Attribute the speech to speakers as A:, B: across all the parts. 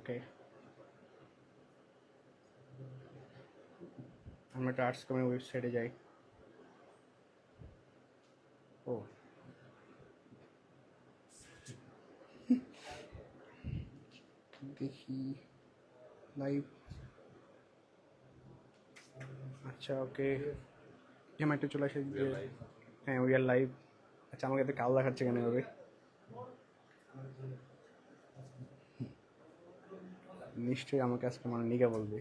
A: ওকে, আমরা একটা আর্টস কমের ওয়েবসাইটে যাই। ও দেখি লাইভ। আচ্ছা ওকে, আমার একটু চলে আসে যে হ্যাঁ উই আর লাইভ। আচ্ছা আমাকে এত কালো দেখাচ্ছে কেন এভাবে? নিশ্চয়ই আমাকে আজকে মানে নিগা বলবে।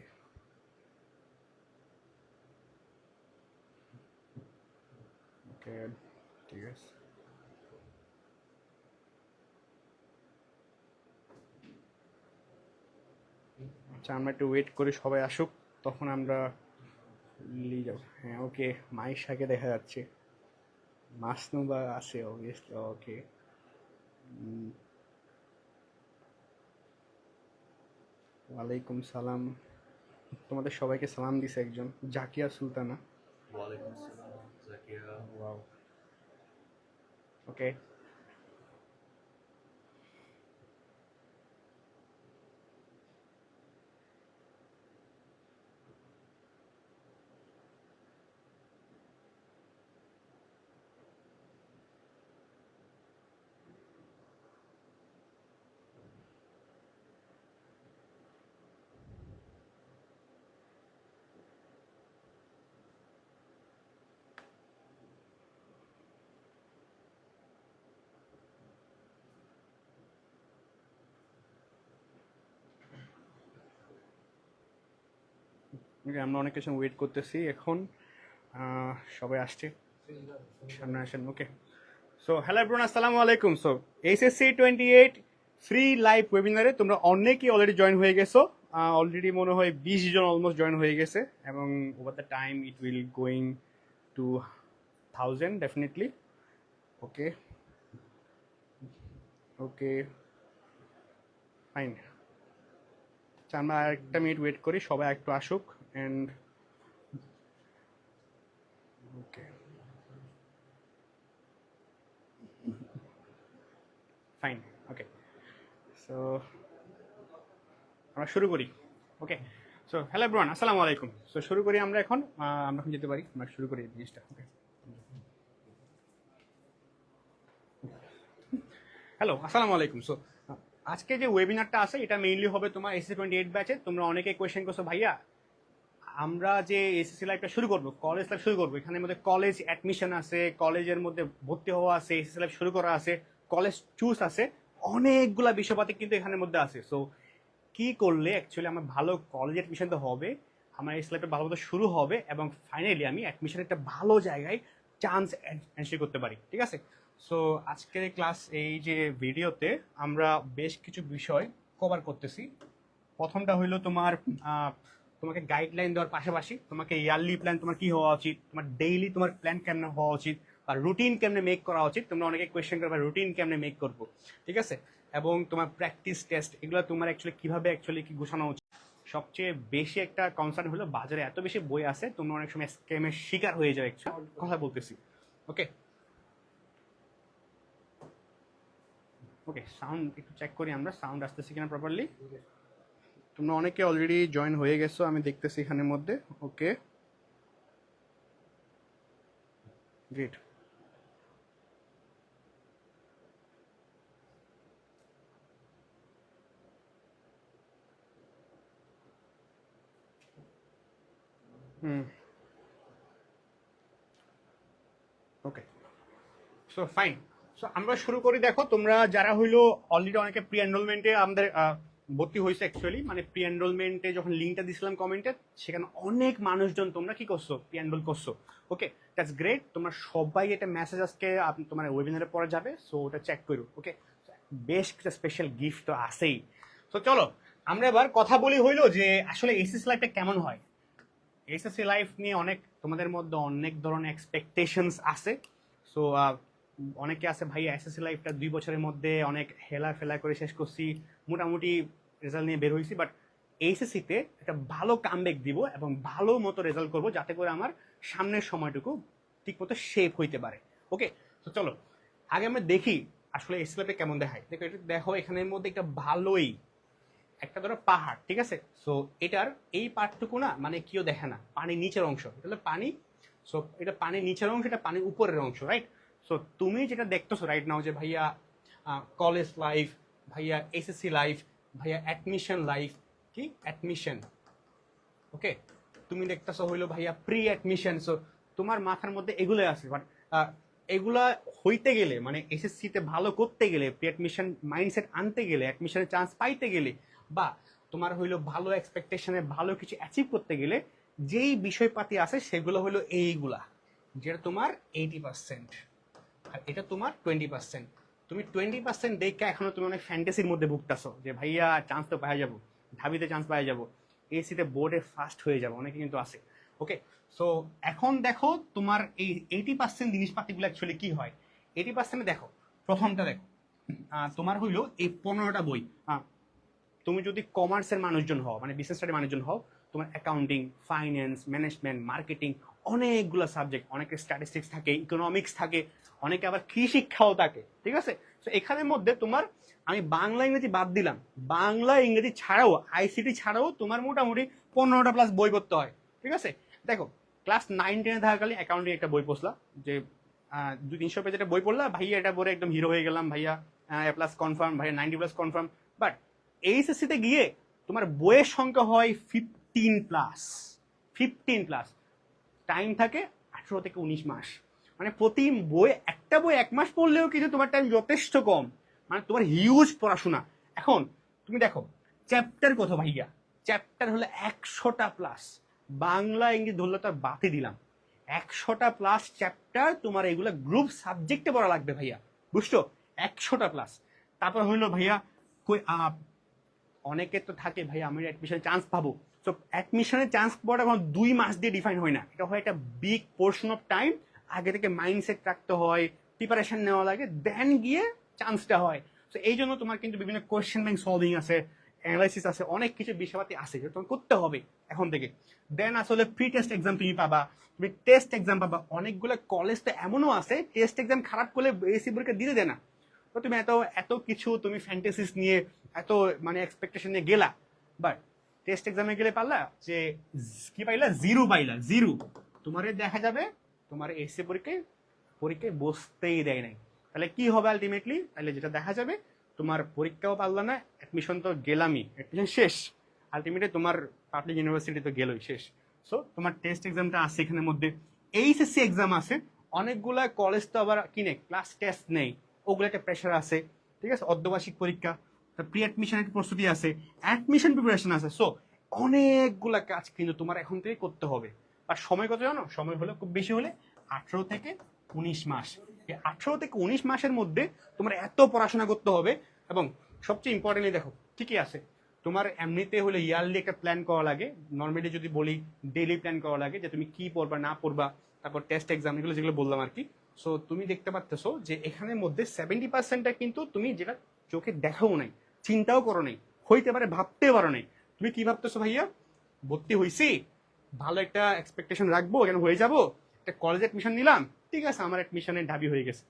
A: ওকে ঠিক আছে। আচ্ছা আমরা একটু ওয়েট করি সবাই আসুক, তখন আমরা নিয়ে যাবো। হ্যাঁ ওকে, মাইশাকে দেখা যাচ্ছে, মাসনুবা আছে অবভিয়াসলি। ওকে, ওয়ালাইকুম সালাম। তোমাদের সবাইকে সালাম দিছে একজন, জাকিয়া সুলতানা।
B: ওয়ালাইকুম আসসালাম জাকিয়া।
A: ওয়াও, ওকে। আমরা অনেক কিছু ওয়েট করতেছি এখন। সবাই আসছে, সামনে আসেন। ওকে, সো হ্যালো এভরিওয়ান, আসসালামু আলাইকুম। সো এইচএসসি 28 ফ্রি লাইভ ওয়েবিনারে তোমরা অনেকেই অলরেডি জয়েন হয়ে গেছো। অলরেডি মনে হয় 20 জন অলমোস্ট জয়েন হয়ে গেছে, এবং over the time it will going to 1000 definitely. Okay okay fine. আচ্ছা আমরা একটা মিনিট ওয়েট করি, সবাই একটু আসুক। And okay fine. Okay, so আমরা শুরু করি। ওকে, সো হ্যালো এভরিওয়ান, আসসালামু আলাইকুম। সো শুরু করি আমরা এখন। আমরা এখন যেতে পারি, আমরা শুরু করি এই জিনিসটা। ওকে, হ্যালো আসসালামু আলাইকুম। সো আজকে যে ওয়েবিনারটা আছে এটা মেইনলি হবে তোমার এসএসসি 28 ব্যাচে। তোমরা অনেকে কোয়েশ্চেন করছো ভাইয়া আমরা যে এসএসসি লাইফটা শুরু করবো, কলেজ লাইফ শুরু করবো, এখানের মধ্যে কলেজ অ্যাডমিশন আছে, কলেজের মধ্যে ভর্তি হওয়া আছে, এসএসসি লাইফ শুরু করা আছে, কলেজ চুজ আছে, অনেকগুলা বিষয়পাতি কিন্তু এখানের মধ্যে আছে। সো কি করলে অ্যাকচুয়ালি আমার ভালো কলেজ অ্যাডমিশন তো হবে, আমার এই লাইফটা ভালো মতো শুরু হবে, এবং ফাইনালি আমি অ্যাডমিশন একটা ভালো জায়গায় চান্স এনশিওর করতে পারি। ঠিক আছে, সো আজকের ক্লাস এই যে ভিডিওতে আমরা বেশ কিছু বিষয় কভার করতেছি। প্রথমটা হইলো তোমার তোমাকে গাইডলাইন দেওয়ার পাশাপাশি তোমাকে ইয়ারলি প্ল্যান তোমার কি হওয়া উচিত, তোমার ডেইলি তোমার প্ল্যান কেমনে হওয়া উচিত, আর রুটিন কেমনে মেক করা উচিত। তোমরা অনেকে কোয়েশ্চেন করবে রুটিন কেমনে মেক করবো, ঠিক আছে, এবং তোমার প্র্যাকটিস টেস্ট এগুলো তোমার অ্যাকচুয়ালি কিভাবে অ্যাকচুয়ালি কি গোছানো উচিত। সবচেয়ে বেশি একটা কনসার্ন হলো বাজারে এত বেশি বই আছে, তোমরা অনেক সময় স্ক্যামের শিকার হয়ে যাও। অ্যাকচুয়ালি কথা বলতেছি। ওকে ওকে, সাউন্ড একটু চেক করি আমরা, সাউন্ড আসতেছে কিনা প্রপারলি। তোমরা অনেকে অলরেডি জয়েন হয়ে গেছো আমি দেখতেছি এখানের মধ্যে। Okay great. Hmm, okay, so fine. So আমরা শুরু করি। দেখো তোমরা যারা হইলো অলরেডি অনেকে প্রি এনরোলমেন্টে আমাদের ভর্তি হয়েছে, অ্যাকচুয়ালি মানে প্রি এনরোলমেন্টে যখন লিঙ্কটা দিছিলাম কমেন্টে, সেখানে অনেক মানুষজন তোমরা কি করছো, প্রি এনরোল করছো। ওকে, দ্যাটস গ্রেট। তোমরা সবাই একটা মেসেজ আজকে তোমার ওয়েবিনারে পরে যাবে, সো ওটা চেক করো। ওকে, বেশ কিছু স্পেশাল গিফট তো আছেই। তো চলো আমরা এবার কথা বলি হইলো যে আসলে এসএসসি লাইফটা কেমন হয়। এসএসসি লাইফ নিয়ে অনেক তোমাদের মধ্যে অনেক ধরনের এক্সপেকটেশনস আছে। সো অনেকে আছে ভাই এসএসসি লাইফটা 2 বছরের মধ্যে অনেক হেলা ফেলা করে শেষ করছি, মোটামুটি রেজাল্ট নিয়ে বের হয়েছি, বাট এইচএসসিতে একটা ভালো কামব্যাক দিব এবং ভালো মতো রেজাল্ট করব, যাতে করে আমার সামনের সময়টুকু ঠিক মতো শেপ হইতে পারে। ওকে, তো চলো আগে আমরা দেখি আসলে এসএসসি লাইফে কেমন দেখায়। দেখো এটা দেখো, এখানের মধ্যে একটা ভালোই একটা ধরো পাহাড়, ঠিক আছে? সো এটার এই পার্টটুকু না মানে কেউ দেখে না, পানির নিচের অংশ, এটা হলো পানি। সো এটা পানির নিচের অংশ, এটা পানির উপরের অংশ, রাইট? সো তুমি যেটা দেখতেছো রাইট নাও যে ভাইয়া কলেজ লাইফ, ভাইয়া এসএসসি লাইফ, ভাইয়া অ্যাডমিশন লাইফ, কি অ্যাডমিশন, ওকে? তুমি দেখতেছো হইলো ভাইয়া প্রি অ্যাডমিশন। সো তোমার মাথার মধ্যে এগুলো আছে, বাট এগুলা হইতে গেলে মানে এসএসসি তে ভালো করতে গেলে, প্রি অ্যাডমিশন মাইন্ডসেট আনতে গেলে, অ্যাডমিশনের চান্স পাইতে গেলে, বা তোমার হইলো ভালো এক্সপেকটেশনে ভালো কিছু অ্যাচিভ করতে গেলে যেই বিষয়পাতি আছে সেগুলো হইলো এইগুলা, যেটা তোমার 80%, আর এটা তোমার 20%। তুমি 20% দেখে এখনো তুমি অনেক ফ্যান্টাসির মধ্যে ভুগতেছো যে ভাইয়া চান্স তো পাওয়া যাবো, ঢাবিতে চান্স পাওয়া যাবো, এসিতে বোর্ডে ফার্স্ট হয়ে যাবো, অনেকে কিন্তু আছে। ওকে, সো এখন দেখো তোমার এই 80% জিনিসপাতিগুলো অ্যাকচুয়ালি কি হয়। 80% দেখো, প্রথমটা দেখো, তোমার হইলো এই 15টা বই। তুমি যদি কমার্সের মানুষজন হও, মানে বিজনেস স্টাডি মানুষজন হও, তোমার অ্যাকাউন্টিং, ফাইন্যান্স, ম্যানেজমেন্ট, মার্কেটিং, অনেকগুলো সাবজেক্ট, অনেকের স্ট্যাটিস্টিক্স থাকে, ইকোনমিক্স থাকে, অনেকে আবার কৃষি শিক্ষাও থাকে, ঠিক আছে? তো এখানের মধ্যে তোমার, আমি বাংলা ইংরেজি বাদ দিলাম, বাংলা ইংরেজি ছাড়াও আইসিটি ছাড়াও তোমার মোটামুটি 15টা প্লাস বই পড়তে হয়, ঠিক আছে? দেখো, ক্লাস 9-10 থাকাকালীন অ্যাকাউন্টিং একটা বই পড়লাম, যে 200-300 পেজের একটা বই পড়লাম, ভাইয়া এটা পড়ে একদম হিরো হয়ে গেলাম, ভাইয়া এ প্লাস কনফার্ম, ভাইয়া 90+ কনফার্ম। বাট এইচএসসিতে গিয়ে তোমার বইয়ের সংখ্যা হয় 15+, 15+। টাইম থাকে 18 থেকে 19 মাস, মানে প্রতি বই, একটা বই 1 মাস পড়লেও কিন্তু তোমার টাইম যথেষ্ট কম, মানে তোমার হিউজ পড়াশোনা। এখন তুমি দেখো চ্যাপ্টার কত ভাইয়া, চ্যাপ্টার হলো 100টা প্লাস, বাংলা ইংরেজি ধরলে তার বাতি দিলাম, 100টা প্লাস চ্যাপ্টার তোমার এগুলা গ্রুপ সাবজেক্টে পড়া লাগবে ভাইয়া, বুঝছো? 100টা প্লাস। তারপর হইলো ভাইয়া অনেকে তো থাকে ভাই আমি অ্যাডমিশনে চান্স পাবো, তো অ্যাডমিশনের চান্স পাওয়াটা কোনো 2 মাস দিয়ে ডিফাইন হয় না, এটা হয় একটা বিগ পোর্শন অফ টাইম, আগে থেকে মাইন্ডসেট রাখতে হয়, প্রিপারেশন নেওয়া লাগে, দেন গিয়ে চান্সটা হয়। তো এই জন্য তোমার কিন্তু বিভিন্ন কোয়েশ্চেন ব্যাংক সলভিং আছে, অ্যানালাইসিস আছে, অনেক কিছু বিষয়পাতি আছে যেটা তোমার করতে হবে এখন থেকে। দেন আসলে প্রি টেস্ট এক্সাম তুমি পাবা, তুমি টেস্ট এক্সাম পাবা, অনেকগুলো কলেজ তো এমনও আছে টেস্ট এক্সাম খারাপ করলে এসি পরীক্ষা দিতে দেয় না। তো তুমি এত এত কিছু তুমি ফ্যান্টাসিস নিয়ে এত মানে এক্সপেকটেশন নিয়ে গেলা, বাট টেস্ট এক্সামে গেলে পারলা যে কি পাইলা, জিরো পাইলা, জিরো। তোমার দেখা যাবে তোমার এসএ পরীক্ষায় পরীক্ষায় বসতেই দেয় নাই, তাহলে কি হবে আলটিমেটলি? তাহলে যেটা দেখা যাবে তোমার পরীক্ষাও পারলা না, অ্যাডমিশন তো গেলামই, অ্যাডমিশন শেষ, আলটিমেটলি তোমার পাবলিক ইউনিভার্সিটি তো গেলই শেষ। সো তোমার টেস্ট এক্সামটা আছে এখানের মধ্যে, এইচএসসি এক্সাম আছে, অনেকগুলা কলেজ তো আবার কিনে ক্লাস টেস্ট নেই, ওগুলো একটা প্রেশার আছে, ঠিক আছে? অর্ধবার্ষিক পরীক্ষা, প্রি অ্যাডমিশনের প্রস্তুতি আছে, অ্যাডমিশন প্রিপারেশন আছে। সো অনেকগুলা কাজ কিন্তু তোমার এখন থেকে করতে হবে। আর সময় কত জানো? সময় হলো খুব বেশি হলে 18 থেকে 19 মাস। এই 18 থেকে 19 মাসের মধ্যে তোমার এত পড়াশোনা করতে হবে। এবং সবচেয়ে ইম্পর্টেন্টলি দেখো কি কি আছে, তোমার এমনিতে হলে ইয়ারলি একটা প্ল্যান করা লাগে, নর্মালি যদি বলি ডেইলি প্ল্যান করা লাগে যে তুমি কি পড়বা না পড়বা, তারপর টেস্ট এক্সাম, এগুলো যেগুলো বললাম আর কি। সো তুমি দেখতে পাচ্ছ যে এখানের মধ্যে 70%টা কিন্তু তুমি যেটা চোখে দেখাও নাই, চিন্তাও করো নাই, হইতে পারে ভাবতে পারো নাই। তুমি কি ভাবতেছো ভাইয়া, ভর্তি হইছি, ভালো একটা এক্সপেকটেশন রাখবো, কেন হয়ে যাবো, একটা কলেজে অ্যাডমিশন নিলাম, ঠিক আছে আমার অ্যাডমিশনের ঢাবি হয়ে গেছে।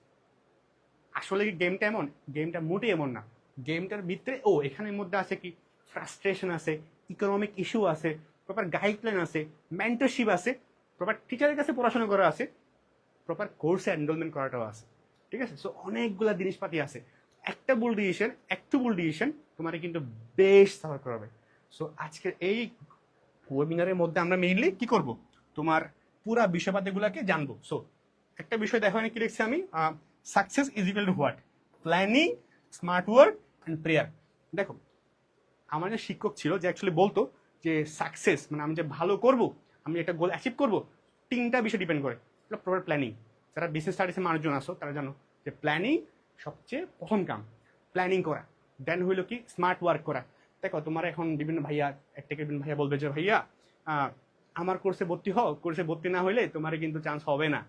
A: আসলে কি গেমটা এমন? গেমটা মোটেই এমন না। গেমটার ভিতরে এখানের মধ্যে আছে কি, ফ্রাস্ট্রেশন আছে, ইকোনমিক ইস্যু আছে, প্রপার গাইডলাইন আছে, মেন্টরশিপ আছে, প্রপার টিচারের কাছে পড়াশোনা করা আছে, প্রপার কোর্সে এনরোলমেন্ট করাটাও আছে, ঠিক আছে? সো অনেকগুলা জিনিসপাতি আছে, একটা ভুল ডিসিশন, একটু ভুল ডিসিশন তোমার কিন্তু বেশ সাফার করাবে। সো আজকের এই ওয়েবিনারের মধ্যে আমরা মেইনলি কি করব, তোমার পুরা বিষয়পাতিগুলোকে জানবো। সো একটা বিষয় দেখো কি লিখছি আমি, success is equal to what, planning, smart work and prayer. দেখো আমার যে শিক্ষক ছিল যে অ্যাকচুয়ালি বলতো যে সাকসেস মানে আমি যে ভালো করব, আমি একটা গোল অ্যাচিভ করব, 3টা বিষয় ডিপেন্ড করে। প্রপার প্ল্যানিং, যারা বিজনেস স্টাডিসের মানুষজন আসো তারা জানো যে প্ল্যানিং সবচেয়ে প্রথম কাম, প্ল্যানিং করা। দেন হইলো কি স্মার্ট ওয়ার্ক করা। দেখো তোমার এখন বিভিন্ন ভাইয়া, একটা বিভিন্ন ভাইয়া বলবে যে ভাইয়া আমার কোর্সে ভর্তি হও, কোর্সে ভর্তি না হইলে তোমার কিন্তু চান্স হবে না।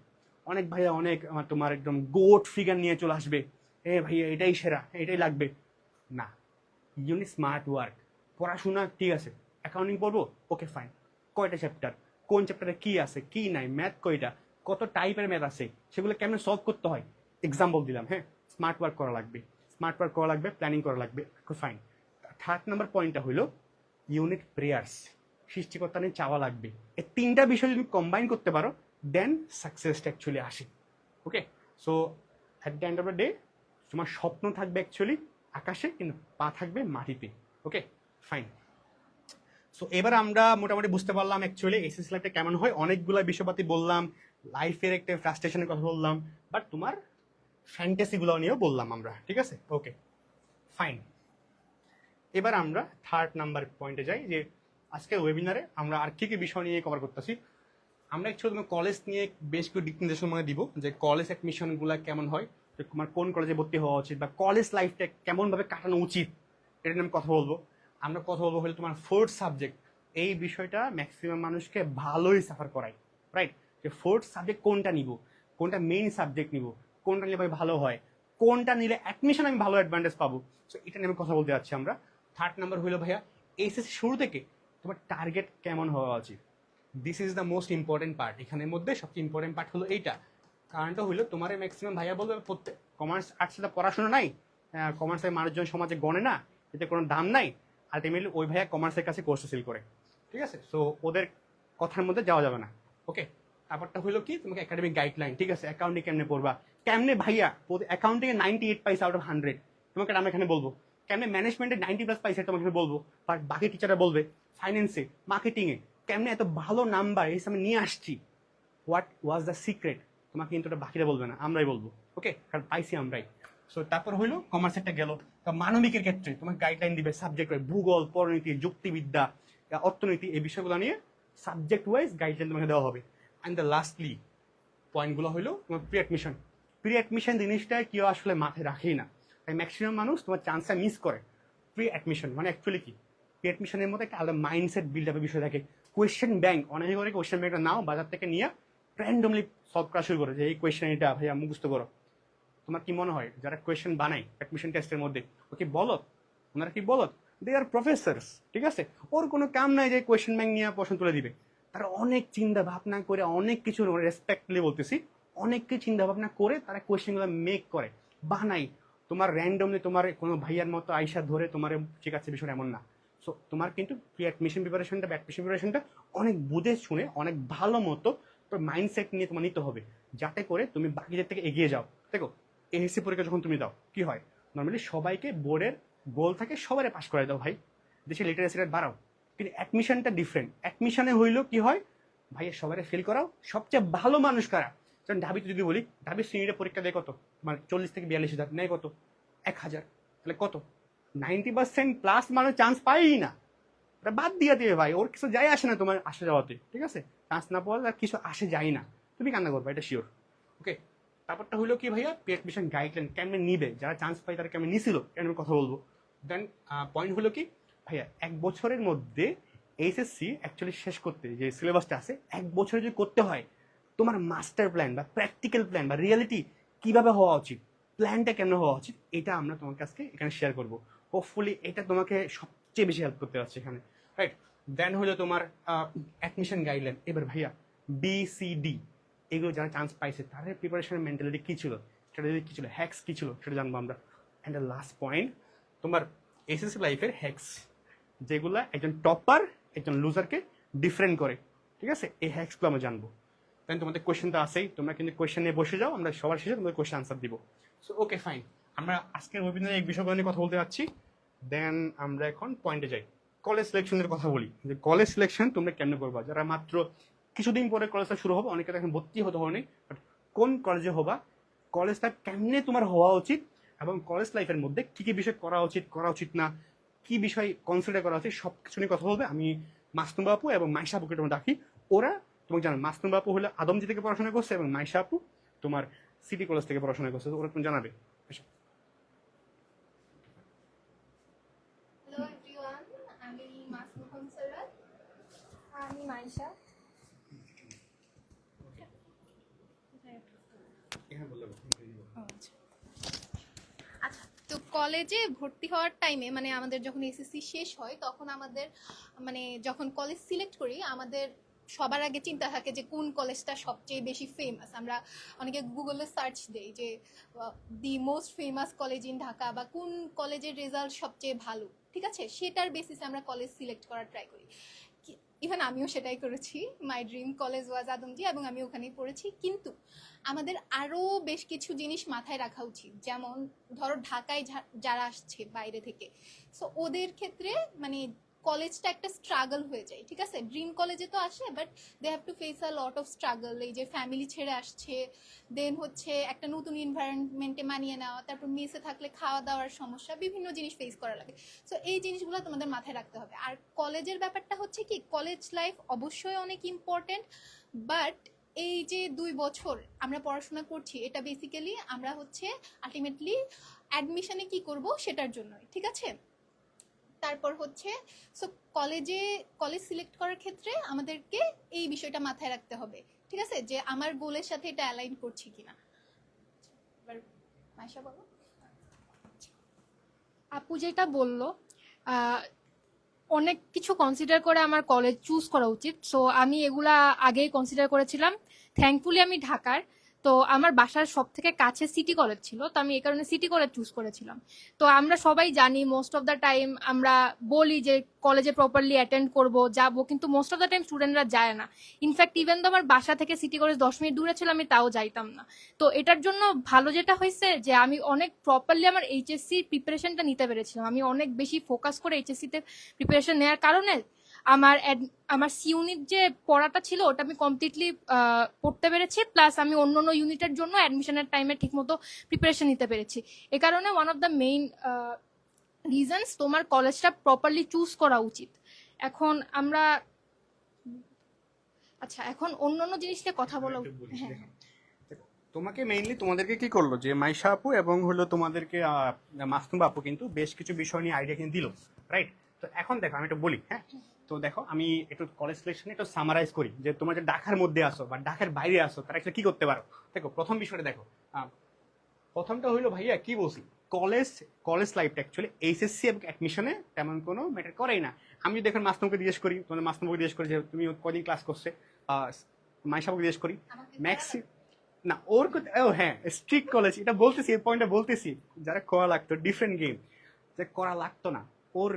A: অনেক ভাইয়া অনেক তোমার একদম গোট ফিগার নিয়ে চলে আসবে, ভাইয়া এটাই সেরা, এটাই লাগবে না। ইউনিট স্মার্ট ওয়ার্ক, পড়াশোনা ঠিক আছে, অ্যাকাউন্টিং পড়বো, ওকে ফাইন, কয়টা চ্যাপ্টার, কোন চ্যাপ্টারে কি আছে কি নাই, ম্যাথ কয়টা, কত টাইপের ম্যাথ আছে, সেগুলো কেমন সলভ করতে হয়, এক্সাম্পল দিলাম। হ্যাঁ, স্মার্ট ওয়ার্ক করা লাগবে, স্মার্ট ওয়ার্ক করা লাগবে, প্ল্যানিং করা লাগবে, ফাইন। থার্ড নাম্বার পয়েন্টটা হলো ইউনিট প্রেয়ার্স, সৃষ্টিকর্তা নিয়ে চাওয়া লাগবে। এই তিনটা বিষয় যদি কম্বাইন করতে পারো দেন সাকসেসটা অ্যাকচুয়ালি আসে। Okay, so at the end of the day তোমার স্বপ্ন থাকবে অ্যাকচুয়ালি আকাশে, কিন্তু পা থাকবে মাটিতে। ওকে ফাইন। সো এবার আমরা মোটামুটি বুঝতে পারলাম অ্যাকচুয়ালি এসএসসি লাইফটা কেমন হয়, অনেকগুলো বিষয়পাতি বললাম, লাইফের একটা ফ্রাস্ট্রেশনের কথা বললাম, বাট তোমার ফ্যান্টাসিগুলো নিয়েও বললাম আমরা, ঠিক আছে? Okay fine. এবার আমরা থার্ড নাম্বার পয়েন্টে যাই, যে আজকের ওয়েবিনারে আমরা আর কি কি বিষয় নিয়ে কভার করতেছি। আমরা অ্যাকচুয়ালি তোমার কলেজ নিয়ে বেশ কিছু দিক নির্দেশনা মানে দিব, যে কলেজ অ্যাডমিশনগুলো কেমন হয়, যে তোমার কোন কলেজে ভর্তি হওয়া উচিত, বা কলেজ লাইফটা কেমনভাবে কাটানো উচিত, এটা নিয়ে আমি কথা বলবো। আমরা কথা বলবো হলে তোমার ফোর্থ সাবজেক্ট, এই বিষয়টা ম্যাক্সিমাম মানুষকে ভালোই সাফার করায়, রাইট? যে ফোর্থ সাবজেক্ট কোনটা নিব, কোনটা মেইন সাবজেক্ট নিব, কোনটা নিলে ভাই ভালো হয়, কোনটা নিলে অ্যাডমিশন আমি ভালো অ্যাডভান্টেজ পাবো, সো এটা নিয়ে আমি কথা বলতে যাচ্ছি আমরা। থার্ড নাম্বার হলো ভাইয়া এইচএসসি শুরু থেকে তোমার টার্গেট কেমন হওয়া উচিত। This is the most important part, এখানের মধ্যে সবচেয়ে ইম্পর্টেন্ট পার্ট হলো এইটা। কারণটা হলো তোমার ম্যাক্সিমাম ভাইয়া বলবে প্রত্যেক কমার্স আর্টসে পড়াশোনা নাই, কমার্সের মানুষজন সমাজে গণে না, এতে কোনো দাম নাই, আলটিমেটলি ওই ভাইয়া কমার্সের কাছে কোর্স সেল করে, ঠিক আছে? সো ওদের কথার মধ্যে যাওয়া যাবে না। ওকে, ব্যাপারটা হলো কি, তোমাকে একাডেমিক গাইডলাইন, ঠিক আছে? অ্যাকাউন্টিং কেমনে পড়বা, কেমনে ভাইয়া অ্যাকাউন্টিং এ 98 পাইছে আউট অফ 100, তোমাকে আমি এখানে বলবো। কেমনে ম্যানেজমেন্টে 90+ পাইছে তোমাকে বলবো, বাট বাকি টিচাররা বলবে ফাইন্যান্সে, মার্কেটিংয়ে কেমনে এত ভালো নাম্বার এই আমি নিয়ে আসছি, হোয়াট ওয়াজ দ্য সিক্রেট, তোমাকে কিন্তু ওটা বাকিরা বলবে না, আমরাই বলবো। ওকে, কারণ পাইছি আমরাই। সো তারপর হইলো কমার্সেরটা গেল। মানবিকের ক্ষেত্রে তোমাকে গাইডলাইন দিবে সাবজেক্ট ওয়াইজ, ভূগোল, পরিণীতি, যুক্তিবিদ্যা, অর্থনীতি, এই বিষয়গুলো নিয়ে সাবজেক্ট ওয়াইজ গাইডলাইন তোমাকে দেওয়া হবে। অ্যান্ড দ্য লাস্টলি পয়েন্টগুলো হলো তোমার প্রি অ্যাডমিশন। প্রি অ্যাডমিশন জিনিসটা কেউ আসলে মাথায় রাখেই না, তাই ম্যাক্সিমাম মানুষ তোমার চান্সটা মিস করে। প্রি অ্যাডমিশন মানে অ্যাকচুয়ালি কি, প্রি অ্যাডমিশনের মধ্যে একটা আলাদা মাইন্ডসেট বিল্ড আপের বিষয় থাকে। কোয়েশ্চেন ব্যাংক, অনেকে করে কোয়েশ্চেন ব্যাংকটা নাও বাজার থেকে নিয়ে র্যান্ডমলি সলভ করা শুরু করে, যে এই কোয়েশ্চেন এটা ভাইয়া মুখস্থ করো। তোমার কি মনে হয় যারা কোয়েশ্চেন বানায় অ্যাডমিশন টেস্টের মধ্যে, ও কি বলত? ওনারা কি বলত? দে আর প্রফেসরস, ঠিক আছে? ওর কোনো কাম নাই যে কোয়েশ্চেন ব্যাংক নিয়ে প্রশ্ন তুলে দিবে। তারা অনেক চিন্তা ভাবনা করে, অনেক কিছু রেসপেক্টলি বলতেছি, অনেক কিছু চিন্তা ভাবনা করে তারা কোয়েশ্চেনগুলো মেক করে, বানাই। তোমার র্যান্ডমলি তোমার কোনো ভাইয়ার মতো আইসা ধরে তোমার ঠিক আছে বিষয়টা এমন না। সো তোমার কিন্তু প্রি অ্যাডমিশন প্রিপারেশনটা বা অ্যাডমিশন প্রিপারেশনটা অনেক বুঝে শুনে, অনেক ভালো মতো তোর মাইন্ডসেট নিয়ে তোমার নিতে হবে, যাতে করে তুমি বাকিদের থেকে এগিয়ে যাও। দেখো এসএসসি পরীক্ষা যখন তুমি দাও কি হয়, নর্মালি সবাইকে বোর্ডের গোল থাকে সবারে পাস করে দাও ভাই, দেশে লিটারেসি রেট বাড়াও। কিন্তু অ্যাডমিশনটা ডিফারেন্ট। অ্যাডমিশনে হইলো কি হয়, ভাইয়া সবারে ফেল করাও। সবচেয়ে ভালো মানুষ কারা, যেমন ঢাবিতে যদি বলি, ঢাবির শ্রেণীতে পরীক্ষা দেয় কত, মানে 40 থেকে 42,000, নেয় কত 1,000, তাহলে কত 90% প্লাস মানুষ চান্স পায়ই না। ওটা বাদ দিয়ে দিবে ভাই, ওর কিছু যায় আসে না তোমার আসা যাওয়াতে, ঠিক আছে? চান্স না পাওয়া আর কিছু আসে যায় না, তুমি কান্না করবা, এটা শিওর। ওকে, ব্যাপারটা হলো কি ভাইয়া, প্রি অ্যাডমিশন গাইডলাইন কেমনে নিবে, যারা চান্স পায় তারা কেমন নিছিল, কেন কথা বলবো। দেন পয়েন্ট হলো কি ভাইয়া, 1 বছরের মধ্যে এইচএসসি অ্যাকচুয়ালি শেষ করতে যে সিলেবাসটা আছে, 1 বছরে যদি করতে হয়, তোমার মাস্টার প্ল্যান বা প্র্যাকটিক্যাল প্ল্যান বা রিয়েলিটি কিভাবে হওয়া উচিত, প্ল্যানটা কেমন হওয়া উচিত, এটা আমরা তোমার কাছে এখানে শেয়ার করবো। হোপফুলি এটা তোমাকে সবচেয়ে বেশি হেল্প করতে পারছে এখানে, রাইট? দেন হলো তোমার অ্যাডমিশন গাইডলাইন। এবার ভাইয়া BCD এগুলো যারা চান্স পাইছে তাদের প্রিপারেশনের মেন্টালিটি কী ছিল, স্ট্র্যাটেজি কী ছিল, হ্যাক্স কী ছিল, সেটা জানবো আমরা। অ্যান্ড দ্য লাস্ট পয়েন্ট, তোমার এসএসসি লাইফের হ্যাক্স, যেগুলা একজন টপার একজন লুজারকে ডিফারেন্ট করে, ঠিক আছে? এই হ্যাক্সগুলো আমরা জানবো। দেন তোমাদের কোয়েশ্চেন তো আসেই, তোমরা কিন্তু কোয়েশ্চেন নিয়ে বসে যাও, আমরা সবার শেষে তোমাদের কোয়েশ্চেন আনসার দিব। সো ওকে ফাইন, আমরা আজকের ওয়েবিনারে এই বিষয়গুলো নিয়ে কথা বলতে যাচ্ছি। দেন আমরা এখন পয়েন্টে যাই, কলেজ সিলেকশনের কথা বলি, যে কলেজ সিলেকশন তোমরা কেমনে করবা, যারা মাত্র কিছুদিন পরে কলেজটা শুরু হবে, অনেকে এখন ভর্তি হতে হয়নি, বাট কোন কলেজে হবা, কলেজটা কেমনে তোমার হওয়া উচিত, এবং কলেজ লাইফের মধ্যে কি কি বিষয় করা উচিত, করা উচিত না, কি বিষয় কনসিডার করা উচিত, সব কিছু নিয়ে কথা বলবে। আমি মাসনুম আপু এবং মাইশা আপুকে তোমার ডাকি। ওরা তোমাকে জানো, মাসনুম আপু হলে আদমজি থেকে পড়াশোনা করছে এবং মাইশা আপু তোমার সিটি কলেজ থেকে পড়াশোনা করছে, ওরা তুমি জানাবে।
C: হ্যালো এভরিওয়ান, আমি মাসুম হনসরাত। আমি মাইশা। আচ্ছা, তো কলেজে ভর্তি হওয়ার টাইমে মানে আমাদের যখন এসএসসি শেষ হয় তখন আমাদের মানে যখন কলেজ সিলেক্ট করি আমাদের সবার আগে চিন্তা থাকে যে কোন কলেজটা সবচেয়ে বেশি ফেমাস। আমরা অনেকে গুগলে সার্চ দেই যে the most famous college in Dhaka বা কোন কলেজের রেজাল্ট সবচেয়ে ভালো, ঠিক আছে, সেটার বেসিসে আমরা কলেজ সিলেক্ট করার ট্রাই করি। ইভেন আমিও সেটাই করেছি। My dream college was Adamjee এবং আমি ওখানেই পড়েছি। কিন্তু আমাদের আরও বেশ কিছু জিনিস মাথায় রাখা উচিত, যেমন ধরো ঢাকায় যারা আসছে বাইরে থেকে, সো ওদের ক্ষেত্রে মানে কলেজটা একটা স্ট্রাগল হয়ে যায়, ঠিক আছে। ড্রিম কলেজে তো আসে, but they have to face a lot of struggle. এই যে ফ্যামিলি ছেড়ে আসছে, দেন হচ্ছে একটা নতুন এনভায়রনমেন্টে মানিয়ে নেওয়া, তারপর মেসে থাকলে খাওয়া দাওয়ার সমস্যা, বিভিন্ন জিনিস ফেস করা লাগে। সো এই জিনিসগুলো তোমাদের মাথায় রাখতে হবে। আর কলেজের ব্যাপারটা হচ্ছে কি, কলেজ লাইফ অবশ্যই অনেক ইম্পর্টেন্ট, বাট এই যে 2 বছর আমরা পড়াশোনা করছি, এটা বেসিক্যালি আমরা হচ্ছে আলটিমেটলি অ্যাডমিশনে কি করব সেটার জন্যই, ঠিক আছে। তারপর হচ্ছে সো কলেজ সিলেক্ট করার ক্ষেত্রে আমাদেরকে এই বিষয়টা মাথায় রাখতে হবে, ঠিক আছে, যে আমার গোলের সাথে এটা অ্যালাইন করছি কিনা। এবার মাইশা বলো।
D: আপু যেটা বললো, আহ, অনেক কিছু কনসিডার করে আমার কলেজ চুজ করা উচিত। সো আমি এগুলা আগেই কনসিডার করেছিলাম। থ্যাঙ্কফুলি আমি ঢাকার, তো আমার বাসার সব থেকে কাছে সিটি কলেজ ছিল, তো আমি এই কারণে সিটি কলেজ চুজ করেছিলাম। তো আমরা সবাই জানি মোস্ট অফ দ্য টাইম আমরা বলি যে কলেজে প্রপারলি অ্যাটেন্ড করব, যাব, কিন্তু মোস্ট অফ দ্য টাইম স্টুডেন্টরা যায় না। ইনফ্যাক্ট ইভেন তো আমার বাসা থেকে সিটি কলেজ 10 মিনিট দূরে ছিল, আমি তাও যাইতাম না। তো এটার জন্য ভালো যেটা হয়েছে যে আমি অনেক প্রপারলি আমার এইচএসসি প্রিপারেশনটা নিতে পেরেছিলাম। আমি অনেক বেশি ফোকাস করে এইচএসসিতে প্রিপারেশন নেওয়ার কারণে আমার আমার সি ইউনিট যে পড়াটা ছিল ওটা আমি কমপ্লিটলি পড়তে পেরেছি, প্লাস আমি অন্য অন্য ইউনিটের জন্য অ্যাডমিশনের টাইমে ঠিকমতো প্রিপারেশন নিতে পেরেছি। এ কারণে one of the main reasons তোমার কলেজটা প্রপারলি চুজ করা উচিত। এখন আমরা আচ্ছা, এখন অন্য অন্য জিনিস নিয়ে কথা বলা।
A: একটু বলি,
D: হ্যাঁ,
A: দেখো। দেখো, তোমাকে মেইনলি তোমাদেরকে কি করলো যে মাইশা আপু এবং হলো তোমাদেরকে মাসতুবা আপু কিন্তু বেশ কিছু বিষয় নিয়ে আইডিয়া কিন্তু দিল, রাইট। তো এখন দেখো আমি একটু বলি, হ্যাঁ। তো দেখো আমি একটু কলেজ সিলেকশনে একটু সামারাইজ করি যে তোমরা যে ঢাকার মধ্যে আসো বা ঢাকার বাইরে আসো তারা একটা কি করতে পারো। দেখো প্রথম বিষয়টা দেখো, প্রথমটা হইলো ভাইয়া কি বলছি, কলেজ কলেজ লাইফটা অ্যাকচুয়ালি এইচএসসি এবং অ্যাডমিশনে তেমন কোনো ম্যাটার করেই না। আমি যদি এখন মাসতুমকে জিজ্ঞেস করি, তোমাদের মাসতুমকে জিজ্ঞেস করি যে তুমি কদিন ক্লাস করছে, মাইশাকে জিজ্ঞেস করি, ম্যাক্সি না ওর ও হ্যাঁ স্ট্রিক্ট কলেজ, এটা বলতেছি, এই পয়েন্টটা বলতেছি, যারা করা লাগতো ডিফারেন্ট গেম, যে করা লাগতো না, ওর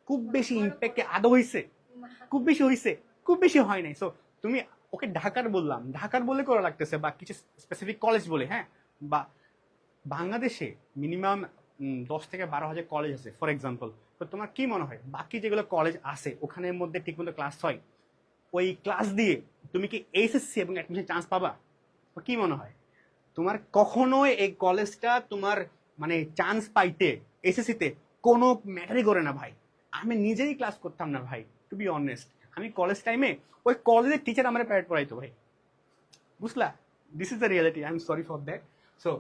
A: খুব বেশি ইম্প্যাক্টে আদৌ হয়েছে, খুব বেশি হয়েছে, খুব বেশি হয় নাই। সো তুমি ওকে ঢাকার বললাম, ঢাকার বলে করা লাগতেছে, বা কিছু স্পেসিফিক কলেজ বলে, হ্যাঁ, বা বাংলাদেশে মিনিমাম 10 থেকে 12 হাজার কলেজ আছে ফর এক্সাম্পল। তো তোমার কি মনে হয় বাকি যেগুলো কলেজ আছে ওখানের মধ্যে ঠিকমতো ক্লাস হয়, ওই ক্লাস দিয়ে তুমি কি এইচএসসি এবং অ্যাডমিশন চান্স পাবা? তো কি মনে হয় তোমার কখনো এই কলেজটা তোমার মানে চান্স পাইতে এসএসসিতে কোনো ম্যাটারই করে না ভাই। আমি নিজেই ক্লাস করতাম না ভাই, টু বি অনেস্ট। আমি কলেজ টাইমে ওই কলেজের টিচার আমার প্রাইভেট পড়াইতো ভাই, বুঝলা? This is the reality, I am sorry for that. So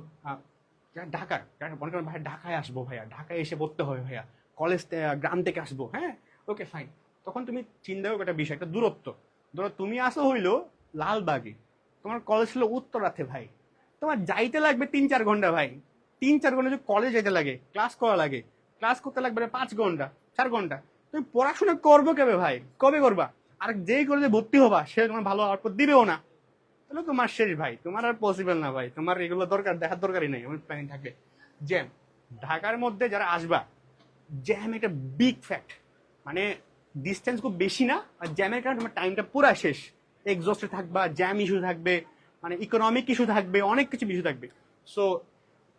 A: ঢাকার মনে করেন ভাই ঢাকায় আসবো, ভাইয়া ঢাকায় এসে পড়তে হবে, ভাইয়া কলেজ গ্রাম থেকে আসবো, হ্যাঁ ওকে ফাইন। তখন তুমি চিন্তা করবে একটা বিষয়, একটা দূরত্ব। ধরো তুমি আসো হইলো লালবাগে, তোমার কলেজ ছিল উত্তরাতে ভাই, তোমার যাইতে লাগবে 3-4 ঘন্টা ভাই। 3-4 ঘন্টা যদি কলেজ যেতে লাগে, ক্লাস করা লাগে, ক্লাস করতে লাগবে 5 ঘন্টা 4 ঘন্টা, তুমি পড়াশোনা করবো কবে ভাই, কবে করবা? আর যেই কলেজে ভর্তি হবা সে তোমার ভালো আউটপুট দিবেও না, তাহলে তোমার শেষ ভাই, তোমার আর পসিবল না ভাই, তোমার এগুলো দরকার দেখার দরকারই নেই। আমার প্ল্যানিং থাকবে জ্যাম, ঢাকার মধ্যে যারা আসবা, জ্যাম একটা বিগ ফ্যাক্ট, মানে ডিস্টেন্স খুব বেশি না, আর জ্যামের কারণে তোমার টাইমটা পুরো শেষ, এক্সস্টে থাকবা, জ্যাম ইস্যু থাকবে, মানে ইকোনমিক ইস্যু থাকবে, অনেক কিছু ইস্যু থাকবে। সো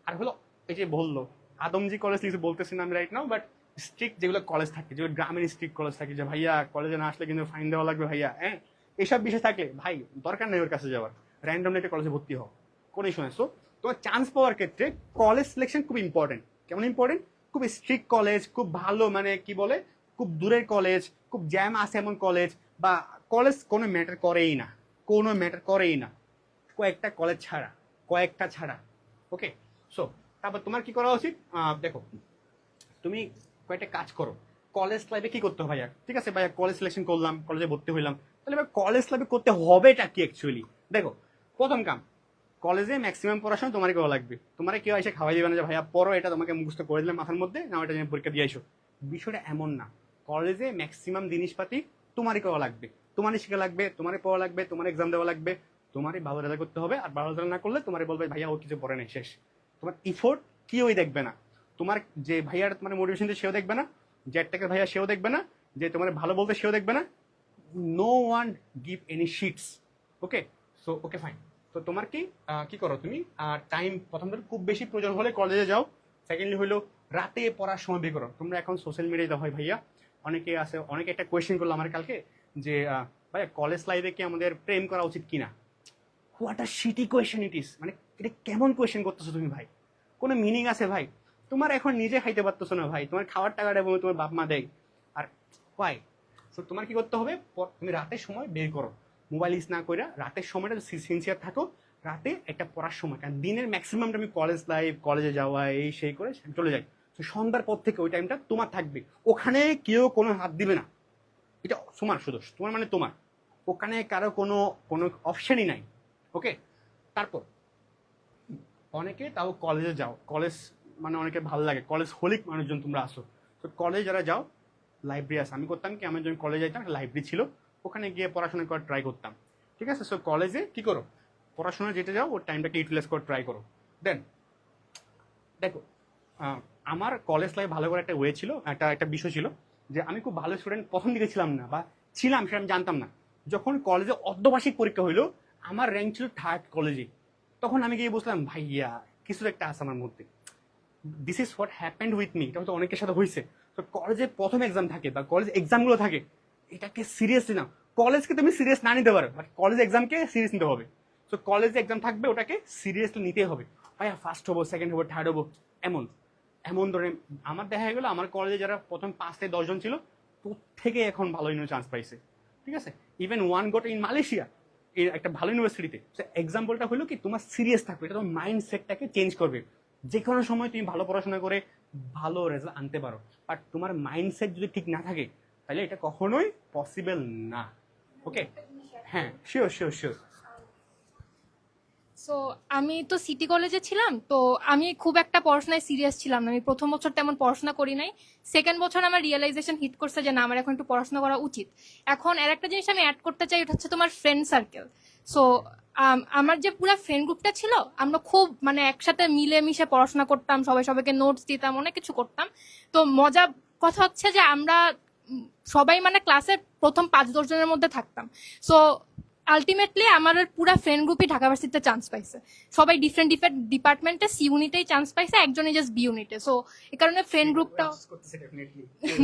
A: আর হলো এই যে বললো আদমজি কলেজ কিছু বলতেছি না আমি রাইট নাও, বাট স্ট্রিক্ট যেগুলো কলেজ থাকে, যেগুলো গ্রামের স্ট্রিক্ট কলেজ থাকে, যে ভাইয়া কলেজে না আসলে কিন্তু ফাইন দেওয়া লাগবে ভাইয়া, হ্যাঁ এসব বিষয় থাকলে ভাই দরকার নেই ওর কাছে যাওয়ার, র্যান্ডমলি একটা কলেজে ভর্তি হও, কোনো ইস্যু নেই। সো তোমার চান্স পাওয়ার ক্ষেত্রে কলেজ সিলেকশন খুব ইম্পর্টেন্ট। কেমন ইম্পর্টেন্ট? খুব স্ট্রিক্ট কলেজ, খুব ভালো মানে কি বলে খুব দূরের কলেজ, খুব জ্যাম আছে এমন কলেজ, বা কলেজ কোনো ম্যাটার করেই না, কোনো ম্যাটার করেই না, কয়েকটা কলেজ ছাড়া, কয়েকটা ছাড়া, ওকে। সো তারপর তোমার কি করা উচিত, দেখো তুমি কয়েকটা কাজ করো কলেজ লাইফে। কি করতে হবে ভাইয়া? ঠিক আছে ভাইয়া কলেজ সিলেকশন করলাম, কলেজে ভর্তি হইলাম, তাহলে এবার কলেজ লাইফে করতে হবেটা কি অ্যাকচুয়ালি? দেখো প্রথম কাম, কলেজে ম্যাক্সিমাম পড়াশোনা তোমারই করা লাগবে। তোমার কেউ এসে খাওয়াই দিবে না যে ভাইয়া পড়ো, এটা তোমাকে মুখস্থ করে দিলাম মাথার মধ্যে, না এটা পরীক্ষা দিয়ে আইসো। বিষয়টা এমন না, কলেজে ম্যাক্সিমাম জিনিসপাতি তোমারই করা লাগবে। তোমারই শেখা লাগবে, তোমারই পড়া লাগবে, তোমার এক্সাম দেওয়া লাগবে, তোমারই ভালো রেজাল্ট করতে হবে। আর ভালো রেজাল্ট না করলে তোমারই বলবে ভাইয়া ও কিছু পড়ে নেই, শেষ। তোমার ইফোর্ট কেউই দেখবে না। তোমার যে ভাইয়ার তোমার মোটিভেশন সেও দেখবে না, যে একটাকে ভাইয়া সেও দেখবে না, যে তোমার ভালো বলতে সেও দেখবে না। No one give any shits. Okay, so okay fine. তো তোমার কি করো তুমি, টাইম প্রথমত খুব বেশি প্রয়োজন হলে কলেজে যাও। সেকেন্ডলি হলো রাতে পড়ার সময় বের করো। তোমরা এখন সোশ্যাল মিডিয়ায় দাও হয় ভাইয়া, অনেকে আছে, অনেকে একটা কোয়েশ্চেন করলো আমার কালকে যে ভাইয়া কলেজ লাইফে কি আমাদের প্রেম করা উচিত কিনা। হোয়াট আর শিটি কোয়েশ্চেন ইট ইস, মানে এটা কেমন কোয়েশ্চেন করতেছো তুমি ভাই? কোনো মিনিং আছে ভাই? তোমার এখন নিজে খাইতে পারতেছো না ভাই, তোমার খাওয়ার টাকাটা এবং তোমার বাপ মা দেয়, আর হোয়াই? সো তোমার কি করতে হবে, তুমি রাতের সময় বের করো, মোবাইল ইউজ না করে রাতের সময়টা সিনসিয়ার থাকো। রাতে একটা পড়ার সময়, কারণ দিনের ম্যাক্সিমামটা আমি কলেজ লাইফ, কলেজে যাওয়া, এই সেই করে চলে যাই। তো সন্ধ্যার পর থেকে ওই টাইমটা তোমার থাকবে, ওখানে কেউ কোনো হাত দিবে না। এটা তোমার, শুধু তোমার, মানে তোমার, ওখানে কারো কোনো কোনো অপশনই নাই। ওকে, তারপর অনেকে তাও কলেজে যাও, কলেজ মানে অনেকে ভালো লাগে, কলেজ হোলিক মানুষজন তোমরা আসো। তো কলেজে যারা যাও, লাইব্রেরি আছে। আমি করতাম কি, আমি যখন কলেজে যেতাম লাইব্রেরি ছিল, ওখানে গিয়ে পড়াশোনা করার ট্রাই করতাম। ঠিক আছে, সো কলেজে কি করো, পড়াশোনা যেতে যাও, ওর টাইমটাকে ইউটিলাইজ করে ট্রাই করো। দেন দেখো, আমার কলেজ লাইফ ভালো করে একটা ওয়ে ছিল, একটা বিষয় ছিল যে আমি খুব ভালো স্টুডেন্ট প্রথম দিকে ছিলাম না, বা ছিলাম সেটা আমি জানতাম না। যখন কলেজে অর্ধবার্ষিক পরীক্ষা হইলো, আমার র্যাঙ্ক ছিল 3rd কলেজে। তখন আমি গিয়ে বুঝলাম ভাইয়া কিছু একটা আছে আমার মধ্যে। This is what happened with me, এটা হয়তো অনেকের সাথে হয়েছে। তো কলেজে প্রথম এক্সাম থাকে বা কলেজ এক্সামগুলো থাকে, এটাকে সিরিয়াসলি নাও। কলেজকে তুমি সিরিয়াস না নিতে পারো, বাট কলেজ এক্সামকে সিরিয়াস নিতে হবে। তো কলেজে এক্সাম থাকবে, ওটাকে সিরিয়াসলি নিতে হবে। ভাইয়া ফার্স্ট হবো, সেকেন্ড হবো, থার্ড হবো, এমন এমন ধরে আমার দেখা গেলো আমার কলেজে যারা প্রথম 5 থেকে 10 জন ছিল, প্রত্যেকে এখন ভালো চান্স পাইছে। ঠিক আছে, even one got in Malaysia, এই একটা ভালো ইউনিভার্সিটিতে। এক্সাম্পলটা হলো কি, তোমার সিরিয়াস থাকবে, এটা তোমার মাইন্ড সেটটাকে চেঞ্জ করবে। যে কোনো সময় তুমি ভালো পড়াশোনা করে ভালো রেজাল্ট আনতে পারো, বাট তোমার মাইন্ডসেট যদি ঠিক না থাকে, তাহলে এটা কখনোই পসিবল না। ওকে, হ্যাঁ, শিওর শিওর শিওর।
D: সো আমি তো সিটি কলেজে ছিলাম, তো আমি খুব একটা পড়াশোনায় সিরিয়াস ছিলাম না। আমি প্রথম বছর তেমন পড়াশোনা করি নাই। সেকেন্ড বছর আমার রিয়েলাইজেশন হিট করছে যে না, আমার এখন একটু পড়াশোনা করা উচিত। এখন আর একটা জিনিস আমি অ্যাড করতে চাই, ওটা হচ্ছে তোমার ফ্রেন্ড সার্কেল। সো আমার যে পুরো ফ্রেন্ড গ্রুপটা ছিল, আমরা খুব মানে একসাথে মিলেমিশে পড়াশোনা করতাম, সবাই সবাইকে নোটস দিতাম, অনেক কিছু করতাম। তো মজা কথা হচ্ছে যে আমরা সবাই মানে ক্লাসের প্রথম 5-10 জনের মধ্যে থাকতাম। সো আলটিমেটলি আমার পুরো ফ্রেন্ড গ্রুপই ঢাকা ভার্সিটিতে চান্স পাইছে। সবাই ডিফারেন্ট ডিফারেন্ট ডিপার্টমেন্টে, সি ইউনিটেই চান্স পাইছে, একজনই জাস্ট বি ইউনিটে। সো এই কারণে ফ্রেন্ড গ্রুপটা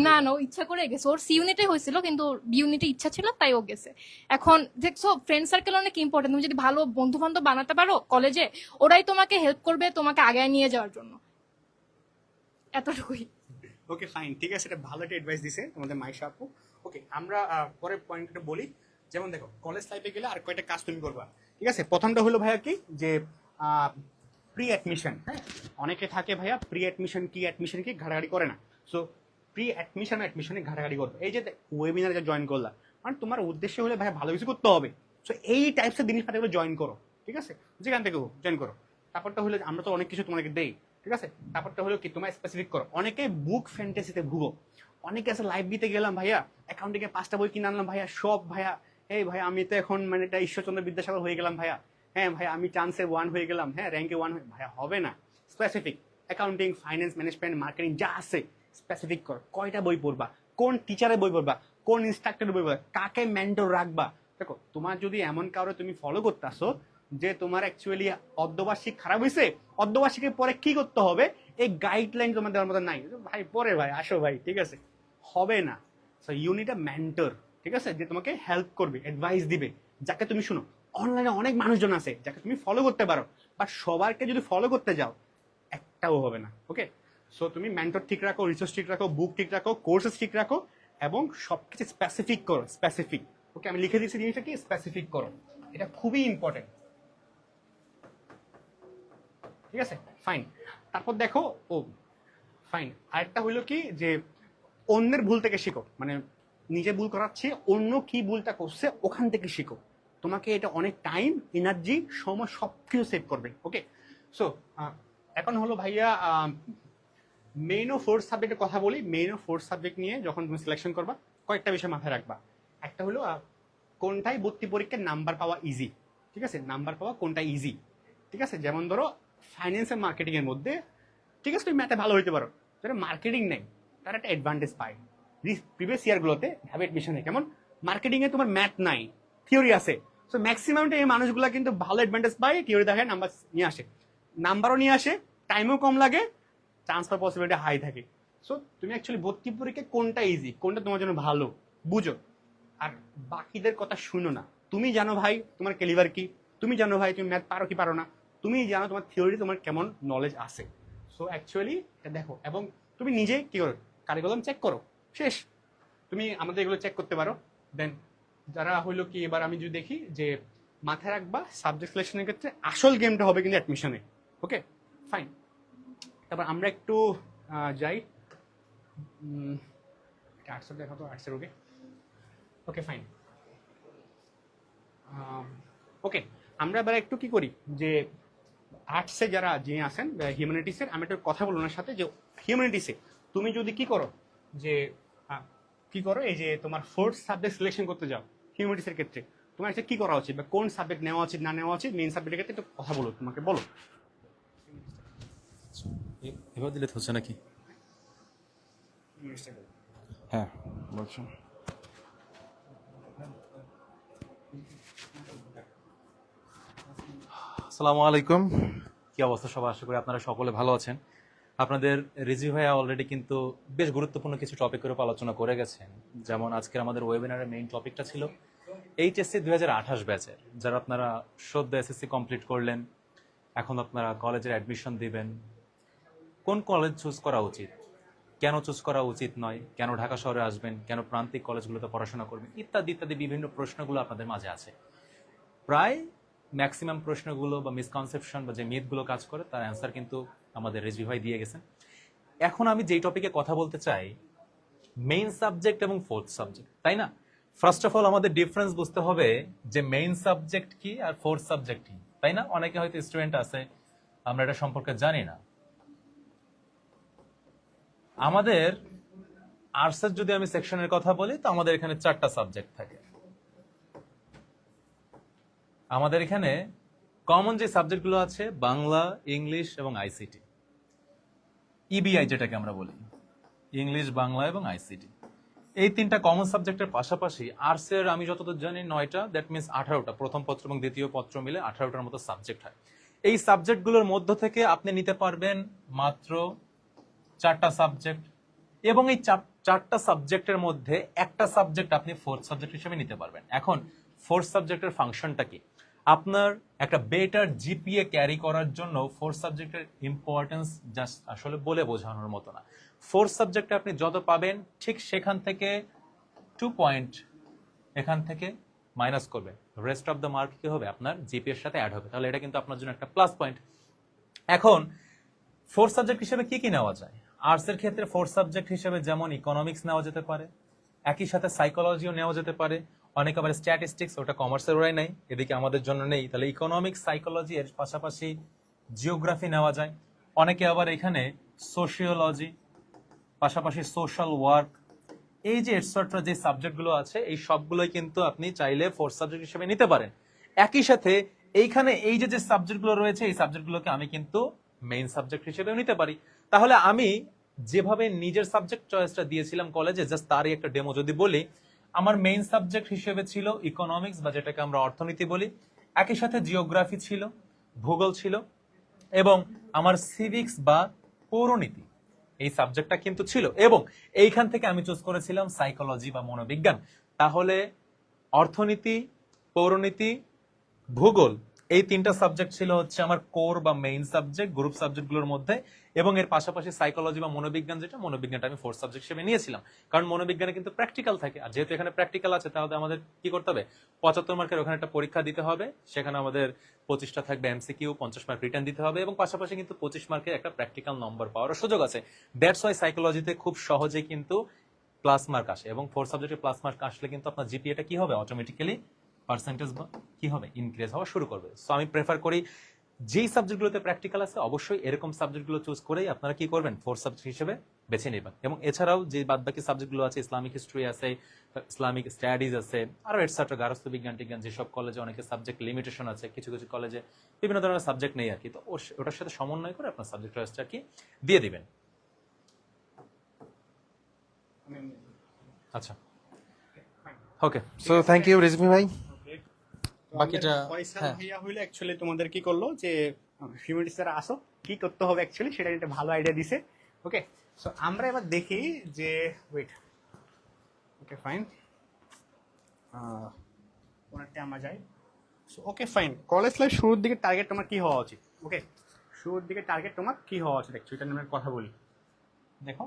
D: না না, ও ইচ্ছা করে গেছে। ওর সি ইউনিটে হয়েছিল, কিন্তু বি ইউনিটে ইচ্ছা ছিল, তাই ও গেছে। এখন দেখছো, ফ্রেন্ড সার্কেল অনেক ইম্পর্টেন্ট। তুমি যদি ভালো বন্ধু বান্ধব বানাতে পারো কলেজে, ওরাই তোমাকে হেল্প করবে তোমাকে আগায় নিয়ে যাওয়ার জন্য। এতটুকুই।
A: ওকে ফাইন, ঠিক আছে, এটা ভালো একটা অ্যাডভাইস দিছে তোমাদের মাইশা আপু। ওকে, আমরা পরের পয়েন্টটা বলি। যেমন দেখো, কলেজ লাইফে গেলে আর কয়টা কাজ তুমি করবা। ঠিক আছে, প্রথমটা হলো ভাইয়া কি, যে প্রি অ্যাডমিশন। হ্যাঁ, অনেকে থাকে ভাইয়া প্রি অ্যাডমিশন কি, অ্যাডমিশন কি ঘাটাঘাটি করে না। সো প্রি অ্যাডমিশন, অ্যাডমিশনে ঘাটাঘাটি করবে। এই যে ওয়েবিনারে জয়েন করলা, মানে তোমার উদ্দেশ্য হলে ভাইয়া ভালো কিছু করতে হবে। সো এই টাইপসের জিনিসপাতিগুলো জয়েন করো। ঠিক আছে, যেখান থেকে জয়েন করো। তারপরটা হলো, আমরা তো অনেক কিছু তোমাকে দেই। ঠিক আছে, তারপরটা হলো কি, তোমার স্পেসিফিক করো। অনেকে বুক ফ্যান্টাসিতে ভুগো। অনেকে আছে লাইব্রেরিতে গেলাম ভাইয়া, অ্যাকাউন্টিংয়ে 5টা বই কিনে আনলাম ভাইয়া, সব ভাইয়া, এই ভাই আমি তো এখন মানে এটা ঈশ্বরচন্দ্র বিদ্যাসাগর হয়ে গেলাম ভাইয়া। হ্যাঁ ভাই, আমি চান্সে 1 হয়ে গেলাম, হ্যাঁ র্যাঙ্কে 1 ভাইয়া, হবে না। Specific accounting, finance, management, marketing যা আছে স্পেসিফিক করো। কয়টা বই পড়বা, কোন টিচারের বই পড়বা, কোন ইনস্ট্রাক্টরের বই পড়বা, কাকে মেন্টর রাখবা। দেখো, তোমার যদি এমন কারো তুমি ফলো করতেছো যে তোমার অ্যাকচুয়ালি অর্ধবার্ষিক খারাপ হয়েছে, অর্ধবার্ষিকের পরে কি করতে হবে এই গাইডলাইন তোমার দেওয়ার মতো নাই ভাই, পরে ভাই আসো ভাই, ঠিক আছে, হবে না। So you need a mentor, ঠিক আছে, যে তোমাকে হেল্প করবে, অ্যাডভাইস দিবে, যাকে তুমি শুনো। অনলাইনে অনেক মানুষজন আছে যাকে তুমি ফলো করতে পারো, বাট সবারকে যদি ফলো করতে যাও একটাও হবে না। ওকে, সো তুমি মেন্টর ঠিক রাখো, রিসোর্স ঠিক রাখো, বুক ঠিক রাখো, কোর্সেস ঠিক রাখো, এবং সবকিছু স্পেসিফিক করো, স্পেসিফিক। ওকে, আমি লিখে দিচ্ছি জিনিসটা কি, স্পেসিফিক করো, এটা খুবই ইম্পর্টেন্ট। ঠিক আছে, ফাইন। তারপর দেখো, ও ফাইন, আরেকটা হইলো কি, যে অন্যের ভুল থেকে শিখো। মানে নিজে ভুল করাচ্ছে, অন্য কি ভুলটা করছে ওখান থেকে শিখো। তোমাকে এটা অনেক টাইম, এনার্জি, সময় সবকিছু সেভ করবে। ওকে, সো এখন হলো ভাইয়া মেইন ও ফোর্থ সাবজেক্টের কথা বলি। মেইন ও ফোর্থ সাবজেক্ট নিয়ে যখন তুমি সিলেকশন করবা, কয়েকটা বিষয় মাথায় রাখবা। একটা হলো কোনটাই ভর্তি পরীক্ষার নাম্বার পাওয়া ইজি, ঠিক আছে, নাম্বার পাওয়া কোনটা ইজি, ঠিক আছে। যেমন ধরো ফাইন্যান্স এন্ড মার্কেটিং এর মধ্যে, ঠিক আছে, তুমি ম্যাথে ভালো হইতে পারো, যারা মার্কেটিং নেই তারা একটা অ্যাডভান্টেজ পায়। প্রিভিয়াস ইয়ারগুলোতে হ্যাভ এডমিশনে কেমন মার্কেটিং এ তোমার ম্যাথ নাই, থিওরি আছে, সো ম্যাক্সিমাম এই মানুষগুলো কিন্তু ভালো অ্যাডভান্টেজ পায়, থিওরি দেখে নাম্বার নিয়ে আসে, নাম্বারও নিয়ে আসে, টাইমও কম লাগে, চান্স পাওয়ার পসিবিলিটি হাই থাকে। সো তুমি অ্যাকচুয়ালি ভর্তি পরীক্ষায় কোনটা ইজি, কোনটা তোমার জন্য ভালো বুঝো, আর বাকিদের কথা শুনো না। তুমি জানো ভাই তোমার ক্যালিবার কি, তুমি জানো ভাই তুমি ম্যাথ পারো কি পারো না, তুমি জানো তোমার থিওরি তোমার কেমন নলেজ আছে। সো অ্যাকচুয়ালি এটা দেখো, এবং তুমি নিজে কি করো, কারিকুলাম চেক করো, শেষ। তুমি আমাদের এগুলো চেক করতে পারো। দেন যারা হইলো কি, এবার আমি যদি দেখি যে মাথায় রাখবা সাবজেক্ট সিলেকশনের ক্ষেত্রে আসল গেমটা হবে কিন্তু অ্যাডমিশনে। ওকে ফাইন, তারপর আমরা একটু যাই আর্টসের, দেখো তো আর্টসের। ওকে ওকে ফাইন, ওকে আমরা এবার একটু কি করি যে আর্টসে যারা যে আছেন হিউম্যানিটিসের, আমি একটু কথা বলবো ওনার সাথে যে হিউম্যানিটিসে তুমি যদি কি করো যে কি করো, এই যে তোমার ফোর্থ সাবজেক্ট সিলেকশন করতে যাও হিউম্যানিটিসের ক্ষেত্রে, তোমার একটা কি করা উচিত বা কোন সাবজেক্ট নেওয়া উচিত না নেওয়া উচিত মেইন সাবজেক্টের ক্ষেত্রে একটু কথা বলো, তোমাকে বলো।
E: এবার দিলে তো হচ্ছে নাকি? হ্যাঁ বলছো। আসসালামু আলাইকুম, কি অবস্থা সবার? আশা করি আপনারা সকলে ভালো আছেন। আপনাদের রিজি ভাইয়া অলরেডি কিন্তু বেশ গুরুত্বপূর্ণ কিছু টপিকের উপর আলোচনা করে গেছেন। যেমন আজকের আমাদের ওয়েবিনারের মেইন টপিকটা ছিল এইচএসসি 2028 ব্যাচের, যারা আপনারা সদ্য এসএসসি কমপ্লিট করলেন, এখন আপনারা কলেজের অ্যাডমিশন দিবেন, কোন কলেজ চুজ করা উচিত, কেন চুজ করা উচিত নয়, কেন ঢাকা শহরে আসবেন, কেন প্রান্তিক কলেজগুলোতে পড়াশোনা করবেন, ইত্যাদি ইত্যাদি বিভিন্ন প্রশ্নগুলো আপনাদের মাঝে আছে। প্রায় ম্যাক্সিমাম প্রশ্নগুলো বা মিসকনসেপশন বা যে মিথগুলো কাজ করে তার অ্যান্সার কিন্তু আমাদের রেজভি ভাই দিয়ে গেছেন। এখন আমি যেই টপিকে কথা বলতে চাই, মেইন সাবজেক্ট এবং ফোর্থ সাবজেক্ট, তাই না? ফার্স্ট অফ অল আমাদের ডিফারেন্স বুঝতে হবে যে মেইন সাবজেক্ট কি আর ফোর্থ সাবজেক্ট কি, তাই না? অনেকে হয়তো স্টুডেন্ট আছে আমরা এটা সম্পর্কে জানি না। আমাদের আর্টসের যদি আমি সেকশনের কথা বলি, তো আমাদের এখানে 4টা সাবজেক্ট থাকে। আমাদের এখানে কমন যে সাবজেক্টগুলো আছে বাংলা, ইংলিশ এবং আইসিটি, ইবিআই যেটাকে আমরা বলি, ইংলিশ, বাংলা এবং আইসিটি। এই 3টা কমন সাবজেক্টের পাশাপাশি আর্টসের আমি যতদূর জানি 9টা, দ্যাট মিনস 18টা, প্রথম পত্র এবং দ্বিতীয় পত্র মিলে 18টার মতো সাবজেক্ট হয়। এই সাবজেক্টগুলোর মধ্য থেকে আপনি নিতে পারবেন মাত্র 4টা সাবজেক্ট, এবং এই 4টা সাবজেক্টের মধ্যে একটা সাবজেক্ট আপনি ফোর্থ সাবজেক্ট হিসেবে নিতে পারবেন। এখন ফোর্থ সাবজেক্টের ফাংশনটা কি? আপনার একটা বেটার জিপিএ ক্যারি করার জন্য ফোর্থ সাবজেক্টের ইম্পর্টেন্স জাস্ট আসলে বলে বোঝানোর মতো না। ফোর্থ সাবজেক্টে আপনি যত পাবেন ঠিক সেখান থেকে 2 পয়েন্ট এখান থেকে মাইনাস করবে, রেস্ট অফ দ্য মার্ক কি হবে আপনার জিপিএ এর সাথে অ্যাড হবে, তাহলে এটা কিন্তু আপনার জন্য একটা প্লাস পয়েন্ট। এখন ফোর্থ সাবজেক্ট হিসেবে কি কি নেওয়া যায়? আর্টস এর ক্ষেত্রে ফোর্থ সাবজেক্ট হিসেবে যেমন ইকোনমিক্স নেওয়া যেতে পারে, একই সাথে সাইকোলজিও নেওয়া যেতে পারে, অনেকে আবার স্ট্যাটিস্টিক্স, ওটা কমার্সের ওরাই নাই, এদিকে আমাদের জন্য নেই, তাহলে ইকোনমিক্স, সাইকোলজি, এর পাশাপাশি জিওগ্রাফি নেওয়া যায়। অনেকে আবার এখানে সোশিওলজি, পাশাপাশি সোশ্যাল ওয়ার্ক, এই যে এটসেট্রা যে সাবজেক্টগুলো আছে, এই সবগুলোই কিন্তু আপনি চাইলে ফোর্থ সাবজেক্ট হিসেবে নিতে পারেন। একই সাথে এইখানে এই যে সাবজেক্টগুলো রয়েছে, এই সাবজেক্টগুলোকে আমি কিন্তু মেইন সাবজেক্ট হিসেবেও নিতে পারি। তাহলে আমি যেভাবে নিজের সাবজেক্ট চয়েসটা দিয়েছিলাম কলেজে, জাস্ট তারই একটা ডেমো যদি বলি, আমার মেইন সাবজেক্ট হিসেবে ছিল ইকোনমিক্স বা যেটাকে আমরা অর্থনীতি বলি, একই সাথে জিওগ্রাফি ছিল, ভূগোল ছিল, এবং আমার সিভিক্স বা পৌরনীতি এই সাবজেক্টটা কিন্তু ছিল, এবং এইখান থেকে আমি চুজ করেছিলাম সাইকোলজি বা মনোবিজ্ঞান। তাহলে অর্থনীতি, পৌরনীতি, ভূগোল, এই 3টা সাবজেক্ট ছিল হচ্ছে আমার কোর বা মেইন সাবজেক্ট গ্রুপ সাবজেক্টগুলোর মধ্যে, এবং এর পাশাপাশি সাইকোলজি বা মনোবিজ্ঞান, যেটা মনোবিজ্ঞানটা আমি ফোর্থ সাবজেক্ট হিসেবে নিয়েছিলাম, কারণ মনোবিজ্ঞানে কিন্তু প্র্যাকটিক্যাল থাকে, আর যেহেতু এখানে প্র্যাকটিক্যাল আছে তাহলে আমাদের কি করতে হবে, 75 মার্কের ওখানে একটা পরীক্ষা দিতে হবে, সেখানে আমাদের 25টা থাকবে এমসিকিউ, 50 মার্ক রিটার্ন দিতে হবে, এবং পাশাপাশি কিন্তু 25 মার্কের একটা প্র্যাকটিক্যাল নম্বর পাওয়ার সুযোগ আছে। দ্যাটস ওয়াই সাইকোলজিতে খুব সহজে কিন্তু প্লাস মার্ক আসে, এবং ফোর্থ সাবজেক্টে প্লাস মার্ক আসলে কিন্তু আপনার জিপিএটা কি হবে, অটোমেটিক্যালি পার্সেন্টেজ বা কি হবে, ইনক্রিজ হওয়া শুরু করবে। সো আমি প্রেফার করি যেই সাবজেক্টগুলোতে প্র্যাকটিক্যাল আছে অবশ্যই এরকম সাবজেক্টগুলো চুজ করেই আপনারা কি করবেন, 4 সাবজেক্ট হিসেবে বেছে নেবেন। এবং এছাড়াও যে বাদবাকি সাবজেক্টগুলো আছে, ইসলামিক হিস্ট্রি আছে, ইসলামিক স্টাডিজ আছে, আরো এটসেট্রা, গার্হস্থ্য বিজ্ঞান টিজ্ঞান, যেসব কলেজে অনেকে সাবজেক্ট লিমিটেশন আছে, কিছু কিছু কলেজে বিভিন্ন ধরনের সাবজেক্ট নেই আর কি, তো ওটার সাথে সমন্বয় করে আপনার সাবজেক্ট চয়েসটা কি দিয়ে দিবেন। আচ্ছা, ওকে, সো থ্যাংক ইউ রেজমি ভাই। বাকিটা, হ্যাঁ।
A: ভাইয়া হইলে অ্যাকচুয়ালি তোমাদের কি করলো যে হিউম্যানিটিস যারা আসো কি করতে হবে অ্যাকচুয়ালি সেটা একটা ভালো আইডিয়া দিছে। ওকে, সো আমরা এবার দেখি যে ওয়েট, ওকে ফাইন, ওনারটা আমরা যাই। So okay fine, college life শুরুর দিকে টার্গেট তোমার কি হওয়া উচিত? ওকে, শুরুর দিকে টার্গেট তোমার কি হওয়া উচিত অ্যাকচুয়ালি, এটা নিয়ে আমরা কথা বলি। দেখো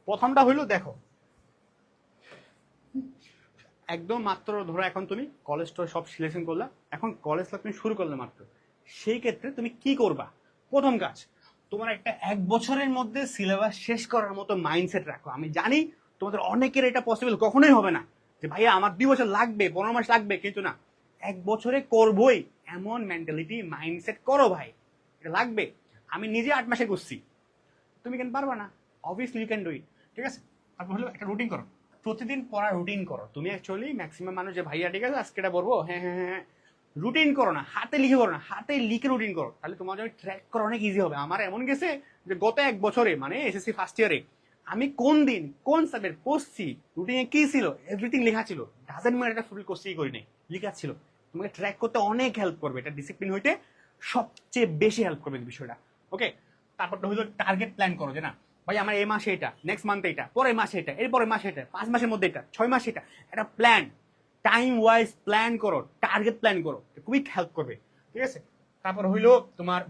A: প্রথমটা হইলো, দেখো একদম মাত্র ধরো এখন তুমি কলেজটা সব সিলেকশন করলা, এখন কলেজ লাইফ তুমি শুরু করলে মাত্র, সেই ক্ষেত্রে তুমি কি করবা? প্রথম কাজ, তোমার একটা 1 বছরের মধ্যে সিলেবাস শেষ করার মতো মাইন্ডসেট রাখো। আমি জানি তোমাদের অনেকের এটা পসিবল কখনোই হবে না, যে ভাইয়া আমার 2 বছর লাগবে, 15 মাস লাগবে, কিন্তু না, 1 বছরে করবোই এমন মেন্টালিটি মাইন্ডসেট করো ভাই, এটা লাগবে। আমি নিজে 8 মাসে করছি, তুমি কেন পারবা না? Obviously you can do it, ঠিক আছে? তারপর হলো একটা রুটিন করো, প্রতিদিন পড়া রুটিন করো। তুমি অ্যাকচুয়ালি ম্যাক্সিমাম মানুষ যে ভাইয়া ঠিক আছে আজকে এটা পড়বো, হ্যাঁ হ্যাঁ হ্যাঁ, রুটিন করো না, হাতে লিখে করো না, হাতে লিখে রুটিন করো, তাহলে তোমার জন্য ট্র্যাক করা অনেক ইজি হবে। আমার এমন গেছে যে গত 1 বছরে মানে এসএসসি ফার্স্ট ইয়ারে আমি কোন দিন কোন সাবজেক্ট পড়ছি, রুটিনে কি ছিল, এভরিথিং লেখা ছিল। ডাজেন্ট ম্যাটার এটা ফুল কোর্সই করি নাই, লেখা ছিল। তোমাকে ট্র্যাক করতে অনেক হেল্প করবে, এটা ডিসিপ্লিন হইতে সবচেয়ে বেশি হেল্প করবে এই বিষয়টা। ওকে, তারপরটা হলো টার্গেট প্ল্যান করো, যে না ভাই আমার এই মাসে এটা, নেক্সট মান্থে এটা, পরের মাসে এটা, এরপরের মাসে এটা, 5 মাসের মধ্যে এটা, 6 মাসে এটা, একটা প্ল্যান, টাইম ওয়াইজ প্ল্যান করো, টার্গেট প্ল্যান করো, খুবই হেল্প করবে, ঠিক আছে? তারপর হইলো তোমার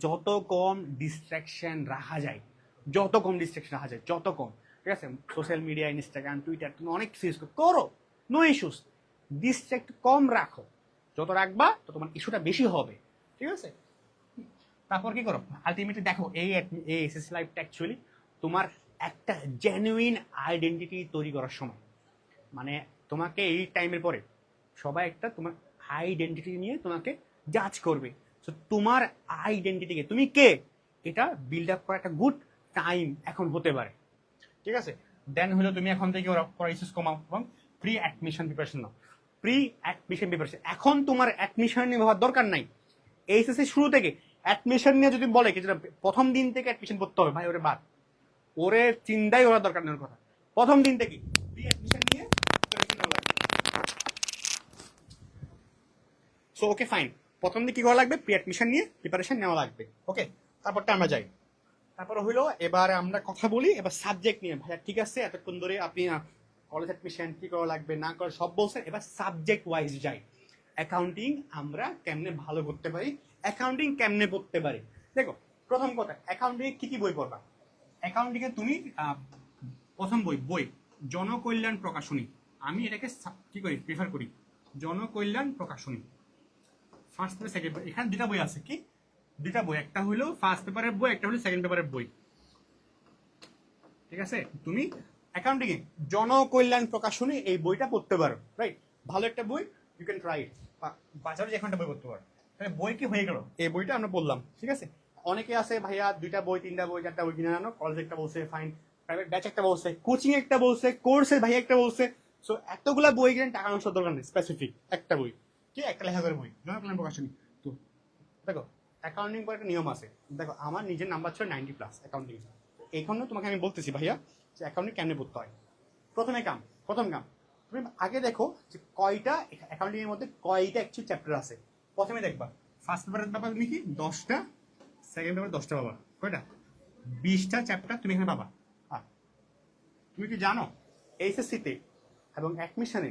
A: যত কম ডিস্ট্রাকশন রাখা যায়, যত কম ডিস্ট্রাকশন রাখা যায়, যত কম, ঠিক আছে? সোশ্যাল মিডিয়া, ইনস্টাগ্রাম, টুইটার, তুমি অনেক কিছু ইউজ করো, নো ইস্যুস, ডিস্ট্রাক্ট কম রাখো, যত রাখবা তো তোমার ইস্যুটা বেশি হবে, ঠিক আছে? তারপর কি করো, আলটিমেটলি দেখো এই এসএসসি লাইফটা অ্যাকচুয়ালি তোমার একটা জেনুইন আইডেন্টিটি তৈরি করার সময়। মানে তোমাকে এই টাইমের পরে সবাই একটা তোমার আইডেন্টিটি নিয়ে তোমাকে জাজ করবে। তো তোমার আইডেন্টিটিকে তুমি কে এটা বিল্ড আপ করা একটা গুড টাইম এখন হতে পারে, ঠিক আছে? দেন হলো তুমি এখন থেকে ওরা ইস্যুস কমাও এবং প্রি অ্যাডমিশন প্রিপারেশন নাও। প্রি অ্যাডমিশন প্রিপারেশন, এখন তোমার অ্যাডমিশন নিয়ে ভাবার দরকার নাই। এইচএসসি শুরু থেকে অ্যাডমিশন নিয়ে যদি বলে কি যেটা প্রথম দিন থেকে অ্যাডমিশন করতে হবে, ভাই ওরে বাদ, ওরে চিন্তাই ওরা দরকার নেই কথা, প্রথম দিন থেকে প্রি অ্যাডমিশন নিয়ে প্রিপারেশন নেওয়া লাগবে। সো ওকে ফাইন, প্রথম দিন কি করা লাগবে? প্রি অ্যাডমিশন নিয়ে প্রিপারেশন নেওয়া লাগবে। ওকে, তারপরটা আমরা যাই। তারপর হইলো এবার আমরা কথা বলি এবার সাবজেক্ট নিয়ে। ভাইয়া ঠিক আছে, এতক্ষণ ধরে আপনি কলেজ অ্যাডমিশন কি করা লাগবে না করে সব বলছেন, এবার সাবজেক্ট ওয়াইজ যাই। অ্যাকাউন্টিং আমরা কেমনে ভালো করতে পারি, অ্যাকাউন্টিং কেমনে পড়তে পারি। দেখো প্রথম কথা, অ্যাকাউন্টিং কি কি বই পড়বা? অ্যাকাউন্টিং এ তুমি প্রথম বই জনকল্যাণ প্রকাশনী, আমি এটাকে কি করি প্রেফার করি, জনকল্যাণ প্রকাশনী ফার্স্ট পেপার সেকেন্ড পেপার। এখানে 2টা বই আছে, কি 2টা বই, একটা হলো ফার্স্ট পেপারের বই, একটা হলো সেকেন্ড পেপারের বই, ঠিক আছে? তুমি অ্যাকাউন্টিং এ জনকল্যাণ প্রকাশনী এই বইটা পড়তে পারো, রাইট? ভালো একটা বই, ইউ ক্যান ট্রাই ইট। বাজারে যে একটা বই পড়তে পারো, তাহলে বই কি হয়ে গেল, এই বইটা আমরা বললাম, ঠিক আছে? অনেকে আছে ভাইয়া 2টা বই 3টা বই 4টা বই কিনে আনো, কলেজ একটা বলছে ফাইন, প্রাইভেট ব্যাচ একটা বলছে, কোচিং একটা বলছে, কোর্সের ভাইয়া একটা বলছে। সো এতগুলা বই কিনে টাকা নষ্ট দরকার নেই, স্পেসিফিক একটা বই, কি একটা লেখাপড়ার বই, জনকল্যাণ প্রকাশনী। তো দেখো অ্যাকাউন্টিং পর একটা নিয়ম আছে, দেখো আমার নিজের নাম্বার ছিল 90+ অ্যাকাউন্টিং। এইখানে তোমাকে আমি বলতেছি ভাইয়া যে অ্যাকাউন্টিং কেমনে পড়তে হয়। প্রথম কাম তুমি আগে দেখো যে কয়টা অ্যাকাউন্টিং এর মধ্যে কয়টা অ্যাকচুয়ালি চ্যাপ্টার আছে। প্রথমে দেখবা ফার্স্ট পেপারের ব্যাপার তুমি কি 10টা, সেকেন্ড পেপার 10টা পাবা, কয়টা 20টা চ্যাপ্টার তুমি এখানে পাবা। তুমি কি জানো এইচএসসিতে এবং অ্যাডমিশনে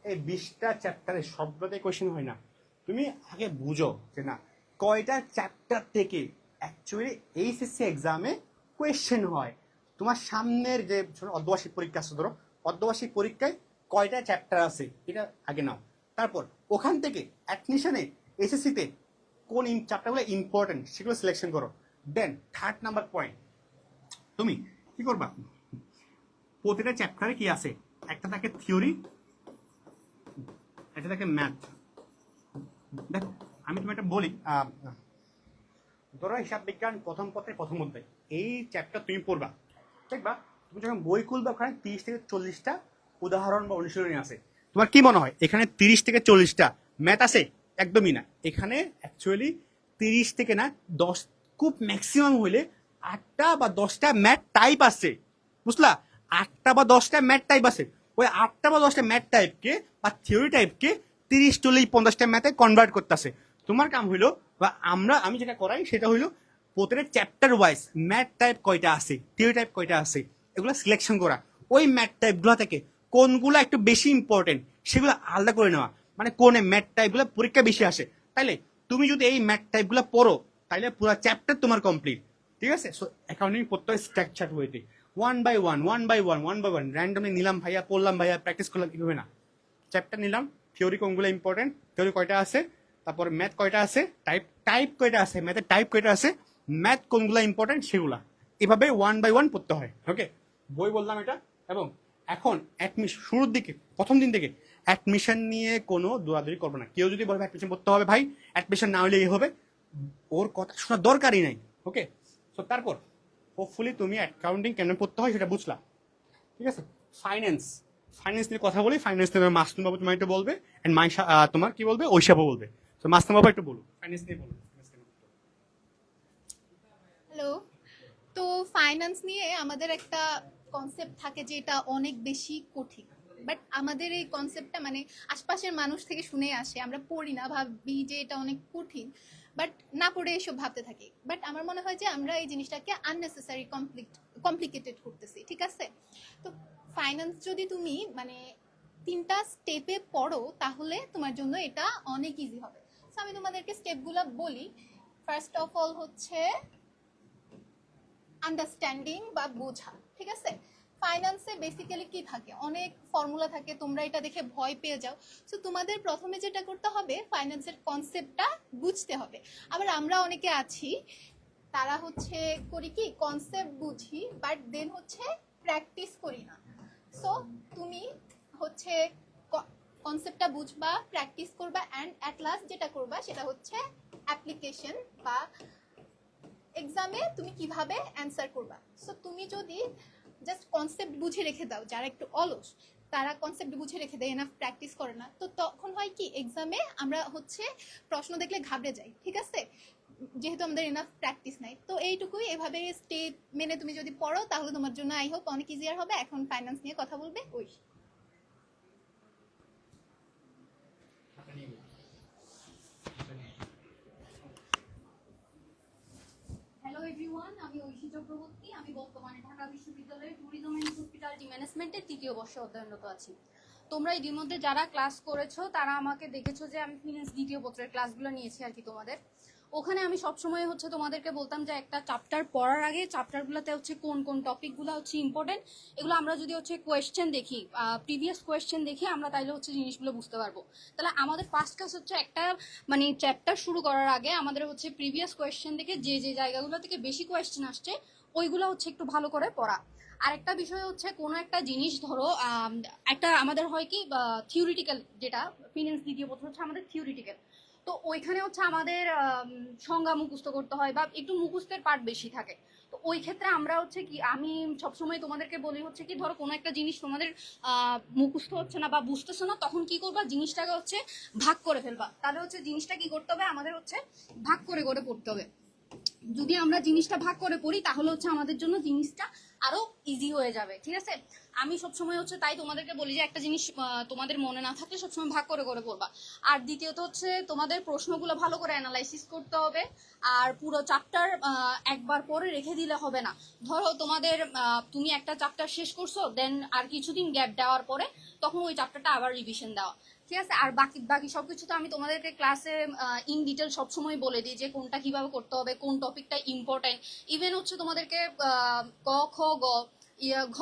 A: এই 20টা চ্যাপ্টারে সবটাতে কোয়েশ্চেন হয় না। তুমি আগে বুঝো যে না কয়টা চ্যাপ্টার থেকে অ্যাকচুয়ালি এইচএসসি এক্সামে কোয়েশ্চেন হয়। তোমার সামনের যে অর্ধবার্ষিক পরীক্ষা আছে, ধরো অর্ধবার্ষিক পরীক্ষায় কয়টা চ্যাপ্টার আছে এটা আগে নাও, তারপর ওখান থেকে অ্যাডমিশনে এসএসসিতে কোন চ্যাপ্টারগুলো ইম্পর্টেন্ট সেগুলো সিলেকশন করো। দেন থার্ড নাম্বার পয়েন্ট, তুমি কি করবা, প্রতিটা চ্যাপ্টারে কি আছে, একটা থাকে থিওরি, একটা থাকে ম্যাথ। দেখো আমি তুমি একটা বলি, ধরো হিসাব বিজ্ঞান প্রথম পত্রের প্রথম অধ্যায়, এই চ্যাপ্টার তুমি পড়বা, দেখবা তুমি যখন বই খুলবে ওখানে 30 থেকে 40টা উদাহরণ বা অনুশীলনী আছে। তোমার কি মনে হয় এখানে 30 থেকে 40টা ম্যাথ আছে? একদমই না। এখানে অ্যাকচুয়ালি 30 থেকে না 10, খুব ম্যাক্সিমাম হইলে 8টা বা 10টা ম্যাথ টাইপ আছে, বুঝলা? 8টা বা 10টা ম্যাথ টাইপ আছে। ওই 8টা বা 10টা ম্যাথ টাইপকে বা থিওরি টাইপকে 30, 40, 50টা ম্যাথে কনভার্ট করতেছে। তোমার কাম হইলো বা আমি যেটা করাই সেটা হইলো প্রত্যেকটা চ্যাপ্টার ওয়াইজ ম্যাথ টাইপ কয়টা আছে, থিওরি টাইপ কয়টা আছে, এগুলো সিলেকশন করা। ওই ম্যাথ টাইপগুলো থেকে কোনগুলো একটু বেশি ইম্পর্টেন্ট সেগুলো আলাদা করে নেওয়া, মানে কোন ম্যাথ টাইপগুলো পরীক্ষা বেশি আসে। তাইলে তুমি যদি এই ম্যাথ টাইপগুলো পড়ো তাইলে পুরো চ্যাপ্টার তোমার কমপ্লিট। ঠিক আছে? সো অ্যাকাউন্টিং পড়তে হয় স্ট্রাকচার ওয়েতে, ওয়ান বাই ওয়ান র্যান্ডমলি নিলাম ভাইয়া, পড়লাম ভাইয়া, প্র্যাকটিস করলাম, এভাবে না। চ্যাপ্টার নিলাম, থিওরি কোনগুলো ইম্পর্টেন্ট, থিওরি কয়টা আছে, তারপর ম্যাথ কয়টা আছে, টাইপ কয়টা আছে, ম্যাথের টাইপ কয়টা আছে, ম্যাথ কোনগুলো ইম্পর্টেন্ট সেগুলা, এভাবে ওয়ান বাই ওয়ান পড়তে হয়। ওকে, বই বললাম এটা। এবং এখন শুরুর দিকে প্রথম দিন থেকে অ্যাডমিশন নিয়ে কোনো দৌড়াদৌড়ি করবো না। কেউ যদি বলবে অ্যাডমিশন করতে হবে, ভাই অ্যাডমিশন না হলে হবে, ওর কথা শোনার দরকারই নাই। ওকে, সো তারপর হোপফুলি তুমি অ্যাকাউন্টিং কেন পড়তে হয় সেটা বুঝলা। ঠিক আছে? ফাইন্যান্স নিয়ে কথা বলি। ফাইন্যান্স নিয়ে মাসুম বাবু তোমার একটু বলবে, এন্ড মাইশা তোমার কি বলবে, ঐশাবও বলবে। তো মাসুম বাবু একটু বলো, ফাইন্যান্স নিয়ে বলো।
C: হ্যালো। তো ফাইন্যান্স নিয়ে আমাদের একটা কনসেপ্ট থাকে যে এটা অনেক বেশি কঠিন, বাট আমাদের এই কনসেপ্টটা মানে আশপাশের মানুষ থেকে শুনে আসে, আমরা পড়ি না, ভাবি যে এটা অনেক কঠিন, বাট না পড়ে এসব ভাবতে থাকি। বাট আমার মনে হয় যে আমরা এই জিনিসটাকে আননেসেসারি কমপ্লিকেটেড করতেছি। ঠিক আছে? তো ফাইন্যান্স যদি তুমি মানে 3টা স্টেপে পড়ো তাহলে তোমার জন্য এটা অনেক ইজি হবে। সো আমি তোমাদেরকে স্টেপগুলো বলি। ফার্স্ট অফ অল হচ্ছে আন্ডারস্ট্যান্ডিং বা বোঝা। ঠিক আছে? ফাইন্যান্সে বেসিক্যালি কি থাকে, অনেক ফর্মুলা থাকে, তোমরা এটা দেখে ভয় পেয়ে যাও। সো তোমাদের প্রথমে যেটা করতে হবে ফাইন্যান্সের কনসেপ্টটা বুঝতে হবে। আবার আমরা অনেকে আছি তারা হচ্ছে করি কি, কনসেপ্ট বুঝি বাট দেন হচ্ছে প্র্যাকটিস করি না। সো তুমি হচ্ছে কনসেপ্টটা বুঝবা, প্র্যাকটিস করবা, অ্যান্ড অ্যাট লাস্ট যেটা করবা সেটা হচ্ছে অ্যাপ্লিকেশন বা এক্সামে তুমি কিভাবে অ্যান্সার করবা। সো তুমি যদি জাস্ট কনসেপ্ট বুঝে রেখে দাও, যারা একটু অলস তারা কনসেপ্ট বুঝে রেখে দেয়, এনাফ প্র্যাকটিস করে না, তো তখন হয় কি এক্সামে আমরা হচ্ছে প্রশ্ন দেখলে ঘাবড়ে যাই। ঠিক আছে? যেহেতু আমাদের এনাফ প্র্যাকটিস নাই। তো এইটুকুই, এভাবে স্টেপ মেনে তুমি যদি পড়ো তাহলে তোমার জন্য আই হোপ অনেক ইজিয়ার হবে। এখন ফাইন্যান্স নিয়ে কথা বলবে ওই।
F: হ্যালো এভরিওয়ান, আমি ঐশী চক্রবর্তী। আমি বর্তমানে ঢাকা বিশ্ববিদ্যালয়ের ট্যুরিজম অ্যান্ড হসপিটালিটি ম্যানেজমেন্টের 3য় বর্ষে অধ্যয়নরত আছি। তোমরা ইতিমধ্যে যারা ক্লাস করেছো তারা আমাকে দেখেছো যে আমি ফিনান্স 2য় পত্রের ক্লাসগুলো নিয়েছি আর কি তোমাদের। ওখানে আমি সবসময় হচ্ছে তোমাদেরকে বলতাম যে একটা চ্যাপ্টার পড়ার আগে চ্যাপ্টারগুলোতে হচ্ছে কোন কোন টপিকগুলো হচ্ছে ইম্পর্টেন্ট, এগুলো আমরা যদি হচ্ছে কোয়েশ্চেন দেখি, প্রিভিয়াস কোয়েশ্চেন দেখি আমরা, তাইলে হচ্ছে জিনিসগুলো বুঝতে পারবো। তাহলে আমাদের ফার্স্ট কাজ হচ্ছে একটা মানে চ্যাপ্টার শুরু করার আগে আমাদের হচ্ছে প্রিভিয়াস কোয়েশ্চেন থেকে যে যে জায়গাগুলো থেকে বেশি কোয়েশ্চেন আসছে ওইগুলো হচ্ছে একটু ভালো করে পড়া। আরেকটা বিষয় হচ্ছে কোনো একটা জিনিস ধরো একটা আমাদের হয় কি থিওরিটিক্যাল, যেটা ফিনান্স 2য় পত্র হচ্ছে আমাদের থিওরিটিক্যাল, তো ওইখানে হচ্ছে আমাদের সংজ্ঞা মুখস্থ করতে হয় বা একটু মুখস্থের পার্ট বেশি থাকে। তো ওই ক্ষেত্রে আমরা হচ্ছে কি, আমি সবসময় তোমাদেরকে বলি হচ্ছে কি, ধরো কোনো একটা জিনিস তোমাদের মুখস্থ হচ্ছে না বা বুঝতেছো না, তখন কি করবা, জিনিসটাকে হচ্ছে ভাগ করে ফেলবা। তাহলে হচ্ছে জিনিসটা কি করতে হবে, আমাদের হচ্ছে ভাগ করে করে পড়তে হবে। যদি আমরা জিনিসটা ভাগ করে পড়ি তাহলে হচ্ছে আমাদের জন্য জিনিসটা আরো ইজি হয়ে যাবে। ঠিক আছে? আমি সবসময় হচ্ছে তাই তোমাদেরকে বলি যে একটা জিনিস তোমাদের মনে না থাকলে সবসময় ভাগ করে করে পড়বা। আর দ্বিতীয়ত হচ্ছে তোমাদের প্রশ্নগুলো ভালো করে অ্যানালাইসিস করতে হবে। আর পুরো চ্যাপ্টার একবার পরে রেখে দিলে হবে না। ধরো তোমাদের তুমি একটা চ্যাপ্টার শেষ করছো, দেন আর কিছুদিন গ্যাপ দেওয়ার পরে তখন ওই চ্যাপ্টারটা আবার রিভিশন দেওয়া। ঠিক আছে? আর বাকি বাকি সবকিছু তো আমি তোমাদেরকে ক্লাসে ইন ডিটেল সবসময় বলে দিই যে কোনটা কিভাবে করতে হবে, কোন টপিকটা ইম্পর্টেন্ট। ইভেন হচ্ছে তোমাদেরকে ক খ গ ঘ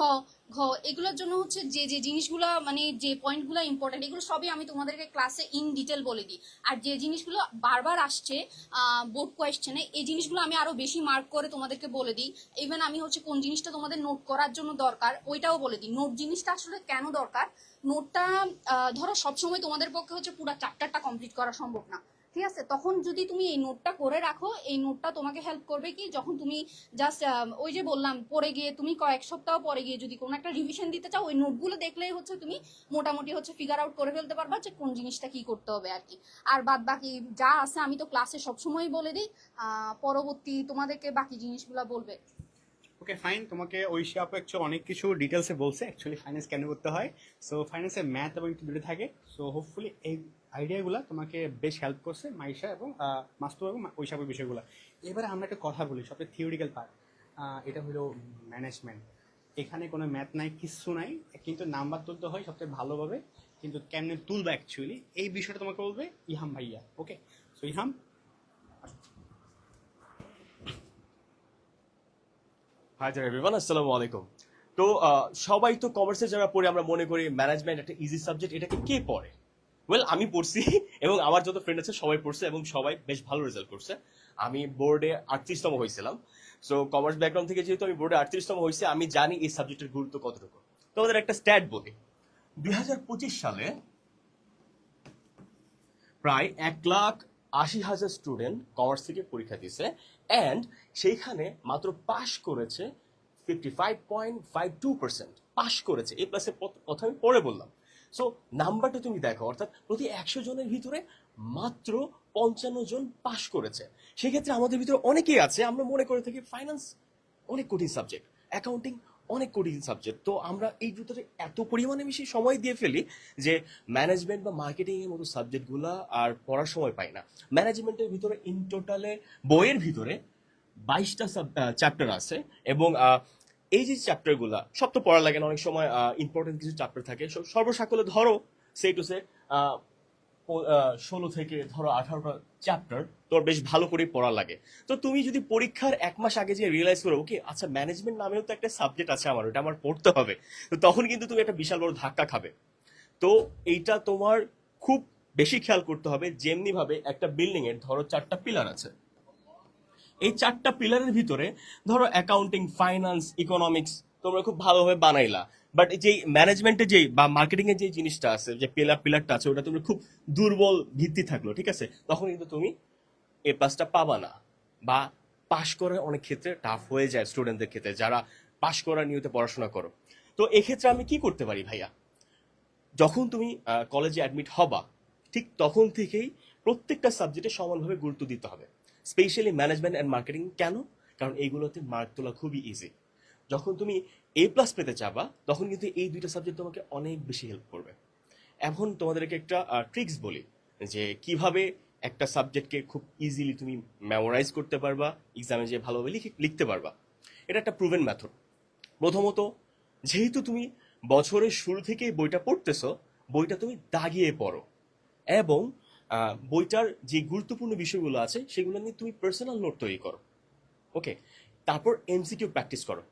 F: ঘ এগুলোর জন্য হচ্ছে যে যে জিনিসগুলো মানে যে পয়েন্টগুলো ইম্পর্টেন্ট, এগুলো সবই আমি তোমাদেরকে ক্লাসে ইন ডিটেল বলে দিই। আর যে জিনিসগুলো বারবার আসছে বোর্ড কোয়েশ্চেনে, এই জিনিসগুলো আমি আরো বেশি মার্ক করে তোমাদেরকে বলে দিই। ইভেন আমি হচ্ছে কোন জিনিসটা তোমাদের নোট করার জন্য দরকার ওইটাও বলে দিই। নোট জিনিসটা আসলে কেন দরকার, নোটটা ধরো সবসময় তোমাদের পক্ষে হচ্ছে পুরো চ্যাপ্টারটা কমপ্লিট করা সম্ভব না। ঠিক আছে, তখন যদি তুমি এই নোটটা করে রাখো, এই নোটটা তোমাকে হেল্প করবে কি, যখন তুমি জাস্ট ওই যে বললাম পরে গিয়ে তুমি কয়েক সপ্তাহ পরে গিয়ে যদি কোনো একটা রিভিশন দিতে চাও, ওই নোটগুলো দেখলেই হচ্ছে তুমি মোটামুটি হচ্ছে ফিগার আউট করে ফেলতে পারবা যে কোন জিনিসটা কি করতে হবে আর কি। আর বাদ বাকি যা আছে আমি তো ক্লাসে সবসময় বলে দিই, পরবর্তী তোমাদেরকে বাকি জিনিসগুলো বলবে।
A: ওকে ফাইন, তোমাকে ঐশী আপু অ্যাকচুয়ালি অনেক কিছু ডিটেলসে বলছে অ্যাকচুয়ালি ফাইন্যান্স কেন করতে হয়। সো ফাইন্যান্সের ম্যাথ এবং একটু দূরে থাকে। সো হোপফুলি এই আইডিয়াগুলো তোমাকে বেশ হেল্প করছে মাইশা এবং মাস্তু এবং ঐশী আপুর বিষয়গুলো। এবারে আমরা একটা কথা বলি, সবচেয়ে থিওরিক্যাল পার্ট, এটা হলো ম্যানেজমেন্ট। এখানে কোনো ম্যাথ নাই, কিচ্ছু নাই, কিন্তু নাম্বার তুলতে হয় সবচেয়ে ভালোভাবে, কিন্তু কেমনে তুলবে অ্যাকচুয়ালি এই বিষয়টা তোমাকে বলবে ইহাম ভাইয়া। ওকে, সো ইহাম
G: হাই এভরিওয়ান, আসসালামু আলাইকুম। তো সবাই তো কমার্সে যারা পড়ে আমরা মনে করি ম্যানেজমেন্ট একটা ইজি সাবজেক্ট, এটাকে কে পড়ে? ওয়েল, আমি পড়ছি এবং আমার যত ফ্রেন্ড আছে সবাই পড়ছে এবং সবাই বেশ ভালো রেজাল্ট করছে। আমি বোর্ডে 38তম হয়েছিলাম। সো কমার্স ব্যাকগ্রাউন্ড থেকে যেহেতু আমি বোর্ডে 38তম হয়েছি, আমি জানি এই সাবজেক্টের গুরুত্ব কতটুকু। তোমাদের একটা স্ট্যাট বলি, 2025 সালে প্রায় 1,80,000 স্টুডেন্ট কমার্স থেকে পরীক্ষা দিয়েছে, অ্যান্ড সেইখানে মাত্র পাশ করেছে 55.52%। পাশ করেছে, এ প্লাসের কথা আমি পরে বললাম। সো নাম্বারটা তুমি দেখো, অর্থাৎ প্রতি 100 জনের ভিতরে মাত্র 55 জন পাশ করেছে। সেক্ষেত্রে আমাদের ভিতরে অনেকেই আছে আমরা মনে করে থাকি ফাইন্যান্স অনেক কঠিন সাবজেক্ট, অ্যাকাউন্টিং অনেক কঠিন সাবজেক্ট। তো আমরা এই দুটোতে এত পরিমাণে বেশি সময় দিয়ে ফেলি যে ম্যানেজমেন্ট বা মার্কেটিং এর মতো সাবজেক্টগুলো আর পড়ার সময় পাই না। ম্যানেজমেন্টের ভিতরে ইন টোটালে বইয়ের ভিতরে 22টা চ্যাপ্টার আছে, এবং এই যে চ্যাপ্টারগুলো সব তো পড়া লাগে না, অনেক সময় ইম্পর্টেন্ট কিছু চ্যাপ্টার থাকে। সর্বসাকলে ধরো সে টু সে 16 থেকে ধরো 18টা চ্যাপ্টার তোর বেশ ভালো করে পড়া লাগে। তো তুমি যদি পরীক্ষার 1 মাস আগে যে রিয়েলাইজ করো ওকে আচ্ছা ম্যানেজমেন্ট নামেও তো একটা সাবজেক্ট আছে আমার, ওটা আমার পড়তে হবে, তো তখন কিন্তু তুমি একটা বিশাল বড় ধাক্কা খাবে। তো এইটা তোমার খুব বেশি খেয়াল করতে হবে। যেমনি ভাবে একটা বিল্ডিং এর ধরো 4টা পিলার আছে, এই 4টা পিলারের ভিতরে ধরো অ্যাকাউন্টিং, ফাইন্যান্স, ইকোনমিক্স তোমরা খুব ভালোভাবে বানাইলা, বাট যে ম্যানেজমেন্টের যে বা মার্কেটিং এর যে জিনিসটা আছে, যে পিলারটা আছে, ওটা তুমি খুব দুর্বল ভিত্তি থাকলো, ঠিক আছে, তখন কিন্তু তুমি এ প্লাসটা পাবা না, বা পাশ করার অনেক ক্ষেত্রে টাফ হয়ে যায় স্টুডেন্টদের ক্ষেত্রে যারা পাশ করার নিয়তে পড়াশোনা করো। তো এক্ষেত্রে আমি কি করতে পারি ভাইয়া? যখন তুমি কলেজে অ্যাডমিট হবা ঠিক তখন থেকেই প্রত্যেকটা সাবজেক্টে সমানভাবে গুরুত্ব দিতে হবে, স্পেশালি ম্যানেজমেন্ট অ্যান্ড মার্কেটিং। কেন? কারণ এইগুলোতে মার্ক তোলা খুবই ইজি। যখন তুমি এ প্লাস পেতে চাবা তখন কিন্তু এই দুইটা সাবজেক্ট তোমাকে অনেক বেশি হেল্প করবে। এখন তোমাদেরকে একটা ট্রিক্স বলি যে কিভাবে একটা সাবজেক্টকে খুব ইজিলি তুমি মেমোরাইজ করতে পারবা, এক্সামে যে ভালোভাবে লিখতে পারবা। এটা একটা প্রুভেন মেথড। প্রথমত, যেহেতু তুমি বছরের শুরু থেকেই বইটা পড়তেছো, বইটা তুমি দাগিয়ে পড়ো এবং বইটার যে গুরুত্বপূর্ণ বিষয়গুলো আছে সেগুলো নিয়ে তুমি পার্সোনাল নোট তৈরি করো। ওকে, তারপর এমসিকিউ প্র্যাকটিস করো।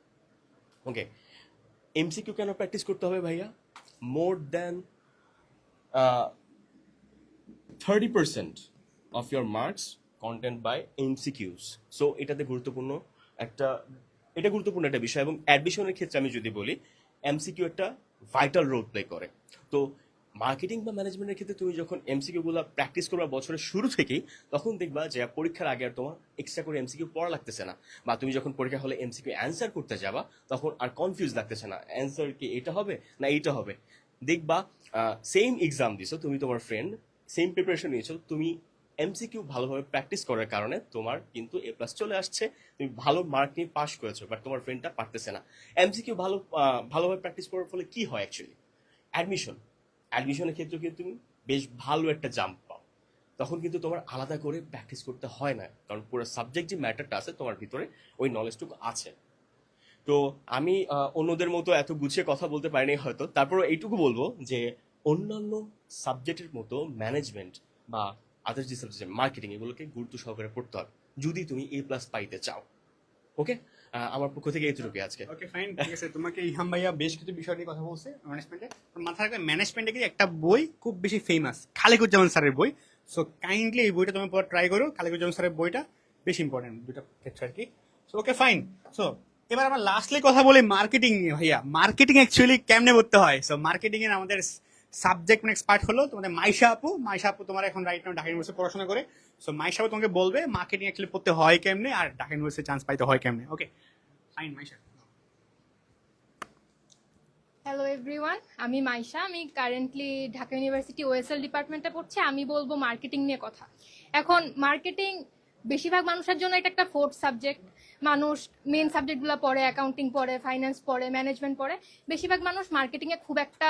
G: ওকে, এমসিকিউ কেন প্র্যাকটিস করতে হবে ভাইয়া? More than 30% of your marks content by MCQs. So এটা গুরুত্বপূর্ণ একটা বিষয়। এবং অ্যাডমিশনের ক্ষেত্রে আমি যদি বলি, এমসিকিউ একটা ভাইটাল রোল প্লে করে। তো মার্কেটিং বা ম্যানেজমেন্টের ক্ষেত্রে তুমি যখন এমসিকিউ গুলো প্র্যাকটিস করবা বছরের শুরু থেকেই, তখন দেখবা যে পরীক্ষার আগে আর তোমার এক্সট্রা করে এমসিকিউ পড়া লাগতেছে না, বা তুমি যখন পরীক্ষা হলে এমসিকিউ অ্যান্সার করতে যাবা তখন আর কনফিউজ লাগতেছে না, অ্যান্সার কি এটা হবে না এইটা হবে। দেখবা সেম এক্সাম দিছো তুমি, তোমার ফ্রেন্ড সেম প্রিপারেশন নিয়েছো, তুমি এমসিকিউ ভালোভাবে প্র্যাকটিস করার কারণে তোমার কিন্তু এ প্লাস চলে আসছে, তুমি ভালো মার্ক নিয়ে পাস করেছো, বাট তোমার ফ্রেন্ডটা পারতেছে না। এমসিকিউ ভালোভাবে প্র্যাকটিস করার ফলে কি হয় অ্যাকচুয়ালি? অ্যাডমিশনের ক্ষেত্রে কিন্তু তুমি বেশ ভালো একটা জাম্প পাও, তখন কিন্তু তোমার আলাদা করে প্র্যাকটিস করতে হয় না, কারণ পুরো সাবজেক্ট যে ম্যাটারটা আছে তোমার ভিতরে ওই নলেজটুকু আছে। তো আমি অন্যদের মতো এত গুছিয়ে কথা বলতে পারিনি হয়তো, তারপরে এইটুকু বলবো যে অন্যান্য সাবজেক্টের মতো ম্যানেজমেন্ট বা আদার্স যে সাবজেক্ট মার্কেটিং, এগুলোকে গুরুত্ব সহকারে পড়তে হবে যদি তুমি এ প্লাস পাইতে চাও। ওকে, আমার পক্ষ থেকে এইটুকুই আজকে।
A: ওকে ফাইন, ঠিক আছে। তোমাকে ইহাম ভাইয়া বেশ কিছু বিষয় নিয়ে কথা বলছে ম্যানেজমেন্টে। মাথায় রাখবে ম্যানেজমেন্টে কিন্তু একটা বই খুব বেশি ফেমাস, খালেকুজ্জামান স্যারের বই। সো কাইন্ডলি এই বইটা তুমি পড়া ট্রাই করো, খালেকুজ্জামান স্যারের বইটা বেশ ইম্পর্টেন্ট দুটা ক্ষেত্রে আর কি। So okay fine. সো এবার আমরা লাস্টলি কথা বলি মার্কেটিং নিয়ে। ভাইয়া মার্কেটিং অ্যাকচুয়ালি কেমনে করতে হয়? সো মার্কেটিং এর আমাদের সাবজেক্ট এক্সপার্ট হলো তোমাদের মাইশা আপু। মাইশা আপু তোমার এখন রাইট নাও ঢাকা ইউনিভার্সিটি পড়াশোনা করে। সো মাইশা আপু তোমাকে বলবে মার্কেটিং অ্যাকচুয়ালি পড়তে হয় কেমনে আর ঢাকা ইউনিভার্সিটি চান্স পাইতে হয় কেমনে। Okay fine Maisha.
D: Hello everyone, আমি মাইশা। আমি কারেন্টলি ঢাকা ইউনিভার্সিটি ওএসএল ডিপার্টমেন্টে পড়ছি। আমি বলবো মার্কেটিং নিয়ে কথা। এখন মার্কেটিং বেশিরভাগ মানুষের জন্য এটা একটা ফোর্থ সাবজেক্ট। মানুষ মেন সাবজেক্টগুলো পড়ে, অ্যাকাউন্টিং পড়ে, ফাইন্যান্স পড়ে, ম্যানেজমেন্ট পড়ে। বেশিরভাগ মানুষ মার্কেটিংয়ে খুব একটা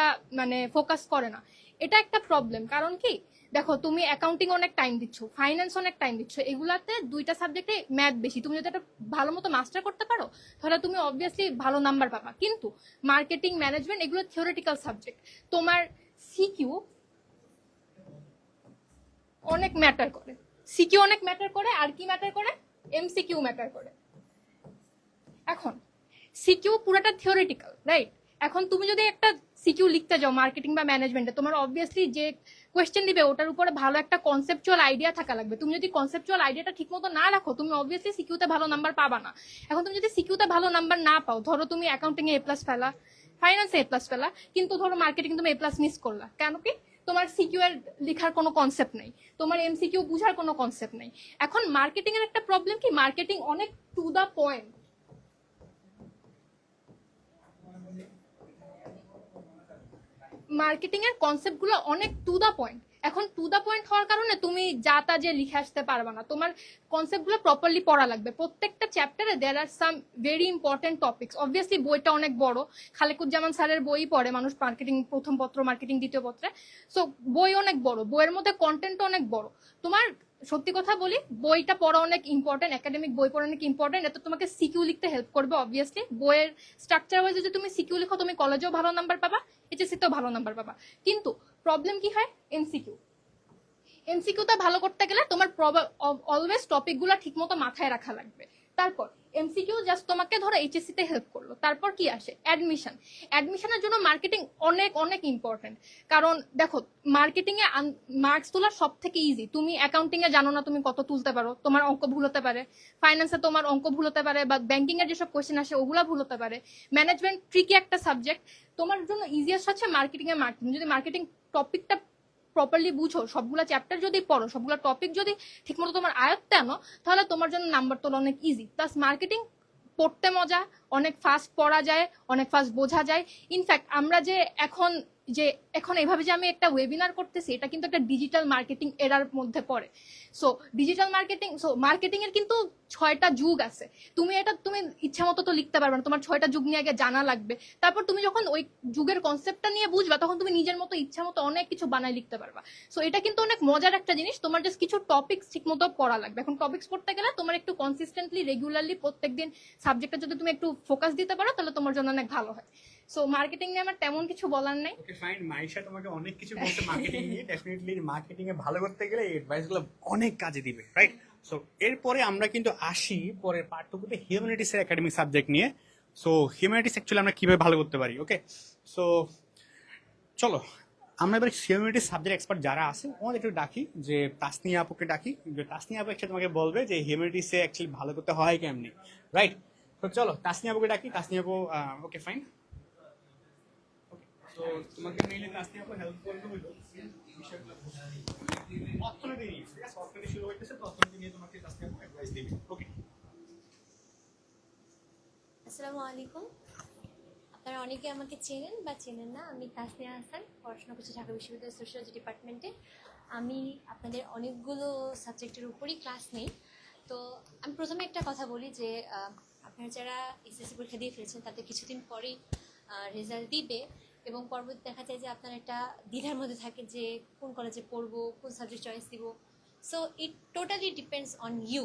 D: ফোকাস করে না। এটা একটা প্রবলেম। কারণ কি, দেখো তুমি অ্যাকাউন্টিং অনেক টাইম দিচ্ছ, ফাইন্যান্স অনেক টাইম দিচ্ছ, এগুলাতে দুইটা সাবজেক্টে ম্যাথ বেশি। তুমি যদি এটা ভালো মতো মাস্টার করতে পারো তাহলে তুমি অবভিয়াসলি ভালো নাম্বার পাবা। কিন্তু মার্কেটিং, ম্যানেজমেন্ট এগুলো থিওরিটিক্যাল সাবজেক্ট। তোমার সিকিউ অনেক ম্যাটার করে। সিকিউ অনেক ম্যাটার করে। আর কি ম্যাটার করে? এমসিকিউ ম্যাটার করে। এখন সিকিউ পুরাটা থিওরিটিক্যাল, রাইট? এখন তুমি যদি একটা সিকিউ লিখতে যাও মার্কেটিং বা ম্যানেজমেন্টে, তোমার অবভিয়াসলি যে কোয়েশ্চেন দিবে ওটার উপরে ভালো একটা কনসেপচুয়াল আইডিয়া থাকা লাগবে। তুমি যদি কনসেপচুয়াল আইডিয়াটা ঠিক মতো না রাখো, তুমি অবভিয়াসলি সিকিউতে ভালো নাম্বার পাবা না। এখন তুমি যদি সিকিউতে ভালো নাম্বার না পাও, ধরো তুমি অ্যাকাউন্টিং এ প্লাস পেলা, ফাইন্যান্সে এ প্লাস পেলা, কিন্তু ধরো মার্কেটিং তুমি এ প্লাস মিস করলা, কেন কি? তোমার সিকিউ এর লেখার কোনো কনসেপ্ট নেই, তোমার এমসিকিউ বুঝার কোনো কনসেপ্ট নেই। এখন মার্কেটিং এর একটা প্রবলেম কি, মার্কেটিং অনেক টু দা পয়েন্ট। মার্কেটিং এর কনসেপ্টগুলো অনেক টু দা পয়েন্ট। এখন টু দা পয়েন্ট হওয়ার কারণে তুমি যা তা যে লিখে আসতে পারবে না। তোমার কনসেপ্টগুলো প্রপারলি পড়া লাগবে। প্রত্যেকটা চ্যাপ্টারে there are some very important topics. Obviously বইটা অনেক বড়, খালেকুজ্জামান স্যারের বই পড়ে মানুষ মার্কেটিং প্রথম পত্র, মার্কেটিং দ্বিতীয় পত্রে। সো বই অনেক বড়, বইয়ের মধ্যে কন্টেন্ট অনেক বড়। তোমার সত্যি কথা বলি, বইটা পড়া অনেক ইম্পর্টেন্ট, একাডেমিক বই পড়া অনেক ইম্পর্টেন্ট। এত তোমাকে সিকিউ লিখতে হেল্প করবে। অবভিয়াসলি বইয়ের স্ট্রাকচার ওয়াইজ যদি তুমি সিকিউ লিখো, তুমি কলেজেও ভালো নাম্বার পাবা, এইচএসসিতেও ভালো নাম্বার পাবা। কিন্তু প্রবলেম কি হয়? এমসিকিউ। এমসিকিউটা ভালো করতে গেলে তোমার অলওয়েজ টপিকগুলো ঠিকমতো মাথায় রাখা লাগবে। তারপর এমসিকিউ জাস্ট তোমাকে ধরো এইচএসসি তে হেল্প করলো। তারপর কি আসে? অ্যাডমিশন। অ্যাডমিশনের জন্য মার্কেটিং অনেক অনেক ইম্পর্টেন্ট। কারণ দেখো, মার্কেটিং এ মার্কস তোলা সব থেকে ইজি। তুমি অ্যাকাউন্টিং এ জানো না তুমি কত তুলতে পারো, তোমার অঙ্ক ভুল হতে পারে। ফাইন্যান্সে তোমার অঙ্ক ভুল হতে পারে, বা ব্যাংকিং এর যেসব কোয়েশ্চেন আসে ওগুলা ভুল হতে পারে। ম্যানেজমেন্ট ট্রিকি একটা সাবজেক্ট। তোমার জন্য ইজিয়েস্ট হচ্ছে মার্কেটিং এ মার্কেটিং। যদি মার্কেটিং টপিকটা প্রপারলি বুঝো, সবগুলা চ্যাপ্টার যদি পড়ো, সবগুলা টপিক যদি ঠিকমতো তোমার আয়ত্তে আনো, তাহলে তোমার জন্য নাম্বার তোলা অনেক ইজি। প্লাস মার্কেটিং পড়তে মজা, অনেক ফাস্ট পড়া যায়, অনেক ফাস্ট বোঝা যায়। ইনফ্যাক্ট আমরা যে এখন এভাবে যে আমি একটা ওয়েবিনার করতেছি, এটা কিন্তু একটা ডিজিটাল মার্কেটিং এরার মধ্যে পড়ে। So digital marketing, so marketing এর কিন্তু 6টা যুগ আছে। তুমি ইচ্ছা মতো তো লিখতে পারবে না, তোমার 6টা যুগ নিয়ে আগে জানা লাগবে। তারপর তুমি যখন ওই যুগের কনসেপ্টটা নিয়ে বুঝবা, তখন তুমি নিজের মতো ইচ্ছা মতো অনেক কিছু বানায় লিখতে পারবা। সো এটা কিন্তু অনেক মজার একটা জিনিস। তোমার জাস্ট কিছু টপিকস ঠিক মতো পড়া লাগবে। এখন টপিকস পড়তে গেলে তোমার একটু কনসিস্টেন্টলি, রেগুলারলি প্রত্যেকদিন সাবজেক্টে যদি তুমি একটু ফোকাস দিতে পারো, তাহলে তোমার জন্য অনেক ভালো হয়। সো মার্কেটিং নিয়ে আমার তেমন কিছু বলার নাই।
A: ওকে ফাইন, মাইশা তোমাকে অনেক কিছু বলছে মার্কেটিং নিয়ে। ডেফিনেটলি মার্কেটিং এ ভালো করতে গেলে এই অ্যাডভাইসগুলো অনেক কাজে দিবে, রাইট? সো এরপরে আমরা কিন্তু আসি পরের পার্টটুকুতে হিউম্যানিটিস এর একাডেমিক সাবজেক্ট নিয়ে। সো হিউম্যানিটিস অ্যাকচুয়ালি আমরা কিভাবে ভালো করতে পারি। ওকে, সো চলো আমরা এবার হিউম্যানিটিস সাবজেক্ট এক্সপার্ট যারা আছে আমাদের একটু ডাকি, যে তাসনিয়া আপুকে ডাকি। যে তাসনিয়া আপু একসাথে তোমাকে বলবে যে হিউম্যানিটিসে অ্যাকচুয়ালি ভালো করতে হয় কেমনি, রাইট? তো চলো তাসনিয়া আপুকে ডাকি। তাসনিয়া আপু, ওকে ফাইন। তো তোমাকে মেইনলি তাসনিয়া আপু হেল্প করতে হইলো বিষয়গুলো অর্থনীতি নিয়ে। ঠিক আছে, অর্থনীতি শুরু হইতেছে, তো অর্থনীতি নিয়ে তোমাকে তাসনিয়া আপু অ্যাডভাইস দিবে। ওকে,
H: আসসালামু আলাইকুম। আপনারা অনেকে আমাকে চেনেন বা চেনেন না। আমি তাসনিয়া হাসান, পড়াশোনা করছি ঢাকা বিশ্ববিদ্যালয়ের সোশিয়োলজি ডিপার্টমেন্টে। আমি আপনাদের অনেকগুলো সাবজেক্টের উপরই ক্লাস নেই। তো আমি প্রথমে একটা কথা বলি যে আপনারা যারা এসএসসি পরীক্ষা দিয়ে ফেলেছেন তাদের কিছুদিন পরেই রেজাল্ট দিবে, এবং পরবর্তী দেখা যায় যে আপনার একটা দ্বিধার মধ্যে থাকে যে কোন কলেজে পড়বো, কোন সাবজেক্ট চয়েস দিব। So it totally depends on you.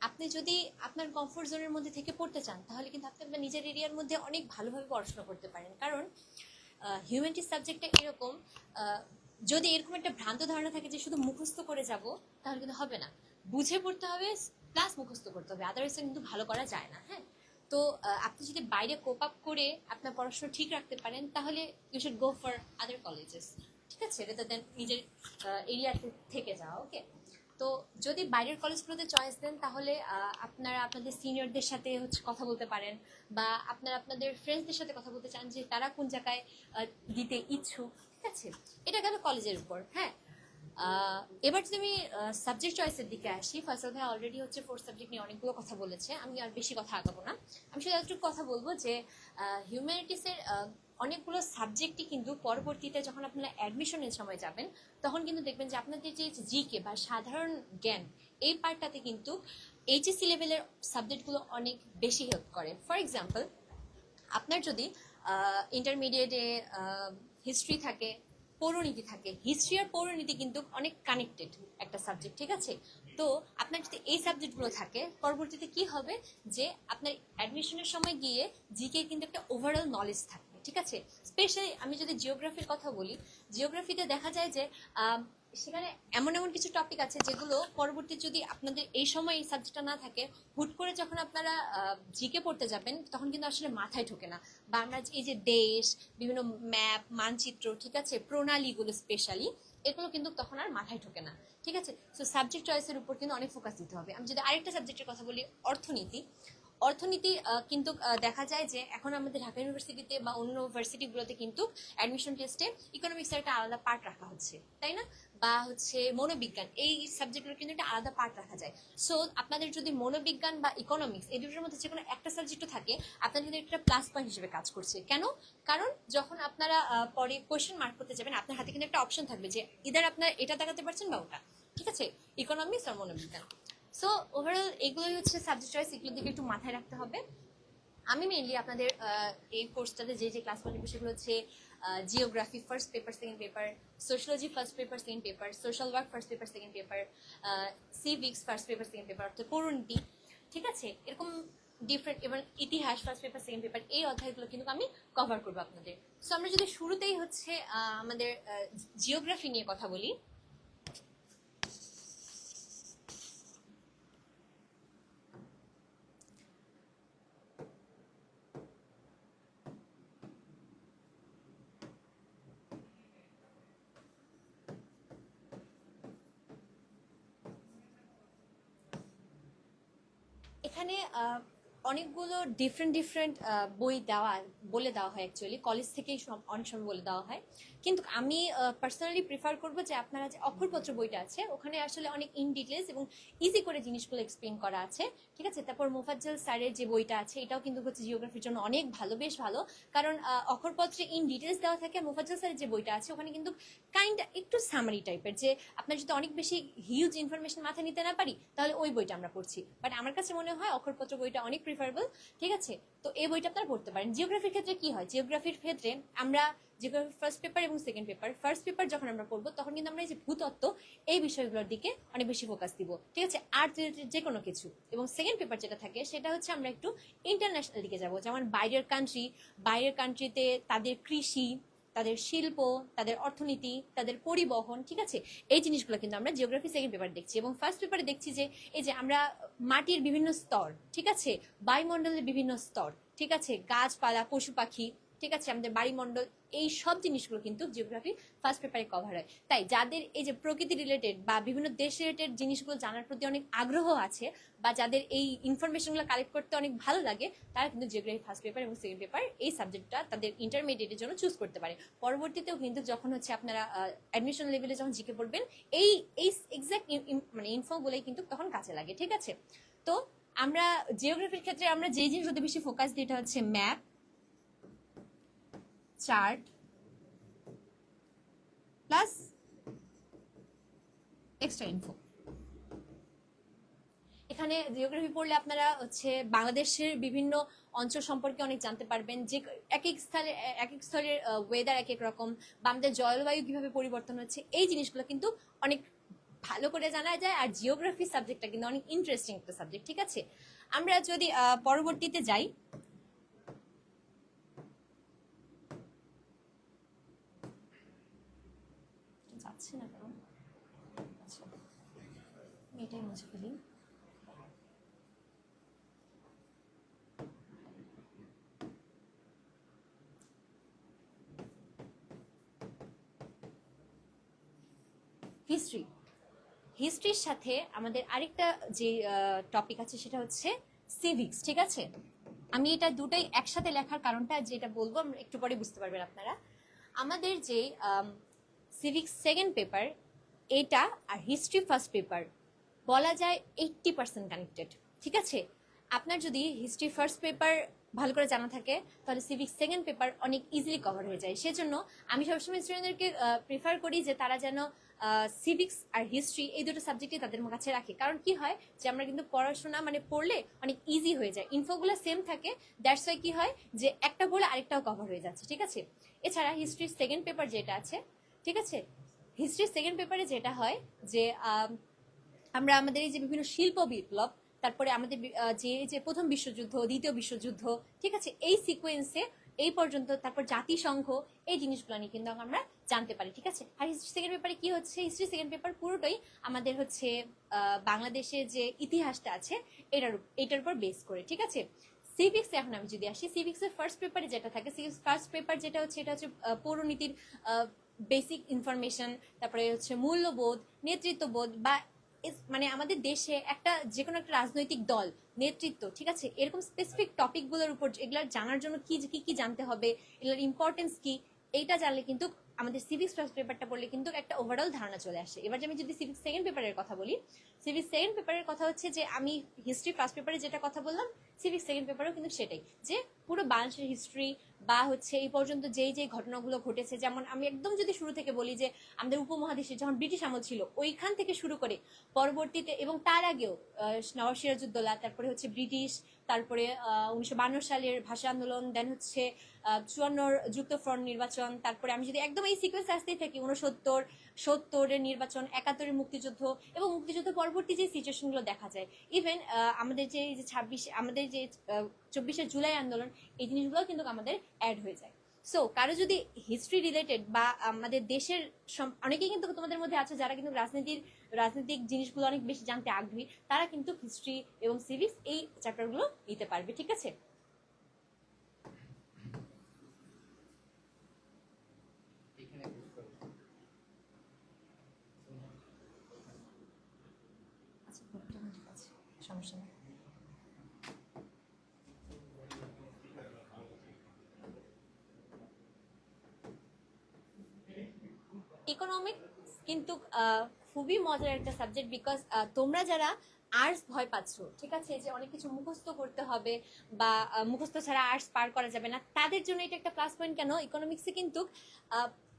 H: আপনি যদি আপনার কমফোর্ট জোনের মধ্যে থেকে পড়তে চান, তাহলে কিন্তু আপনি আপনার নিজের এরিয়ার মধ্যে অনেক ভালোভাবে পড়াশোনা করতে পারেন। কারণ হিউম্যানিটিস সাবজেক্টটা এরকম, যদি এরকম একটা ভ্রান্ত ধারণা থাকে যে শুধু মুখস্থ করে যাব, তাহলে কিন্তু হবে না। বুঝে পড়তে হবে প্লাস মুখস্থ করতে হবে, আদারওয়াইজ কিন্তু ভালো করা যায় না। হ্যাঁ, তো আপনি যদি বাইরে কোপ আপ করে আপনার পড়াশোনা ঠিক রাখতে পারেন, তাহলে you should go for other colleges. ঠিক আছে, রেদার দেন নিজের এরিয়াতে থেকে যাওয়া। ওকে, তো যদি বাইরের কলেজগুলোতে চয়েস দেন তাহলে আপনারা আপনাদের সিনিয়রদের সাথে হচ্ছে কথা বলতে পারেন, বা আপনারা আপনাদের ফ্রেন্ডসদের সাথে কথা বলতে চান যে তারা কোন জায়গায় দিতে ইচ্ছুক। ঠিক আছে, এটা গেল কলেজের উপর। হ্যাঁ, এবার যদি আমি সাবজেক্ট চয়েসের দিকে আসি, ফয়সাল ভাই অলরেডি হচ্ছে 4 সাবজেক্ট নিয়ে অনেকগুলো কথা বলেছে, আমি আর বেশি কথা আগাবো না। আমি শুধু একটু কথা বলবো যে হিউম্যানিটিসের অনেকগুলো সাবজেক্টই কিন্তু পরবর্তীতে যখন আপনারা অ্যাডমিশনের সময় যাবেন তখন কিন্তু দেখবেন যে আপনাদের যে জিকে বা সাধারণ জ্ঞান এই পার্টটাতে কিন্তু এইচএসসি লেভেলের সাবজেক্টগুলো অনেক বেশি হেল্প করে। ফর এক্সাম্পল, আপনার যদি ইন্টারমিডিয়েটে হিস্ট্রি থাকে, পৌরনীতি থাকে, হিস্ট্রি আর পৌরনীতি কিন্তু অনেক কানেক্টেড একটা সাবজেক্ট। ঠিক আছে, তো আপনার যদি এই সাবজেক্টগুলো থাকে পরবর্তীতে কি হবে যে আপনার অ্যাডমিশনের সময় গিয়ে জিকে কিন্তু একটা ওভারঅল নলেজ থাকবে। ঠিক আছে, স্পেশালি আমি যদি জিওগ্রাফির কথা বলি, জিওগ্রাফিতে দেখা যায় যে সেখানে এমন এমন কিছু টপিক আছে যেগুলো পরবর্তী যদি আপনাদের এই সময় এই সাবজেক্টটা না থাকে, হুট করে যখন আপনারা জিকে পড়তে যাবেন তখন কিন্তু আসলে মাথায় ঢোকে না। বা আমরা এই যে দেশ, বিভিন্ন ম্যাপ, মানচিত্র, ঠিক আছে, প্রণালীগুলো স্পেশালি এগুলো কিন্তু তখন আর মাথায় ঢোকে না। ঠিক আছে, সো সাবজেক্ট চয়েসের উপর কিন্তু অনেক ফোকাস দিতে হবে। আমি যদি আরেকটা সাবজেক্টের কথা বলি, অর্থনীতি। অর্থনীতি কিন্তু দেখা যায় যে এখন আমাদের ঢাকা ইউনিভার্সিটিতে বা অন্য ইউনিভার্সিটিগুলোতে কিন্তু অ্যাডমিশন টেস্টে ইকোনমিক্সের একটা আলাদা পার্ট রাখা হচ্ছে, তাই না? বা হচ্ছে মনোবিজ্ঞান, এই সাবজেক্টগুলো কিন্তু একটা আলাদা পার্ট রাখা যায়। সো আপনাদের যদি মনোবিজ্ঞান বা ইকোনমিক্স এই দুটোর মধ্যে যে কোনো একটা সাবজেক্টও থাকে, আপনাদের কিন্তু একটা প্লাস পয়েন্ট হিসেবে কাজ করছে। কেন? কারণ যখন আপনারা পরে কোয়েশ্চেন মার্ক করতে যাবেন আপনার হাতে কিন্তু একটা অপশন থাকবে যে ইদার আপনারা এটা দেখাতে পারছেন বা ওটা। ঠিক আছে, ইকোনমিক্স আর মনোবিজ্ঞান। সো ওভারঅল এগুলোই হচ্ছে সাবজেক্ট চয়েস, এগুলোর দিকে একটু মাথায় রাখতে হবে। আমি মেইনলি আপনাদের এই কোর্সটাতে যে ক্লাসগুলো নেব সেগুলো হচ্ছে geography first paper second paper, sociology first paper second paper, social work first paper second paper, civics first paper second paper, অর্থাৎ পৌরনীতি। ঠিক আছে, এরকম ডিফারেন্ট, এবং ইতিহাস ফার্স্ট পেপার সেকেন্ড পেপার, এই অধ্যায়গুলো কিন্তু আমি কভার করবো আপনাদের। সো আমরা যদি শুরুতেই হচ্ছে আমাদের জিওগ্রাফি নিয়ে কথা বলি, এখানে অনেকগুলো ডিফারেন্ট বই বলে দেওয়া হয়, অ্যাকচুয়ালি কলেজ থেকেই অনেক সময় বলে দেওয়া হয়। কিন্তু আমি পার্সোনালি প্রিফার করবো যে আপনারা যে অক্ষরপত্র বইটা আছে ওখানে আসলে অনেক ইন ডিটেলস এবং ইজি করে জিনিসগুলো এক্সপ্লেন করা আছে। ঠিক আছে, তারপর মোফাজ্জল স্যারের যে বইটা আছে এটাও কিন্তু হচ্ছে জিওগ্রাফির জন্য অনেক ভালো, বেশ ভালো। কারণ অক্ষরপত্রে ইন ডিটেলস দেওয়া থাকে, আর মোফাজ্জল স্যারের যে বইটা আছে ওখানে কিন্তু কাইন্ড একটু সামারি টাইপের, যে আপনার যদি অনেক বেশি হিউজ ইনফরমেশন মাথায় নিতে না পারি তাহলে ওই বইটা আমরা পড়ছি। বাট আমার কাছে মনে হয় অক্ষরপত্র বইটা অনেক প্রিফারেবল। ঠিক আছে, তো এই বইটা আপনারা পড়তে পারেন। জিওগ্রাফির ক্ষেত্রে কি হয়, জিওগ্রাফির ক্ষেত্রে আমরা জিওগ্রাফি ফার্স্ট পেপার এবং সেকেন্ড পেপার, ফার্স্ট পেপার যখন আমরা পড়বো তখন কিন্তু আমরা এই যে ভূতত্ত্ব এই বিষয়গুলোর দিকে অনেক বেশি ফোকাস দিব। ঠিক আছে, আর যে কোনো কিছু। এবং সেকেন্ড পেপার যেটা থাকে সেটা হচ্ছে আমরা একটু ইন্টারন্যাশনাল দিকে যাব, যেমন বাইরের কান্ট্রিতে তাদের কৃষি, তাদের শিল্প, তাদের অর্থনীতি, তাদের পরিবহন। ঠিক আছে, এই জিনিসগুলো কিন্তু আমরা জিওগ্রাফি সেকেন্ড পেপার দেখছি। এবং ফার্স্ট পেপারে দেখছি যে এই যে আমরা মাটির বিভিন্ন স্তর, ঠিক আছে, বায়ুমণ্ডলের বিভিন্ন স্তর, ঠিক আছে, গাছপালা, পশু পাখি, ঠিক আছে, আমাদের বায়ুমণ্ডল, এই সব জিনিসগুলো কিন্তু জিওগ্রাফি ফার্স্ট পেপারে কভার হয়। তাই যাদের এই যে প্রকৃতি রিলেটেড বা বিভিন্ন দেশ রিলেটেড জিনিসগুলো জানার প্রতি অনেক আগ্রহ আছে, বা যাদের এই ইনফরমেশনগুলো কালেক্ট করতে অনেক ভালো লাগে, তারা কিন্তু জিওগ্রাফি ফার্স্ট পেপার এবং সেকেন্ড পেপার এই সাবজেক্টটা তাদের ইন্টারমিডিয়েটের জন্য চুজ করতে পারে। পরবর্তীতেও কিন্তু যখন হচ্ছে আপনারা অ্যাডমিশন লেভেলে যখন জিকে পড়বেন এই এই এক্সাক্ট মানে ইনফোগুলোই কিন্তু তখন কাজে লাগে। ঠিক আছে, তো আমরা জিওগ্রাফির ক্ষেত্রে আমরা যে জিনিসগুলোতে বেশি ফোকাস দিই এটা হচ্ছে map, chart plus extra info. এখানে জিওগ্রাফি পড়লে আপনারা হচ্ছে বাংলাদেশের বিভিন্ন অঞ্চল সম্পর্কে অনেক জানতে পারবেন, যে এক এক স্থলের ওয়েদার এক এক রকম, বা আমাদের জলবায়ু কিভাবে পরিবর্তন হচ্ছে, এই জিনিসগুলো কিন্তু অনেক ভালো করে জানা যায়। আর জিওগ্রাফি সাবজেক্টটা কিন্তু অনেক ইন্টারেস্টিং একটা সাবজেক্ট। ঠিক আছে, আমরা যদি পরবর্তীতে যাই, যাচ্ছে না কেন, আচ্ছা এটাই মুছে ফেলি। হিস্ট্রি, হিস্ট্রির সাথে আমাদের আরেকটা যে টপিক আছে সেটা হচ্ছে সিভিক্স, ঠিক আছে? আমি এটা দুটাই একসাথে লেখার কারণটা যেটা বলবো আমরা একটু পরে বুঝতে পারবেন আপনারা। আমাদের যে সিভিক্স সেকেন্ড পেপার এটা আর হিস্ট্রি ফার্স্ট পেপার বলা যায় 80% কানেক্টেড, ঠিক আছে? আপনার যদি হিস্ট্রি ফার্স্ট পেপার ভালো করে জানা থাকে তাহলে সিভিক্স সেকেন্ড পেপার অনেক ইজিলি কভার হয়ে যায়। সেজন্য আমি সবসময় স্টুডেন্টদেরকে প্রিফার করি যে তারা যেন সিভিক্স আর হিস্ট্রি এই দুটো সাবজেক্টই তাদের কাছে রাখে। কারণ কি হয় যে আমরা কিন্তু পড়াশোনা মানে পড়লে অনেক ইজি হয়ে যায়, ইনফোগুলো সেম থাকে, দ্যাটস ওয়াই কি হয় যে একটা পড়লে আরেকটাও কভার হয়ে যাচ্ছে, ঠিক আছে? এছাড়া হিস্ট্রির সেকেন্ড পেপার যেটা আছে, ঠিক আছে, হিস্ট্রির সেকেন্ড পেপারে যেটা হয় যে আমরা আমাদের এই যে বিভিন্ন শিল্প বিপ্লব, তারপরে আমাদের যে প্রথম বিশ্বযুদ্ধ, দ্বিতীয় বিশ্বযুদ্ধ, ঠিক আছে, এই সিকোয়েন্সে এই পর্যন্ত, তারপর জাতিসংঘ, এই জিনিসগুলো নিয়ে কিন্তু আমরা জানতে পারি, ঠিক আছে? আর হিস্ট্রি সেকেন্ড পেপারে কি হচ্ছে, হিস্ট্রি সেকেন্ড পেপার পুরোটাই আমাদের হচ্ছে বাংলাদেশের যে ইতিহাসটা আছে এটার উপর বেস করে, ঠিক আছে? সিভিক্স এখন আমি যদি আসি, সিভিক্সের ফার্স্ট পেপারে যেটা থাকে, সিভিক্স ফার্স্ট পেপার যেটা হচ্ছে এটা হচ্ছে পৌরনীতির বেসিক ইনফরমেশন, তারপরে হচ্ছে মূল্যবোধ, নেতৃত্ববোধ, বা মানে আমাদের দেশে একটা যে কোনো একটা রাজনৈতিক দল, নেতৃত্ব, ঠিক আছে, এরকম স্পেসিফিক টপিকগুলোর উপর এগুলো জানার জন্য কি কি জানতে হবে, এগুলোর ইম্পর্টেন্স কি, এইটা জানলে কিন্তু আমাদের সিভিক্স ফার্স্ট পেপারটা পড়লে কিন্তু একটা ওভারঅল ধারণা চলে আসে। এবার আমি যদি সিভিক্স সেকেন্ড পেপারের কথা বলি, সিভিক্স সেকেন্ড পেপারের কথা হচ্ছে যে আমি হিস্ট্রি ফার্স্ট পেপারে যেটা কথা বললাম, সিভিক্স সেকেন্ড পেপারেও কিন্তু সেটাই, যে পুরো বাংলাদেশের হিস্ট্রি বা হচ্ছে এই পর্যন্ত যেই ঘটনাগুলো ঘটেছে, যেমন আমি একদম যদি শুরু থেকে বলি যে আমাদের উপমহাদেশে যখন ব্রিটিশ আমল ছিল ওইখান থেকে শুরু করে পরবর্তীতে এবং তার আগেও নবাব সিরাজউদ্দৌলা, তারপরে হচ্ছে ব্রিটিশ, তারপরে 1952 সালের ভাষা আন্দোলন, দেন হচ্ছে 54 যুক্তফ্রন্ট নির্বাচন, তারপরে আমি যদি একদম এই সিকোয়েন্স আসতেই থাকি 69-70-এর নির্বাচন, 71-এর মুক্তিযুদ্ধ এবং মুক্তিযুদ্ধ পরবর্তী যে সিচুয়েশনগুলো দেখা যায়, ইভেন আমাদের যে 24শে জুলাই আন্দোলন, এই জিনিসগুলো কিন্তু আমাদের অ্যাড হয়ে যায়। সো কারো যদি হিস্ট্রি রিলেটেড বা আমাদের দেশের অনেকেই কিন্তু তোমাদের মধ্যে আছে যারা কিন্তু রাজনৈতিক জিনিসগুলো অনেক বেশি জানতে আগ্রহী, তারা কিন্তু হিস্ট্রি এবং সিভিক্স এই চ্যাপ্টারগুলো নিতে পারবে, ঠিক আছে? সমস্যা নেই। ইকোনমিক্স কিন্তু খুবই মজার একটা সাবজেক্ট, বিকজ তোমরা যারা আর্টস ভয় পাচ্ছ, ঠিক আছে, যে অনেক কিছু মুখস্থ করতে হবে বা মুখস্থ ছাড়া আর্টস পার করা যাবে না, তাদের জন্য এটা একটা প্লাস পয়েন্ট। কেন? ইকোনমিক্সে কিন্তু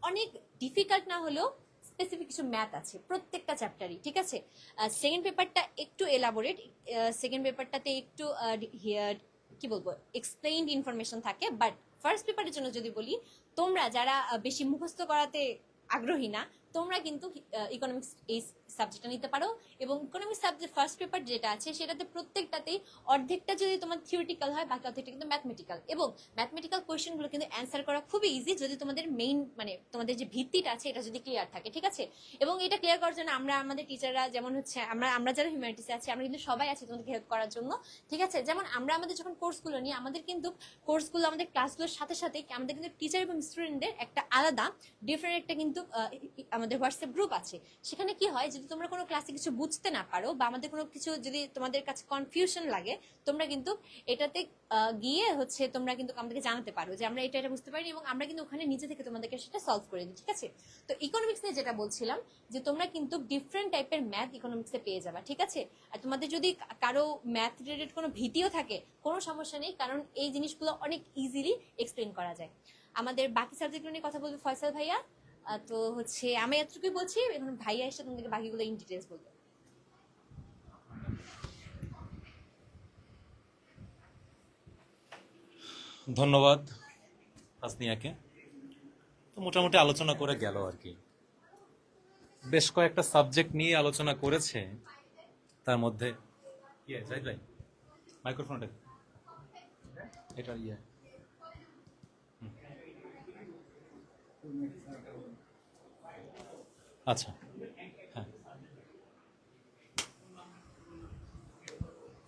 H: অনেক ডিফিকাল্ট না হলেও স্পেসিফিক কিছু ম্যাথ আছে প্রত্যেকটা চ্যাপ্টারই, ঠিক আছে? সেকেন্ড পেপারটা একটু এলাবোরেট, সেকেন্ড পেপারটাতে একটু কি বলবো এক্সপ্লেইনড ইনফরমেশন থাকে, বাট ফার্স্ট পেপারের জন্য যদি বলি, তোমরা যারা বেশি মুখস্থ করাতে আগ্রহী না, তোমরা কিন্তু ইকোনমিক্স এই সাবজেক্টটা নিতে পারো। এবং ইকোনমিক্স সাবজেক্ট ফার্স্ট পেপার যেটা আছে সেটাতে প্রত্যেকটাতেই অর্ধেকটা যদি তোমার থিওরিটিক্যাল হয়, বাকি অর্ধেকটা কিন্তু ম্যাথমেটিক্যাল, এবং ম্যাথমেটিক্যাল কোয়েশ্চেনগুলো কিন্তু অ্যান্সার করা খুবই ইজি যদি তোমাদের মেইন মানে তোমাদের যে ভিত্তিটা আছে এটা যদি ক্লিয়ার থাকে, ঠিক আছে? এবং এটা ক্লিয়ার করার জন্য আমরা আমাদের টিচাররা যেমন হচ্ছে আমরা যারা হিউম্যানিটিসে আছি আমরা কিন্তু সবাই আছি তোমাদেরকে হেল্প করার জন্য, ঠিক আছে? যেমন আমরা আমাদের যখন কোর্সগুলো নিই, আমাদের কিন্তু কোর্সগুলো আমাদের ক্লাসগুলোর সাথে সাথে আমাদের কিন্তু টিচার এবং স্টুডেন্টদের একটা আলাদা ডিফারেন্ট একটা কিন্তু আমাদের হোয়াটসঅ্যাপ গ্রুপ আছে। সেখানে কি হয়, যদি তোমরা কোনো ক্লাসে কিছু বুঝতে না পারো বা আমাদের কোনো কিছু যদি তোমাদের কাছে কনফিউশন লাগে, তোমরা কিন্তু এটাতে গিয়ে হচ্ছে তোমরা কিন্তু আমাদেরকে জানাতে পারো যে আমরা এটা বুঝতে পারিনি, এবং আমরা কিন্তু ওখানে নিজে থেকে তোমাদেরকে সেটা সলভ করে দিই, ঠিক আছে? তো ইকোনমিক্স নিয়ে যেটা বলছিলাম যে তোমরা কিন্তু ডিফারেন্ট টাইপের ম্যাথ ইকোনমিক্সে পেয়ে যাবা, ঠিক আছে? আর তোমাদের যদি কারো ম্যাথ রিলেটেড কোনো ভীতিও থাকে, কোনো সমস্যা নেই, কারণ এই জিনিসগুলো অনেক ইজিলি এক্সপ্লেন করা যায়। আমাদের বাকি সাবজেক্টগুলো নিয়ে কথা বলবে ফয়সাল ভাইয়া। তো হচ্ছে আমি এতটুকুই বলছি, এখন ভাইয়া এসে তোমাদেরকে বাকিগুলো ইন ডিটেলস বলবে।
E: ধন্যবাদ তাসনিয়াকে। তো মোটামুটি আলোচনা করে গেল আর কি, বেশ কয়েকটা সাবজেক্ট নিয়ে আলোচনা করেছে। তার মধ্যে মাইক্রোফোনটা এটা আচ্ছা, হ্যাঁ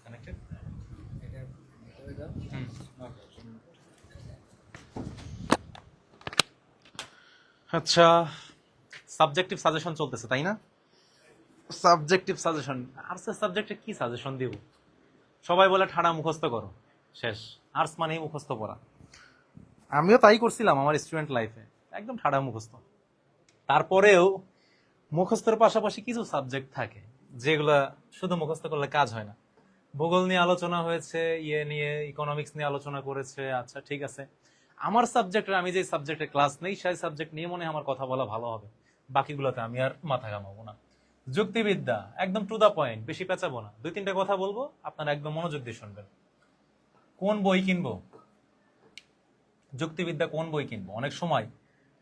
E: কানেক্টেড। আচ্ছা, সাবজেক্টিভ সাজেশন চলতেছে তাই না? সাবজেক্টিভ সাজেশন, আর্টসের সাবজেক্টে কি সাজেশন দিব? সবাই বলে ঠাড়া মুখস্থ করো, শেষ। আর্টস মানেই মুখস্থ পড়া। আমিও তাই করছিলাম আমার স্টুডেন্ট লাইফে, একদম ঠাড়া মুখস্থ। তারপরেও মুখস্থের পাশাপাশি কিছু সাবজেক্ট থাকে যেগুলা শুধু মুখস্থ করলে কাজ হয় না। ভূগোল নিয়ে আলোচনা হয়েছে, ইয়ে নিয়ে ইকোনমিক্স নিয়ে আলোচনা করেছে, আচ্ছা ঠিক আছে। আমার সাবজেক্টে, আমি যে সাবজেক্টে ক্লাস নেই সেই সাবজেক্ট নিয়ে মনে হয় আমার কথা বলা ভালো হবে, বাকিগুলোতে আমি আর মাথা ঘামাবো না। যুক্তিবিদ্যা একদম টু দা পয়েন্ট, বেশি পেঁচাবো না, 2-3টা কথা বলবো, আপনারা একদম মনোযোগ দিয়ে শুনবেন। কোন বই কিনবো, যুক্তিবিদ্যা কোন বই কিনবো, অনেক সময়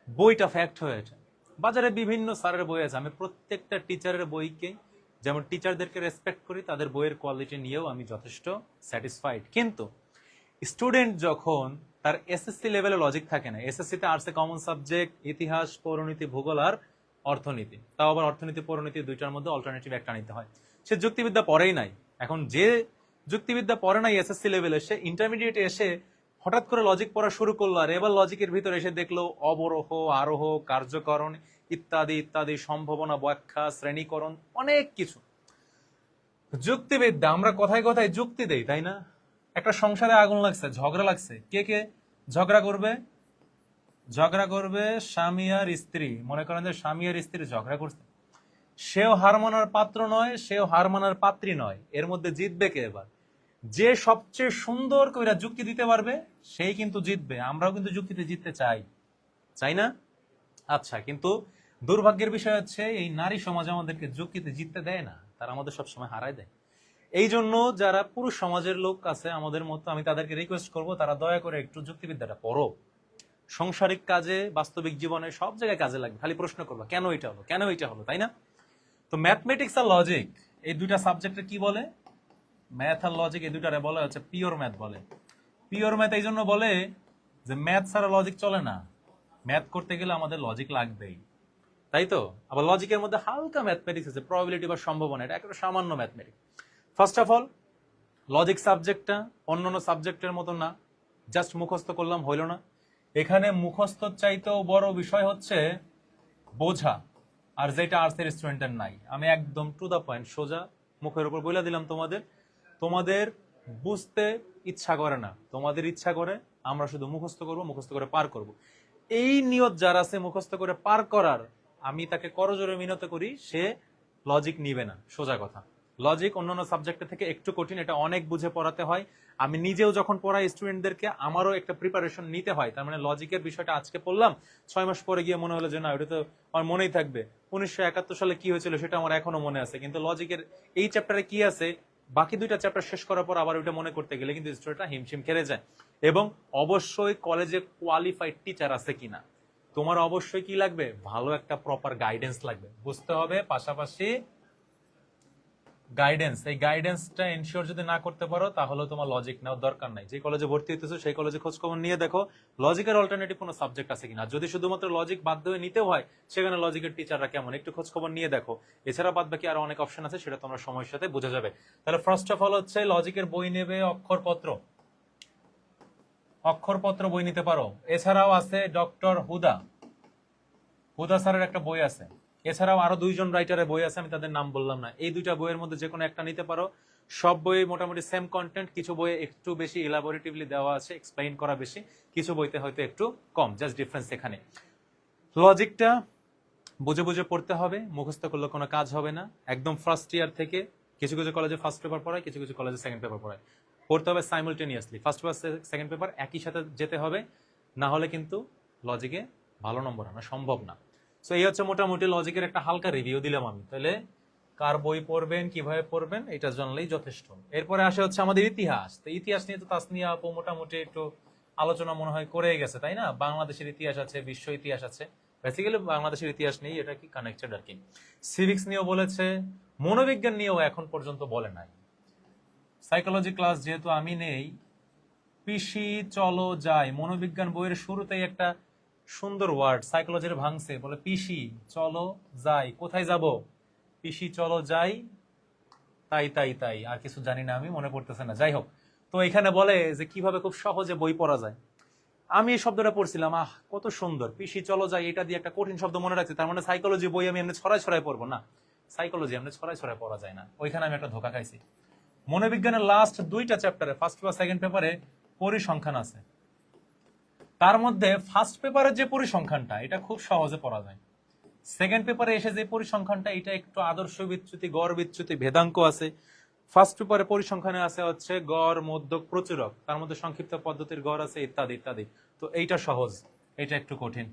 E: বইটা ফ্যাক্ট হয়েছে। বাজারে বিভিন্ন স্যারের বই আছে, আমি প্রত্যেকটা টিচারের বইকে, যেমন টিচারদেরকে রেসপেক্ট করি, তাদের বইয়ের কোয়ালিটি নিয়েও আমি যথেষ্ট স্যাটিসফাইড। কিন্তু স্টুডেন্ট যখন তার এসএসসি লেভেলে লজিক থাকে না, এসএসসিতে আর্টসে কমন সাবজেক্ট ইতিহাস, পৌরনীতি, ভূগোল আর অর্থনীতি, তাও আবার অর্থনীতি পৌরনীতি দুইটার মধ্যে অল্টারনেটিভ একটা নিতে হয়। সে যুক্তিবিদ্যা পড়েই নাই। এখন যে যুক্তিবিদ্যা পড়ে নাই এসএসসি লেভেলে, সে ইন্টারমিডিয়েটে এসে হঠাৎ করে লজিক পড়া শুরু করলো, আর এবার লজিকের ভিতরে এসে দেখলো অবরোহ, আরোহ, কার্যকরণ ইত্যাদি ইত্যাদি, সম্ভাবনা ব্যাখ্যা, শ্রেণীকরণ, অনেক কিছু। যুক্তিবিদ্যা আমরা কথায় কথায় যুক্তি দেই, তাই না? একটা সংসারে আগুন লাগছে, ঝগড়া লাগছে, কে কে ঝগড়া করবে? ঝগড়া করবে স্বামী আর স্ত্রী। মনে করেন যে স্বামী আর স্ত্রী ঝগড়া করছে, সেও হার মানার পাত্র নয়, সেও হার মানার পাত্রী নয়, এর মধ্যে জিতবে কে? এবার যে সবচেয়ে সুন্দর করে যুক্তি দিতে পারবে সেই কিন্তু জিতবে। আমরাও কিন্তু যুক্তিতে জিততে চাই, চাই না? আচ্ছা, কিন্তু দুর্ভাগ্যের বিষয় হচ্ছে এই নারী সমাজ আমাদেরকে যুক্তিতে জিততে দেয় না, তারা আমাদের সবসময় হারায় দেয়। এই জন্য যারা পুরুষ সমাজের লোক আছে আমাদের মতো, আমি তাদেরকে রিকোয়েস্ট করব, তারা দয়া করে একটু যুক্তিবিদ্যাটা পড়ো। সাংসারিক কাজে, বাস্তবিক জীবনে সব জায়গায় কাজে লাগবে। খালি প্রশ্ন করবা কেন এটা হলো, কেন এটা হলো, তাই না? তো ম্যাথমেটিক্স আর লজিক এই দুইটা সাবজেক্টে কি বলে? ম্যাথ আর লজিক এই দুইটারে বলা হচ্ছে পিওর ম্যাথ বলে। পিওর ম্যাথ এই জন্য বলে যে ম্যাথ ছাড়া লজিক চলে না, ম্যাথ করতে গেলে আমাদের লজিক লাগবেই, তাই তো? আবার লজিকের মধ্যে হালকা ম্যাথমেটিক্স আছে, প্রবাবিলিটি বা সম্ভাবনা, এটা একটা সামান্য mathematics. First of all logic সাবজেক্টটা অন্যান্য সাবজেক্টের মতো না, জাস্ট মুখস্থ করলাম হইল না। এখানে মুখস্থ চাইতেও বড় বিষয় হচ্ছে বোঝা, আর যেটা আর্টসের স্টুডেন্টের নাই। আমি একদম টু দা পয়েন্ট সোজা মুখের উপর বলে দিলাম, তোমাদের বুঝতে ইচ্ছা করে না, তোমাদের ইচ্ছা করে আমরা শুধু মুখস্থ করব, মুখস্থ করে পার করব। এই নিয়ত যার আছে মুখস্থ করে পার করার, আমি তাকে করজোরে মিনত করি, সে লজিক নিবে না। সোজা কথা, লজিক অন্যান্য সাবজেক্টের থেকে একটু কঠিন, এটা অনেক বুঝে পড়াতে হয়। আমি নিজেও যখন পড়াই স্টুডেন্টদেরকে, আমারও একটা প্রিপারেশন নিতে হয়। তার মানে লজিকের বিষয়টা আজকে পড়লাম, 6 মাস পরে গিয়ে মনে হলো যে না, ওটা তো আমার মনেই থাকবে, 1971 সালে কি হয়েছিল সেটা আমার এখনো মনে আছে। কিন্তু লজিকের এই চ্যাপ্টারে কি আছে, বাকি দুইটা চ্যাপ্টার শেষ করার পর আবার ওইটা মনে করতে গেলে কিন্তু স্টোরিটা হিমশিম খেলে যায়। এবং অবশ্যই কলেজে কোয়ালিফাইড টিচার আছে কিনা, তোমার অবশ্যই কি লাগবে? ভালো একটা প্রপার গাইডেন্স লাগবে, বুঝতে হবে। পাশাপাশি গাইডেন্স, এই গাইডেন্সটা এনশিওর যদি না করতে পারো তাহলে তোমার লজিক নেওয়ার দরকার নাই। যে কলেজে ভর্তি হইতেছো সেই কলেজে খোঁজ খবর নিয়ে দেখো লজিকের অল্টারনেটিভ কোনো সাবজেক্ট আছে কিনা। যদি শুধুমাত্র লজিক বাধ্য হয়ে নিতেও হয়, সেখানে লজিকের টিচাররা কেমন, একটু খোঁজ খবর নিয়ে দেখো। এছাড়া বাদ বাকি আরো অনেক অপশন আছে, সেটা তোমরা সময়ের সাথে বোঝা যাবে। তাহলে ফার্স্ট অফ অল হচ্ছে লজিকের বই নেবে, অক্ষরপত্র বই নিতে পারো। এছাড়াও আছে ডক্টর হুদা স্যারের একটা বই আছে। এছাড়াও আরো 2 জন রাইটারের বই আছে, আমি তাদের নাম বললাম না। এই 2টা বইয়ের মধ্যে যে কোনো একটা নিতে পারো। সব বই মোটামুটি সেম কন্টেন্ট, কিছু বইয়ে একটু বেশি ইলাবোরেটিভলি দেওয়া আছে, এক্সপ্লেইন করা বেশি, কিছু বইতে হয়তো একটু কম, জাস্ট ডিফারেন্স এখানে। লজিকটা বুঝে বুঝে পড়তে হবে, মুখস্থ করলে কোনো কাজ হবে না। একদম ফার্স্ট ইয়ার থেকে কিছু কিছু কলেজে ফার্স্ট পেপার পড়ায়, কিছু কিছু কলেজে সেকেন্ড পেপার পড়ায়, পড়তে হবে সাইমultaneously। ফার্স্ট পেপার সেকেন্ড পেপার একই সাথে যেতে হবে, না হলে কিন্তু লজিকে ভালো নম্বর আনা সম্ভব না। সো এই হচ্ছে মোটামুটি লজিকের একটা হালকা রিভিউ দিলাম আমি। তাহলে কার বই পড়বেন, কিভাবে পড়বেন, এটা জানলেই যথেষ্ট। এরপরে আসে হচ্ছে আমাদের ইতিহাস। তো ইতিহাস নিয়ে তো তাসনিয়া আপু মোটামুটি একটু আলোচনা মনে হয় করে গেছে, তাই না? বাংলাদেশের ইতিহাস আছে, বিশ্ব ইতিহাস আছে, বেসিক্যালি বাংলাদেশের ইতিহাস নেই, এটা কি কানেক্টেড আর কি। সিভিক্স নিয়েও বলেছে, মনোবিজ্ঞান নিয়েও এখন পর্যন্ত বলে নাই। সাইকোলজি ক্লাস যেহেতু আমি নেই, পিসি চলো যাই, মনোবিজ্ঞান বইয়ের শুরুতেই একটা সুন্দর ওয়ার্ড সাইকোলজির ভাঙছে, বলে পিসি চলো যাই। কোথায় যাব? পিসি চলো যাই, তাই তাই তাই, আর কিছু জানি না আমি, মনে পড়তেছে না। যাই হোক, তো এখানে বলে যে কিভাবে খুব সহজে বই পড়া যায়। আমি এই শব্দটা পড়ছিলাম, কত সুন্দর, পিসি চলো যাই, এটা দিয়ে একটা কঠিন শব্দ মনে রাখছি। তার মানে সাইকোলজি বই আমি এমনি ছড়ায় ছড়ায় পড়বো না, সাইকোলজি আমরা ছড়াই ছড়াই পড়া যায় না, ওইখানে আমি একটা ধোকা খাইছি। মনোবিজ্ঞানের লাস্ট 2টা চ্যাপ্টারে, ফার্স্ট বা সেকেন্ড পেপারে পরিসংখ্যান আছে, তার মধ্যে ফার্স্ট পেপারের যে পরিসংখ্যানটা এটা খুব সহজে পড়া যায়, সেকেন্ড পেপারে এসে যে পরিসংখ্যানটা এটা একটু আদর্শ বিচ্যুতি, গড় বিচ্যুতি, ভেদাঙ্ক আছে। ফার্স্ট পেপারে পরিসংখ্যানে আছে হচ্ছে গড়, মধ্যক, প্রচুরক, তার মধ্যে সংক্ষিপ্ত পদ্ধতির গড় আছে ইত্যাদি ইত্যাদি। তো এইটা সহজ, এটা একটু কঠিন,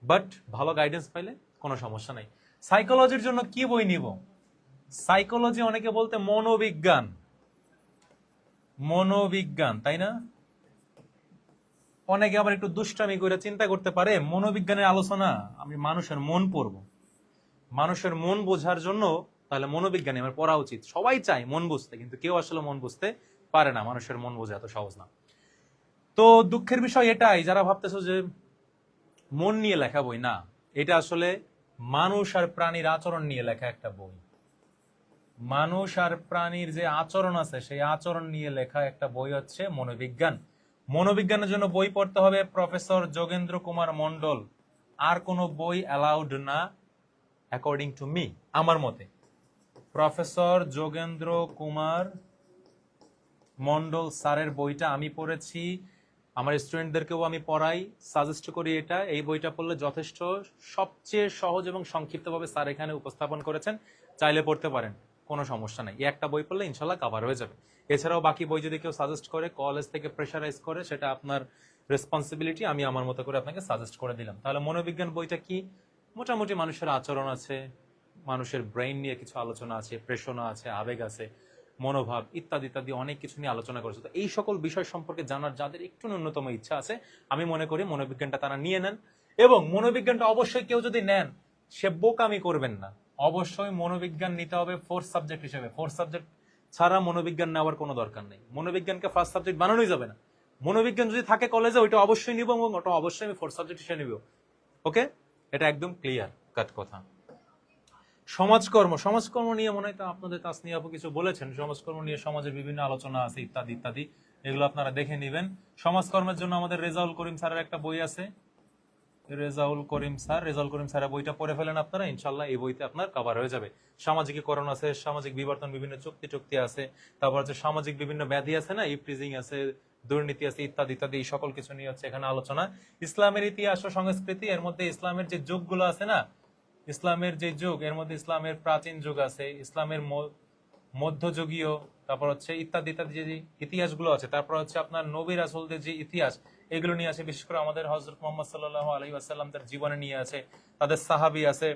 E: বাট ভালো গাইডেন্স পাইলে কোনো সমস্যা নাই। সাইকোলজির জন্য কি বই নিব? সাইকোলজি অনেকে বলতে মনোবিজ্ঞান, মনোবিজ্ঞান, তাই না? অনেকে আবার একটু দুষ্টামি করে চিন্তা করতে পারে মনোবিজ্ঞানের আলোচনা আমি মানুষের মন পড়বো, মানুষের মন বোঝার জন্য তাহলে মনোবিজ্ঞানে আমার পড়া উচিত। সবাই চায় মন বুঝতে, কিন্তু কেউ আসলে মন বুঝতে পারে না, মানুষের মন বোঝা এত সহজ না। তো দুঃখের বিষয় এটাই, যারা ভাবতেছো যে মন নিয়ে লেখা বই, না, এটা আসলে মানুষ আর প্রাণীর আচরণ নিয়ে লেখা একটা বই। মানুষ আর প্রাণীর যে আচরণ আছে সেই আচরণ নিয়ে লেখা একটা বই হচ্ছে মনোবিজ্ঞান। মনোবিজ্ঞানের জন্য বই পড়তে হবে প্রফেসর যোগেন্দ্র কুমার মন্ডল, আর কোনো বই অ্যালাউড না অ্যাকর্ডিং টু মি, আমার মতে। প্রফেসর যোগেন্দ্র কুমার মন্ডল স্যারের বইটা আমি পড়েছি, আমার স্টুডেন্টদেরকেও আমি পড়াই, সাজেস্ট করি এটা, এই বইটা পড়লে যথেষ্ট, সবচেয়ে সহজ এবং সংক্ষিপ্তভাবে স্যার এখানে উপস্থাপন করেছেন, চাইলে পড়তে পারেন, কোনো সমস্যা নাই। এই একটা বই পড়লে ইনশাল্লাহ কভার হয়ে যাবে। এছাড়াও বাকি বই যদি কেউ সাজেস্ট করে, কলেজ থেকে প্রেশারাইজ করে, সেটা আপনার রেসপন্সিবিলিটি, আমি আমার মতো করে আপনাকে সাজেস্ট করে দিলাম। তাহলে মনোবিজ্ঞান বইটা কি? মোটামুটি মানুষের আচরণ আছে, মানুষের ব্রেইন নিয়ে কিছু আলোচনা আছে, প্রেষণা আছে, আবেগ আছে, মনোভাব ইত্যাদি ইত্যাদি অনেক কিছু নিয়ে আলোচনা করেছে। তো এই সকল বিষয় সম্পর্কে জানার যাদের একটু ন্যূনতম ইচ্ছা আছে, আমি মনে করি মনোবিজ্ঞানটা তারা নিয়ে নেন। এবং মনোবিজ্ঞানটা অবশ্যই কেউ যদি নেন, সে বোকামি করবেন না, অবশ্যই মনোবিজ্ঞান নিতে হবে ফোর্থ সাবজেক্ট হিসেবে। ফোর্থ সাবজেক্ট ছাড়া মনোবিজ্ঞান নেওয়ার কোনো দরকার নেই, মনোবিজ্ঞানকে ফার্স্ট সাবজেক্ট বানানোই যাবে না। মনোবিজ্ঞান যদি থাকে কলেজে, ওইটা অবশ্যই নিব এবং ওটা অবশ্যই আমি ফোর্থ সাবজেক্ট হিসেবে নিব। ওকে, এটা একদম ক্লিয়ার কাট কথা। সমাজকর্ম, সমাজকর্ম নিয়ে মনে হয় তো আপনাদের তাসনিয়া আপু কিছু বলেছেন, সমাজকর্ম নিয়ে সমাজের বিভিন্ন আলোচনা আছে ইত্যাদি ইত্যাদি, এগুলো আপনারা দেখে নেবেন। সমাজকর্মের জন্য আমাদের রেজাউল করিম স্যারের একটা বই আছে, রেজাউল করিম স্যারের বইটা পড়ে ফেলেন আপনারা, ইনশাল্লাহ এই বইতে আপনার কভার হয়ে যাবে। সামাজিকীকরণ আছে, সামাজিক বিবর্তন, বিভিন্ন চুক্তি আছে, তারপর হচ্ছে সামাজিক বিভিন্ন ব্যাধি আছে না, ইপটিজিং আছে, দুর্নীতি আছে ইত্যাদি ইত্যাদি, এই সকল কিছু নিয়ে হচ্ছে এখানে আলোচনা। ইসলামের ইতিহাস ও সংস্কৃতি, এর মধ্যে ইসলামের যে যুগগুলো আছে না, ইসলামের যে যুগ, এর মধ্যে ইসলামের প্রাচীন যুগ আছে, ইসলামের মধ্যযুগীয়, তারপর হচ্ছে ইত্যাদি ইত্যাদি যে ইতিহাসগুলো আছে, তারপর হচ্ছে আপনার নবী রাসূলদের যে ইতিহাস, এগুলো নিয়ে আছে। বিশেষ করে আমাদের হযরত মুহাম্মদ সাল্লাল্লাহু আলাইহি ওয়াসাল্লাম তার জীবনে নিয়ে আছে, তাদের সাহাবী আছে,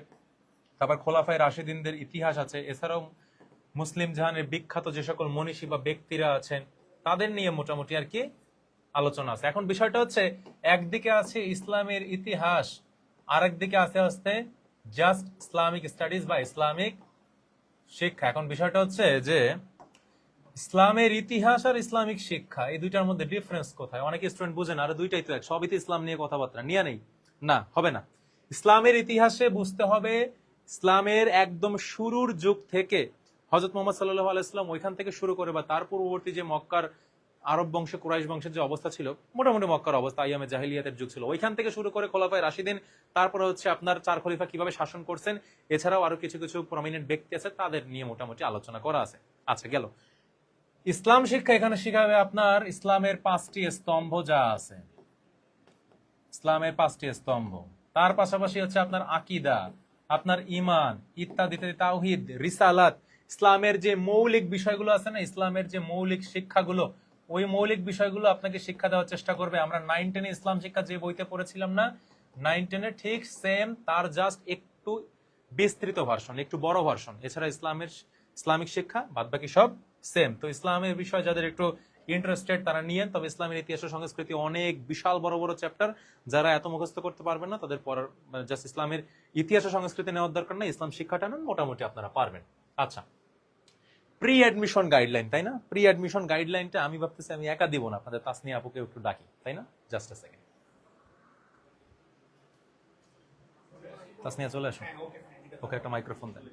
E: তারপর খোলাফায়ে রাশিদিনদের ইতিহাস আছে। এছাড়াও মুসলিম জাহানের বিখ্যাত যে সকল মনীষী বা ব্যক্তিরা আছেন তাদের নিয়ে মোটামুটি আর কি আলোচনা আছে। এখন বিষয়টা হচ্ছে, একদিকে আছে ইসলামের ইতিহাস, আরেকদিকে আছে হচ্ছে জাস্ট ইসলামিক স্টাডিজ বা ইসলামিক শিক্ষা। এখন বিষয়টা হচ্ছে যে ইসলামের ইতিহাস আর ইসলামিক শিক্ষা, এই দুইটার মধ্যে ডিফারেন্স কোথায়? অনেক স্টুডেন্ট বুঝেন আর দুইটাই তো এক, সবই তো ইসলাম নিয়ে কথাবার্তা, নিয়ে নেই, না, হবে না। ইসলামের ইতিহাসে বুঝতে হবে ইসলামের একদম শুরুর যুগ থেকে, হযরত মুহাম্মদ সাল্লাল্লাহু আলাইহি ওয়াসাল্লাম ওইখান থেকে শুরু করে, বা তার পূর্ববর্তী যে মক্কার আরব বংশে কুরাইশ বংশের যে অবস্থা ছিল, মোটামুটি মক্কার অবস্থা, আইয়ামে জাহিলিয়াতের যুগ ছিল, ওইখান থেকে শুরু করে খোলাফায়ে রাশিদিন, তারপরে হচ্ছে আপনার 4 খলিফা কিভাবে শাসন করছেন, এছাড়াও আরো কিছু কিছু প্রমিনেন্ট ব্যক্তি আছে, তাদের নিয়ে মোটামুটি আলোচনা করা আছে। আচ্ছা, গেল। ইসলাম শিক্ষা এখানে শিখাবে আপনার ইসলামের 5টি স্তম্ভ যা আছে, ইসলামের 5টি স্তম্ভ, তার পাশাপাশি হচ্ছে আপনার আকীদা, আপনার ঈমান ইত্যাদি ইত্যাদি, তাওহীদ, রিসালাত, ইসলামের যে মৌলিক বিষয়গুলো আছে না, ইসলামের যে মৌলিক শিক্ষাগুলো, ওই মৌলিক বিষয়গুলো আপনাকে শিক্ষা দেওয়ার চেষ্টা করবে। আমরা 9-10 ইসলাম শিক্ষা যে বইতে পড়েছিলাম না, 9-10 ঠিক সেম, তার জাস্ট একটু বিস্তৃত ভার্সন, একটু বড় ভার্সন। এছাড়া ইসলামিক শিক্ষা বাদবাকি সব সেম। তো ইসলামের বিষয় যাদের একটু ইন্টারেস্টেড তারা নিয়েন, তবে ইসলামের ইতিহাস ও সংস্কৃতি অনেক বিশাল বড় বড় চ্যাপ্টার, যারা এত মুখস্থ করতে পারবেন না তাদের পড়ার, জাস্ট ইসলামের ইতিহাস ও সংস্কৃতি নেওয়ার দরকার নেই, ইসলাম শিক্ষাটা নেন, মোটামুটি আপনারা পারবেন। আচ্ছা, প্রি অ্যাডমিশন গাইডলাইন, তাই না? প্রি অ্যাডমিশন গাইডলাইনটা আমি ভাবতেছি আমি একা দিব না, আপনাদের তাসনিয়া আপুকে একটু ডাকি, তাই না? জাস্ট আ সেকেন্ড, তাসনিয়া চলে আসো, ওকে একটা মাইক্রোফোন দেন।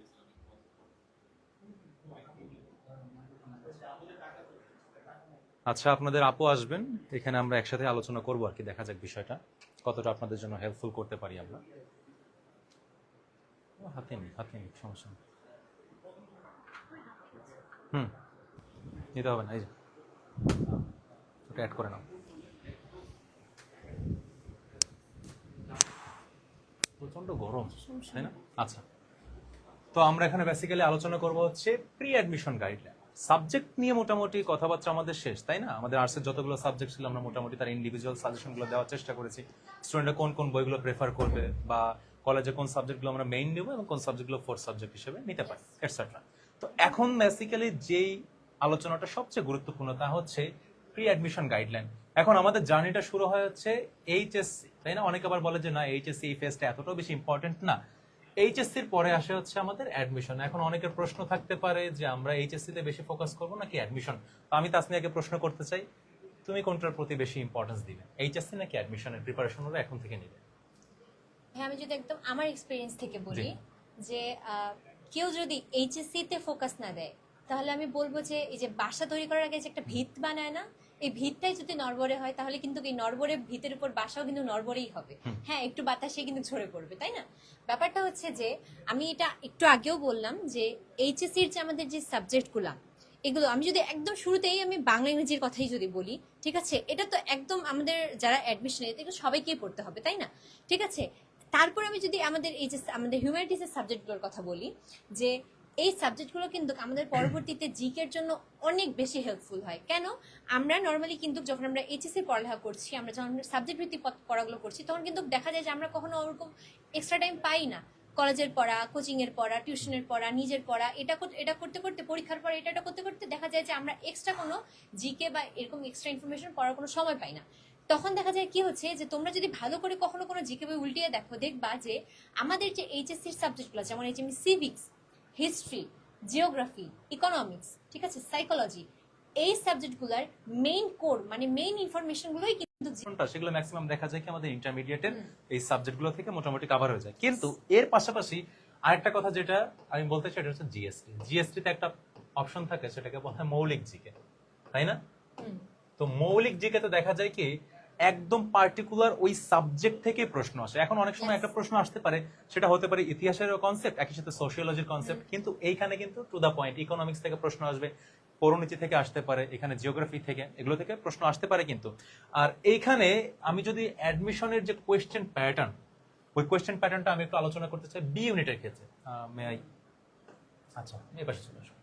E: আচ্ছা, আপনাদের আপু আসবেন এখানে, আমরা একসাথে আলোচনা করবো আর কি, দেখা যাক বিষয়টা কতটা আপনাদের জন্য হেল্পফুল করতে পারি আমরা। হাতে নেই সমস্যা নেই। নিতে হবে না, এই যে ওটা অ্যাড করে নাও। প্রচন্ড গরম, তাই না? আচ্ছা, তো আমরা এখানে বেসিক্যালি আলোচনা করব হচ্ছে প্রি অ্যাডমিশন গাইডলাইন। সাবজেক্ট নিয়ে মোটামুটি কথাবার্তা আমাদের শেষ, তাই না? আমাদের আর্টসের যতগুলো সাবজেক্ট ছিল আমরা মোটামুটি তার ইন্ডিভিজুয়াল সাজেশনগুলো দেওয়ার চেষ্টা করেছি। স্টুডেন্টরা কোন কোন বইগুলো প্রেফার করবে, বা কলেজে কোন সাবজেক্টগুলো আমরা মেইন নেব এবং কোন সাবজেক্টগুলো ফোর্থ সাবজেক্ট হিসেবে নিতে পারি, এটসেট্রা। তো এখন বেসিক্যালি যেই আলোচনাটা সবচেয়ে গুরুত্বপূর্ণ তা হচ্ছে প্রি অ্যাডমিশন গাইডলাইন। এখন আমাদের জার্নিটা শুরু হয় হচ্ছে এইচএসসি, তাই না? অনেকে আবার বলে যে না, এইচএসসি এই ফেজটা এতটাও বেশি ইম্পর্টেন্ট না। এইচএসসির পরে আসে হচ্ছে আমাদের অ্যাডমিশন। এখন অনেকের প্রশ্ন থাকতে পারে যে আমরা এইচএসসি তে বেশি ফোকাস করব নাকি অ্যাডমিশন। তো আমি তাসমিয়াকে প্রশ্ন করতে চাই, তুমি কোনটার প্রতি বেশি ইম্পর্টেন্স দিবে, এইচএসসি নাকি অ্যাডমিশনের প্রিপারেশন হলো এখন থেকে নিবে?
H: হ্যাঁ, আমি যদি একদম আমার এক্সপিরিয়েন্স থেকে বলি
E: জি।
H: যে কেউ যদি এইচএসসি তে ফোকাস না দেয়, তাহলে আমি বলবো যে এই যে বাসা তৈরি করার আগে যে একটা ভিত বানায় না, এই ভিতটাই যদি নড়বড়ে হয় তাহলে কিন্তু এই নড়বড়ে ভিতের উপর বাসাও কিন্তু নড়বড়েই হবে। হ্যাঁ, একটু বাতাসে কিন্তু ঝরে পড়বে, তাই না? ব্যাপারটা হচ্ছে যে আমি এটা একটু আগেও বললাম যে এইচএসসির যে আমাদের যে সাবজেক্টগুলো, এগুলো আমি যদি একদম শুরুতেই আমি বাংলা ইংরেজির কথাই যদি বলি, ঠিক আছে, এটা তো একদম আমাদের যারা অ্যাডমিশন এগুলো সবাইকেই পড়তে হবে, তাই না? ঠিক আছে, তারপর আমি যদি আমাদের এই যে আমাদের হিউম্যানিটিসের সাবজেক্টগুলোর কথা বলি, যে এই সাবজেক্টগুলো কিন্তু আমাদের পরবর্তীতে জিকের জন্য অনেক বেশি হেল্পফুল হয়। কেন? আমরা নর্মালি কিন্তু যখন আমরা এইচএসসি পড়ালেখা করছি, আমরা যখন সাবজেক্ট ভিত্তিক পড়াগুলো করছি, তখন কিন্তু দেখা যায় যে আমরা কখনো ওরকম এক্সট্রা টাইম পাই না। কলেজের পড়া, কোচিং এর পড়া, টিউশনের পড়া, নিজের পড়া, এটা করতে করতে, পরীক্ষার পরে এটা করতে করতে দেখা যায় যে আমরা এক্সট্রা কোনো জিকে বা এরকম এক্সট্রা ইনফরমেশন পড়ার কোনো সময় পাই না। তখন দেখা যায় কি হচ্ছে যে তোমরা যদি ভালো করে কখনো কোনো জিকে বই উল্টিয়ে দেখো, দেখবা যে আমাদের যে এইচএসসির সাবজেক্টগুলো, যেমন এই যে সিভিক্স, হিস্ট্রি, জিওগ্রাফি, ইকোনমিক্স, ঠিক আছে, সাইকোলজি, এই সাবজেক্টগুলোর মেইন কোর মানে মেইন ইনফরমেশনগুলোই কিন্তু
E: সেগুলো ম্যাক্সিমাম দেখা যায় কি আমাদের ইন্টারমিডিয়েটের এই সাবজেক্টগুলো থেকে মোটামুটি কভার হয়ে যায়। কিন্তু এর পাশাপাশি আরেকটা কথা যেটা আমি বলতে চাই, এটা হচ্ছে জিএসটি। জিএসটিতে একটা অপশন থাকে, সেটাকে বলা হয় মৌলিক জিকে, তাই না? তো মৌলিক জিকেতে দেখা যায় কি একদম পার্টিকুলার ওই সাবজেক্ট থেকে প্রশ্ন আসে। এখন অনেক সময় একটা প্রশ্ন আসতে পারে, সেটা হতে পারে ইতিহাসের কনসেপ্ট, একই সাথে সোশিওলজির কনসেপ্ট, কিন্তু এইখানে কিন্তু টু দা পয়েন্ট ইকোনমিক্স থেকে প্রশ্ন আসবে, পৌরনীতি থেকে আসতে পারে, এখানে জিওগ্রাফি থেকে, এগুলো থেকে প্রশ্ন আসতে পারে কিন্তু। আর এইখানে আমি যদি অ্যাডমিশনের যে কোয়েশ্চেন প্যাটার্ন, ওই কোয়েশ্চেন প্যাটার্নটা আমি একটু আলোচনা করতে চাই বি ইউনিটের ক্ষেত্রে। আচ্ছা, এই পাশে চলে আসো।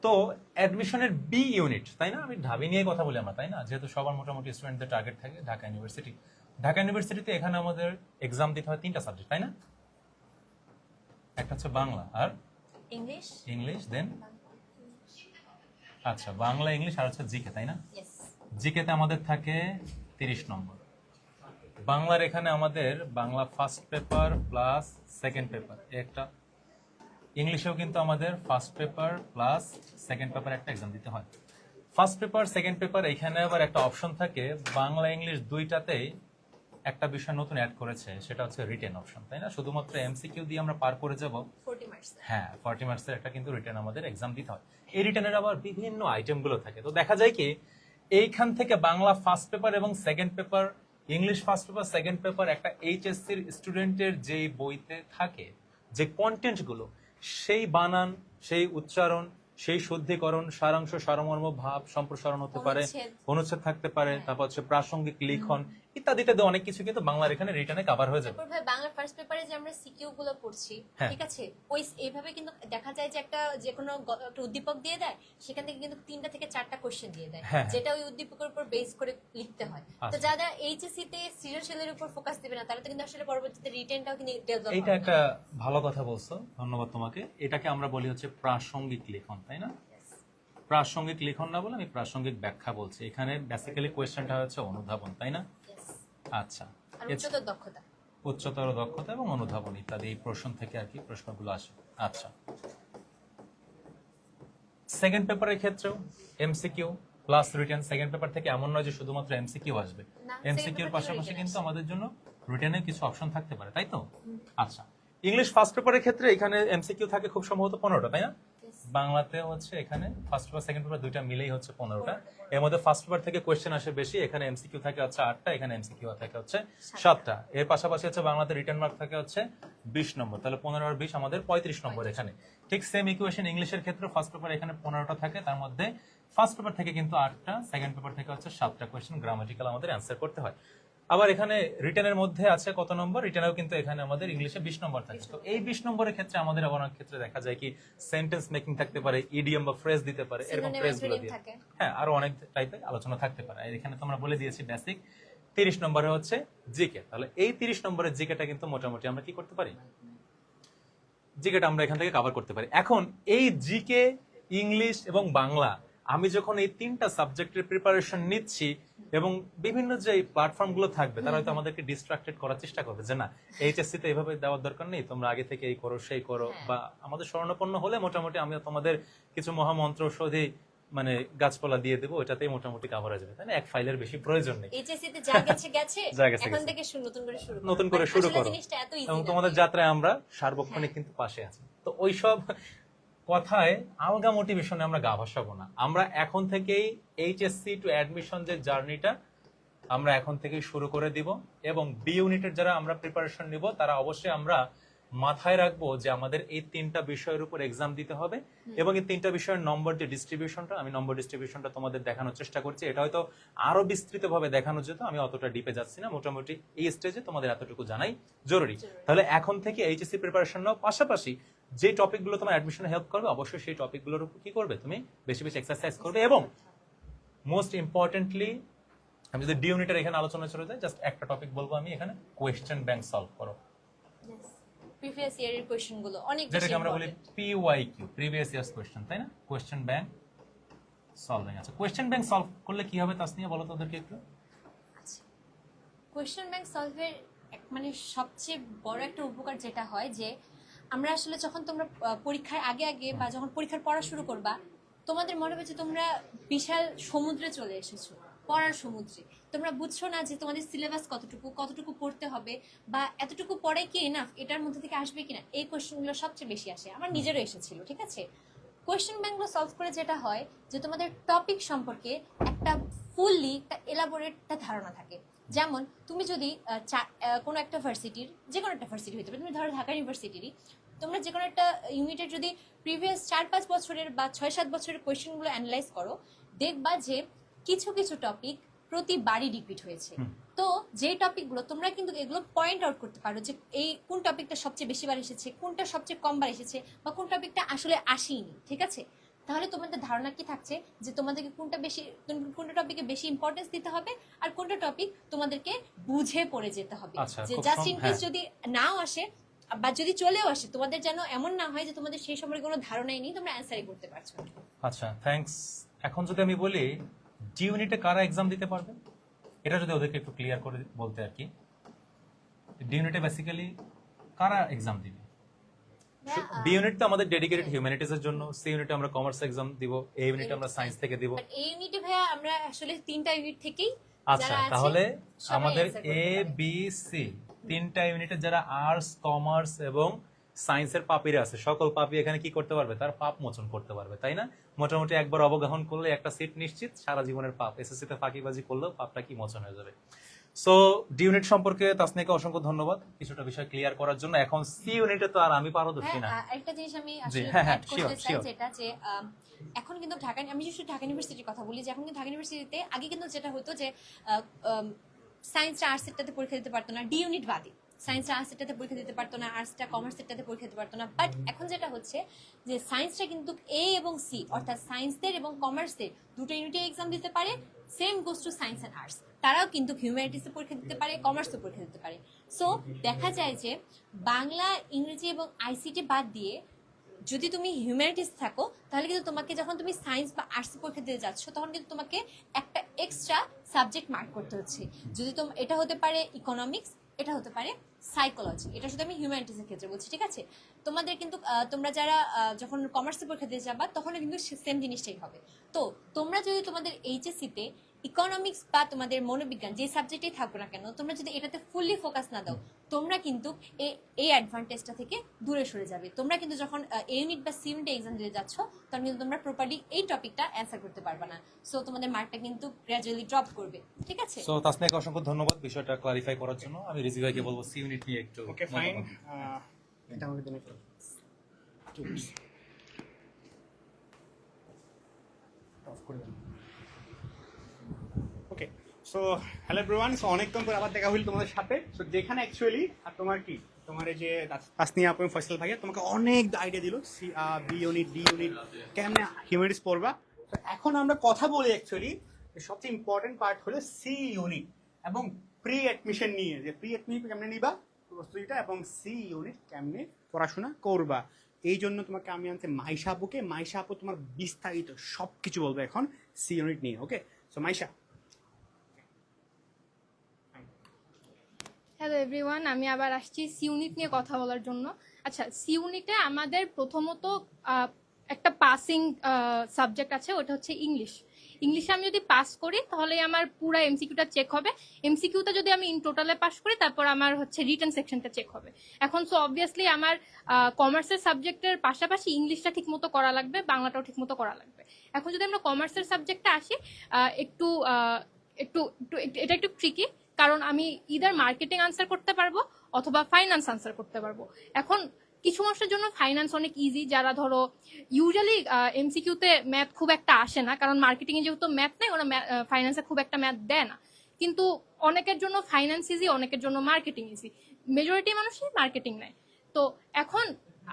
E: তো অ্যাডমিশনের বি ইউনিট, তাই না? আমি ঢাবি নিয়ে কথা বলি আমরা, তাই না? যেহেতু সবার মোটামুটি স্টুডেন্টদের টার্গেট থাকে ঢাকা ইউনিভার্সিটি। ঢাকা ইউনিভার্সিটিতে এখানে আমাদের এক্সাম দিতে হয় 3টা সাবজেক্ট, তাই না? একটা হচ্ছে বাংলা আর ইংলিশ, দেন আচ্ছা বাংলা, ইংলিশ আর হচ্ছে জিকে, তাই না? জিকেতে আমাদের থাকে 30 নম্বর। বাংলার এখানে আমাদের Bangla first paper plus second paper একটা, ইংলিশেও কিন্তু আমাদের first paper plus second paper একটা এক্সাম দিতে হয়। ফার্স্ট পেপার সেকেন্ড পেপার এখানে আবার একটা অপশন থাকে, বাংলা ইংলিশ দুইটাতেই একটা বিষয় নতুন অ্যাড করেছে, সেটা হচ্ছে রিটেন অপশন, তাই না? শুধুমাত্র এমসিকিউ দিয়ে আমরা পার করে যাব
H: 40 মার্কস।
E: হ্যাঁ, 40 মার্কসের একটা কিন্তু রিটেন আমাদের এক্সাম দিতে হয়। এই রিটেনের আবার বিভিন্ন আইটেমগুলো থাকে। তো দেখা যায় কি এইখান থেকে বাংলা ফার্স্ট পেপার এবং second paper, English first paper second paper একটা এইচএসসির স্টুডেন্টের যে বইতে থাকে, যে কন্টেন্টগুলো, সেই বানান, সেই উচ্চারণ, সেই শুদ্ধিকরণ, সারাংশ, সারমর্ম, ভাব সম্প্রসারণ হতে পারে, অনুচ্ছেদ থাকতে পারে, তারপর হচ্ছে প্রাসঙ্গিক লিখন ইত্যাদি ইত্যাদি অনেক কিছু কিন্তু বাংলার এখানে রিটার্নে কভার হয়ে যাবে।
H: তারপর ভাই বাংলা ফার্স্ট পেপারে যে আমরা সিকিউ গুলো পড়ছি, ঠিক আছে, ওই এইভাবে কিন্তু দেখা যায় যে একটা যে কোনো একটা উদ্দীপক দিয়ে দেয়, সেখান থেকে কিন্তু 3টা থেকে 4টা কোশ্চেন দিয়ে দেয়, যেটা ওই উদ্দীপকের উপর বেস করে লিখতে হয়। তো যারা এইচএসসি তে সৃজনশীলের উপর ফোকাস দিবে না, তারা তো কিন্তু আসলে পরবর্তীতে রিটেনটাও কিন্তু ডেভেলপ হবে।
E: এটা একটা ভালো কথা বলছো, ধন্যবাদ তোমাকে। এটাকে আমরা বলি হচ্ছে প্রাসঙ্গিক লিখন, তাই না? প্রাসঙ্গিক লিখন না বলে আমি প্রাসঙ্গিক ব্যাখ্যা বলছি। এখানে বেসিক্যালি কোয়েশ্চেনটা হচ্ছে অনুধাবন, তাই না? আচ্ছা, উচ্চতর দক্ষতা এবং অনুধাবন ইত্যাদি এই প্রশ্ন থেকে আর কি প্রশ্নগুলো আসে। আচ্ছা, সেকেন্ড পেপারের ক্ষেত্রেও MCQ plus written. Second paper থেকে এমন নয় যে শুধুমাত্র এমসিকিউ আসবে, এমসিকিউর পাশাপাশি কিন্তু আমাদের জন্য রিটেনের কিছু অপশন থাকতে পারে, তাই তো? আচ্ছা, ইংলিশ ফার্স্ট পেপারের ক্ষেত্রে এখানে এমসিকিউ থাকে খুব সম্ভবত 15টা, তাই না? বাংলাতে হচ্ছে এখানে ফার্স্ট পেপার সেকেন্ড পেপার দুইটা মিলেই হচ্ছে 15টা। এর মধ্যে ফার্স্ট পেপার থেকে কোয়েশ্চেন আসে বেশি, এখানে এমসিকিউ থাকে হচ্ছে 8টা, এখানে এমসিকিউ থাকে হচ্ছে 7টা। এর পাশাপাশি হচ্ছে বাংলাতে রিটার্ন মার্ক থাকে হচ্ছে 20 নম্বর, তাহলে 15 আর 20 আমাদের 35 নম্বর এখানে। ঠিক সেম ইকুয়েশন ইংলিশের ক্ষেত্রে ফার্স্ট পেপার এখানে 15টা থাকে, তার মধ্যে ফার্স্ট পেপার থেকে কিন্তু 8টা, সেকেন্ড পেপার থেকে হচ্ছে 7টা কোয়েশ্চেন গ্রামাটিক্যাল আমাদের অ্যান্সার করতে হয়। আবার এখানে রিটেনের মধ্যে আছে কত নম্বর, রিটেনেও কিন্তু এখানে আমাদের ইংলিশে 20 নম্বর থাকে। তো এই 20 নম্বরের ক্ষেত্রে আমাদের আবার অনেক ক্ষেত্রে দেখা যায় কি সেন্টেন্স মেকিং থাকতে পারে, ইডিয়ম বা ফ্রেজ দিতে পারে, এরকম ফ্রেজগুলো দিয়ে হ্যাঁ আরো অনেক টাইপের আলোচনা থাকতে পারে। আর এখানে তোমরা বলে দিয়েছি বেসিক 30 নম্বরে হচ্ছে জিকে। তাহলে এই 30 নম্বরের জিকেটা কিন্তু মোটামুটি আমরা কি করতে পারি, জিকেটা আমরা এখান থেকে কভার করতে পারি। এখন এই জিকে, ইংলিশ এবং বাংলা আমি যখন এই 3টা সাবজেক্টের প্রিপারেশন নিচ্ছি এবং বিভিন্ন যে প্ল্যাটফর্ম গুলো থাকবে তারা হয়তো আমাদেরকে ডিস্ট্রাক্টেড করার চেষ্টা করবে যে না এইচএসসি তে এইভাবে দেওয়ার দরকার নেই, তোমরা আগে থেকে এই করো সেই করো, বা আমাদের শরণাপন্ন হলে মোটামুটি আমি তোমাদের কিছু মহামন্ত্র শোধে মানে গাছপালা দিয়ে দেবো, ওইটাতেই মোটামুটি কভার হয়ে যাবে, তাই না? এক ফাইলের বেশি প্রয়োজন নেই।
H: এইচএসসি তে যা গেছে গেছে, এখন থেকে নতুন করে শুরু করো
E: জিনিসটা এত ইজি। এবং তোমাদের যাত্রায় আমরা সার্বক্ষণিক কিন্তু পাশে আছি। তো ওইসব কথায় আলগা মোটিভেশনে আমরা গা ভাসাবো না। আমরা এখন থেকেই এইচএসসি টু অ্যাডমিশন যে জার্নিটা আমরা এখন থেকেই শুরু করে দিব, এবং বি ইউনিটের যারা আমরা প্রিপারেশন নিব তারা অবশ্যই আমরা মাথায় রাখবো যে আমাদের এই 3টা বিষয়ের উপর এক্সাম দিতে হবে, এবং এই 3টা বিষয়ের নম্বর যে ডিস্ট্রিবিউশনটা, আমি নম্বর ডিস্ট্রিবিউশনটা তোমাদের দেখানোর চেষ্টা করছি। এটা হয়তো আরো বিস্তৃত ভাবে দেখানো যেত, আমি অতটা ডিপে যাচ্ছি না, মোটামুটি এই স্টেজে তোমাদের এতটুকু জানাই জরুরি। তাহলে এখন থেকে এইচএসসি প্রিপারেশন নাও, পাশাপাশি যে টপিকগুলো তোমার অ্যাডমিশনে হেল্প করবে অবশ্যই সেই টপিকগুলোর উপর কি করবে, তুমি বেশি বেশি এক্সারসাইজ করবে। এবং মোস্ট ইম্পর্টেন্টলি আমি যদি ডি ইউনিটের এখানে আলোচনা চলে যাই, জাস্ট একটা টপিক বলবো আমি এখানে, কোয়েশ্চেন ব্যাংক সলভ করো,
H: প্রিভিয়াস ইয়ারের কোশ্চেন গুলো অনেক বেশি
E: যেটাকে আমরা বলি পিওয়াইকিউ, প্রিভিয়াস ইয়ার্স কোয়েশ্চেন, তাই না? Question bank solving. আচ্ছা, কোয়েশ্চেন ব্যাংক সলভ করলে কি হবে তাসনিয়া বলো তোদেরকে একটু।
H: কোয়েশ্চেন ব্যাংক সলভের মানে সবচেয়ে বড় একটা উপকার যেটা হয় যে আমরা আসলে যখন তোমরা পরীক্ষার আগে আগে বা যখন পরীক্ষার পড়া শুরু করবা, তোমাদের মনে হবে যে তোমরা বিশাল সমুদ্রে চলে এসেছো, পড়ার সমুদ্রে। তোমরা বুঝছো না যে তোমাদের সিলেবাস কতটুকু পড়তে হবে, বা এতটুকু পড়ে কি এনাফ, এটার মধ্যে থেকে আসবে কিনা, এই কোয়েশ্চেনগুলো সবচেয়ে বেশি আসে। আমার নিজেরও এসেছিল, ঠিক আছে? কোয়েশ্চেন ব্যাংকগুলো সলভ করে যেটা হয় যে তোমাদের টপিক সম্পর্কে একটা ফুললি একটা এলাবোরেট একটা ধারণা থাকে। যেমন তুমি যদি কোনো একটা ভার্সিটির, যে কোনো একটা ভার্সিটি হতে পারে, তুমি ধরো ঢাকা ইউনিভার্সিটিরই, তোমরা যে কোনো একটা ইউনিটের যদি প্রিভিয়াস 4-5 বছরের বা 6-7 বছরের কোয়েশ্চেনগুলো অ্যানালাইজ করো, দেখবা যে কিছু কিছু টপিক প্রতিবারই রিপিট হয়েছে। তো যে টপিকগুলো তোমরা কিন্তু এগুলো পয়েন্ট আউট করতে পারো যে এই কোন টপিকটা সবচেয়ে বেশি বার এসেছে, কোনটা সবচেয়ে কম বার এসেছে, বা কোন টপিকটা আসলে আসেনি, ঠিক আছে? তাহলে তোমাদের ধারণা কি থাকছে যে তোমাদেরকে কোনটা টপিকে বেশি ইম্পর্টেন্স দিতে হবে, আর কোনটা টপিক তোমাদেরকে বুঝে পড়ে যেতে হবে। যে জাস্ট ইন কেস যদি নাও আসে বা যদি চলেও আসে, তোমাদের যেন এমন না হয় যে তোমাদের সেই সম্পর্কে কোনো ধারণাই নেই, তোমরা অ্যান্সারই করতে পারছো না।
E: আচ্ছা, থ্যাঙ্কস। এখন যদি আমি বলি ডি ইউনিটে কারা এক্সাম দিতে পারবে, এটা যদি ওদেরকে একটু ক্লিয়ার করে বলতে আর কি। ডি ইউনিটে বেসিক্যালি কারা এক্সাম দিবে? বি ইউনিট তো আমাদের ডেডিকেটেড হিউম্যানিটিজ এর জন্য, সি ইউনিটে আমরা কমার্স এক্সাম দিব, এ ইউনিটে আমরা সায়েন্স থেকে দিব।
H: এই ইউনিটে ভাইয়া আমরা আসলে 3টা ইউনিট থেকেই
E: আচ্ছা, তাহলে আমাদের এ বি সি 3টা ইউনিটে যারা আর্টস, কমার্স এবং সায়েন্সের পাপিরা আছে, সকল পাপি এখানে কি করতে পারবে, তার পাপ মোচন করতে পারবে, তাই না? মোটামুটি একবার অবগাহন করলে একটা সিট নিশ্চিত, সারা জীবনের পাপ। এসএসসি তে ফাঁকিবাজি করলেও পাপটা কি মোচন হয়ে যাবে। সো ডি ইউনিট সম্পর্কে তাসনিয়াকে অসংখ্য ধন্যবাদ কিছুটা বিষয় ক্লিয়ার করার জন্য। এখন সি ইউনিটে তো আর আমি পারদর্শী না।
H: একটা জিনিস আমি আসলে অ্যাড করতে চাই, যেটা যে এখন কিন্তু আমি যদি ঢাকা ইউনিভার্সিটির কথা বলি, যে এখন কিন্তু ঢাকা ইউনিভার্সিটিতে আগে কিন্তু যেটা হতো যে সায়েন্সটা আর্টসেরটাতে পরীক্ষা দিতে পারতো না, ডি ইউনিট বাদে সায়েন্সটা আর্টসেরটাতে পরীক্ষা দিতে পারতো না, আর্টসটা কমার্সেরটাতে পরীক্ষা দিতে পারতো না। বাট এখন যেটা হচ্ছে যে সায়েন্সটা কিন্তু এ এবং সি, অর্থাৎ সায়েন্সদের এবং কমার্সদের দুটো ইউনিটে এক্সাম দিতে পারে। Same goes to science and arts, তারাও কিন্তু হিউম্যানিটিসে পরীক্ষা দিতে পারে, কমার্সে পরীক্ষা দিতে পারে। সো দেখা যায় যে বাংলা, ইংরেজি এবং আইসিটি বাদ দিয়ে যদি তুমি হিউম্যানিটিস থাকো, তাহলে কিন্তু তোমাকে যখন তুমি সায়েন্স বা আর্টস পরীক্ষা দিতে যাচ্ছ, তখন কিন্তু তোমাকে একটা এক্সট্রা সাবজেক্ট মার্ক করতে হচ্ছে। যদি এটা হতে পারে ইকোনমিক্স, এটা হতে পারে সাইকোলজি, এটা শুধু আমি হিউম্যানিটিসের ক্ষেত্রে বলছি, ঠিক আছে? তোমাদের কিন্তু তোমরা যারা যখন কমার্সে পরীক্ষা দিতে যাবা, তখন কিন্তু সেম জিনিসটাই হবে। তো তোমরা যদি তোমাদের এইচএসসিতে ইকোনমিক্স বা তোমাদের মনোবিজ্ঞান যে সাবজেক্টেই থাকো না কেন, তোমরা যদি এটাতে ফুললি ফোকাস না দাও, তোমরা কিন্তু এই অ্যাডভান্টেজটা থেকে দূরে সরে যাবে। তোমরা কিন্তু যখন এ ইউনিট বা সি ইউনিট এক্সাম দিতে যাচ্ছ, তখন কিন্তু তোমরা প্রপারলি এই টপিকটা অ্যান্সার করতে পারবে না। সো তোমাদের মার্কটা কিন্তু গ্র্যাজুয়ালি ড্রপ করবে, ঠিক আছে?
E: সো তাসনিয়াকে অসংখ্য ধন্যবাদ বিষয়টা ক্লারিফাই করার জন্য। আমি রিজি ভাইকে বলবো সি ইউনিট নিয়ে একটু
A: ওকে ফাইন, এটা আমাকে দিন ওকে। সো হ্যালো এভরিওয়ান, সো অনেকক্ষণ পর আবার দেখা হইল তোমাদের সাথে। সো যেখানে অ্যাকচুয়ালি আর তোমার কি তোমার এই যে তাসনিয়া আপু ফয়সাল ভাইয়া তোমাকে অনেক আইডিয়া দিল, বি ইউনিট ডি ইউনিট কেমনে হিউম্যানিটিস পড়বা। তো এখন আমরা কথা বলি অ্যাকচুয়ালি সবচেয়ে ইম্পর্টেন্ট পার্ট হলো সি ইউনিট এবং প্রি অ্যাডমিশন নিয়ে, যে প্রি অ্যাডমিশন কেমনে নিবা প্রস্তুতিটা এবং সি ইউনিট কেমনে পড়াশোনা করবা। এই জন্য তোমাকে আমি আনছি মাইশা আপুকে। মাইশা আপু তোমার বিস্তারিত সব কিছু বলবে এখন সি ইউনিট নিয়ে। ওকে, সো মাইশা।
D: হ্যালো এভরিওয়ান, আমি আবার আসছি সি ইউনিট নিয়ে কথা বলার জন্য। আচ্ছা, সি ইউনিটে আমাদের প্রথমত একটা পাসিং সাবজেক্ট আছে, ওটা হচ্ছে ইংলিশ। ইংলিশে আমি যদি পাস করি তাহলে আমার পুরো এমসিকিউটা চেক হবে। এমসিকিউটা যদি আমি ইন টোটালে পাস করি তারপর আমার হচ্ছে রিটেন সেকশনটা চেক হবে। এখন সো অবভিয়াসলি আমার কমার্সের সাবজেক্টের পাশাপাশি ইংলিশটা ঠিকমতো করা লাগবে, বাংলাটাও ঠিকমতো করা লাগবে। এখন যদি আমরা কমার্সের সাবজেক্টে আসি, একটু একটু এটা একটু ট্রিকি, কারণ আমি ইদার মার্কেটিং আনসার করতে পারবো অথবা ফাইন্যান্স আনসার করতে পারবো। এখন কিছু মানুষের জন্য ফাইন্যান্স অনেক ইজি, যারা ধরো ইউজুয়ালি এমসিকিউতে ম্যাথ খুব একটা আসে না, কারণ মার্কেটিং এ যেহেতু ম্যাথ নেই, ওরা ফাইন্যান্সে খুব একটা ম্যাথ দেয় না। কিন্তু অনেকের জন্য ফাইন্যান্স ইজি, অনেকের জন্য মার্কেটিং ইজি। মেজরিটি মানুষই মার্কেটিং নেয়। তো এখন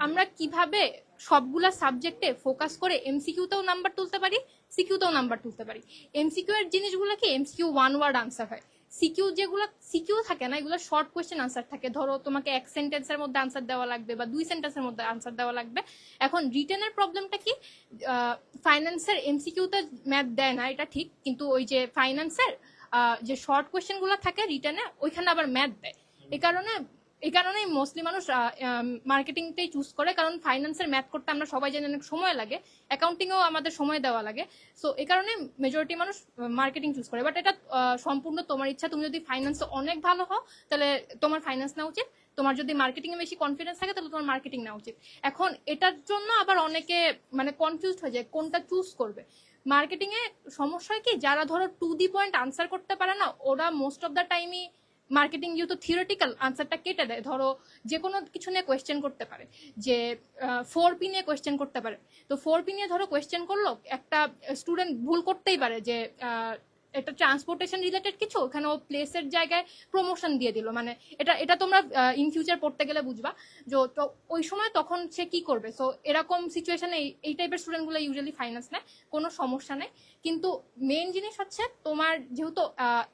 D: আমরা কিভাবে সবগুলা সাবজেক্টে ফোকাস করে এমসিকিউতেও নাম্বার তুলতে পারি, সিকিউতেও নাম্বার তুলতে পারি। এমসিকিউ এর জিনিসগুলো কি, এমসিকিউ ওয়ান ওয়ার্ড আনসার হয়। সিকিউ যেগুলো সিকিউ থাকে না, এগুলো শর্ট কোয়েশ্চেন আনসার থাকে। ধরো তোমাকে এক সেন্টেন্সের মধ্যে আনসার দেওয়া লাগবে বা 2 সেন্টেন্সের মধ্যে আনসার দেওয়া লাগবে। এখন রিটেনের প্রবলেমটা কি, ফাইন্যান্সের এমসিকিউতে ম্যাথ দেয় না এটা ঠিক, কিন্তু ওই যে ফাইন্যান্সের যে শর্ট কোয়েশ্চেন গুলো থাকে রিটেনে, ওইখানে আবার ম্যাথ দেয়। এই কারণেই মোস্টলি মানুষ মার্কেটিংটাই চুজ করে, কারণ ফাইন্যান্সের ম্যাথ করতে আমরা সবাই জানি অনেক সময় লাগে, অ্যাকাউন্টিংও আমাদের সময় দেওয়া লাগে। সো এই কারণে মেজরিটি মানুষ মার্কেটিং চুজ করে। বাট এটা সম্পূর্ণ তোমার ইচ্ছা। তুমি যদি ফাইন্যান্সে অনেক ভালো হও তাহলে তোমার ফাইন্যান্স নেওয়া উচিত, তোমার যদি মার্কেটিং এ বেশি কনফিডেন্স থাকে তাহলে তোমার মার্কেটিং নেওয়া উচিত। এখন এটার জন্য আবার অনেকে মানে কনফিউজড হয়ে যায় কোনটা চুজ করবে। মার্কেটিং এ সমস্যা হয় কি, যারা ধরো টু দি পয়েন্ট আনসার করতে পারে না, ওরা মোস্ট অফ দ্য টাইমই মার্কেটিং যেহেতু থিওরিটিক্যাল, আনসারটা কেটে দেয়। ধরো যে কোনো কিছু নিয়ে কোয়েশ্চেন করতে পারে, যে 4P নিয়ে কোয়েশ্চেন করতে পারে। তো 4P নিয়ে ধরো কোয়েশ্চেন করলো, একটা স্টুডেন্ট ভুল করতেই পারে যে এটা ট্রান্সপোর্টেশন রিলেটেড কিছু, ওখানে ও প্লেসের জায়গায় প্রমোশন দিয়ে দিল। মানে এটা তোমরা ইন ফিউচার পড়তে গেলে বুঝবা যে তো ওই সময় তখন সে কি করবে। সো এরকম সিচুয়েশনে এই টাইপের স্টুডেন্টগুলো ইউজুয়ালি ফাইন্যান্স নেয়, কোনো সমস্যা নেই। কিন্তু মেইন জিনিস হচ্ছে তোমার যেহেতু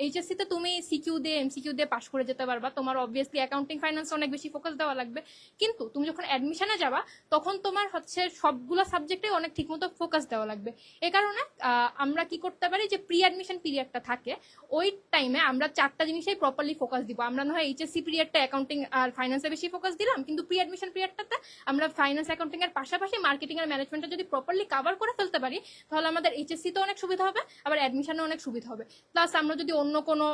D: এইচএসসি তে তুমি সিকিউ দিয়ে এমসিকিউ দিয়ে পাস করে যেতে পারবা, তোমার অবভিয়াসলি অ্যাকাউন্টিং ফাইন্যান্স অনেক বেশি ফোকাস দেওয়া লাগবে। কিন্তু তুমি যখন অ্যাডমিশনে যাবা তখন তোমার হচ্ছে সবগুলো সাবজেক্টে অনেক ঠিকমতো ফোকাস দেওয়া লাগবে। এ কারণে আমরা কি করতে পারি, যে প্রি অ্যাডমিশন পিরিয়ডটা থাকে ওই টাইমে আমরা 4টা জিনিসেই প্রপারলি ফোকাস দিব। আমরা না হয় এইচএসসি পিরিয়ডটা অ্যাকাউন্টিং আর ফাইন্যান্সে বেশি ফোকাস দিলাম, কিন্তু প্রি অ্যাডমিশন পিরিয়ডটাতে আমরা ফাইন্যান্স অ্যাকাউন্টিং এর পাশাপাশি মার্কেটিং আর ম্যানেজমেন্টটা যদি প্রপারলি কভার করে ফেলতে পারি, তাহলে আমাদের এইচএসসি তে অনেক সুবিধা হবে, আবার অ্যাডমিশনে অনেক সুবিধা হবে। প্লাস আমরা যদি অন্য কোনো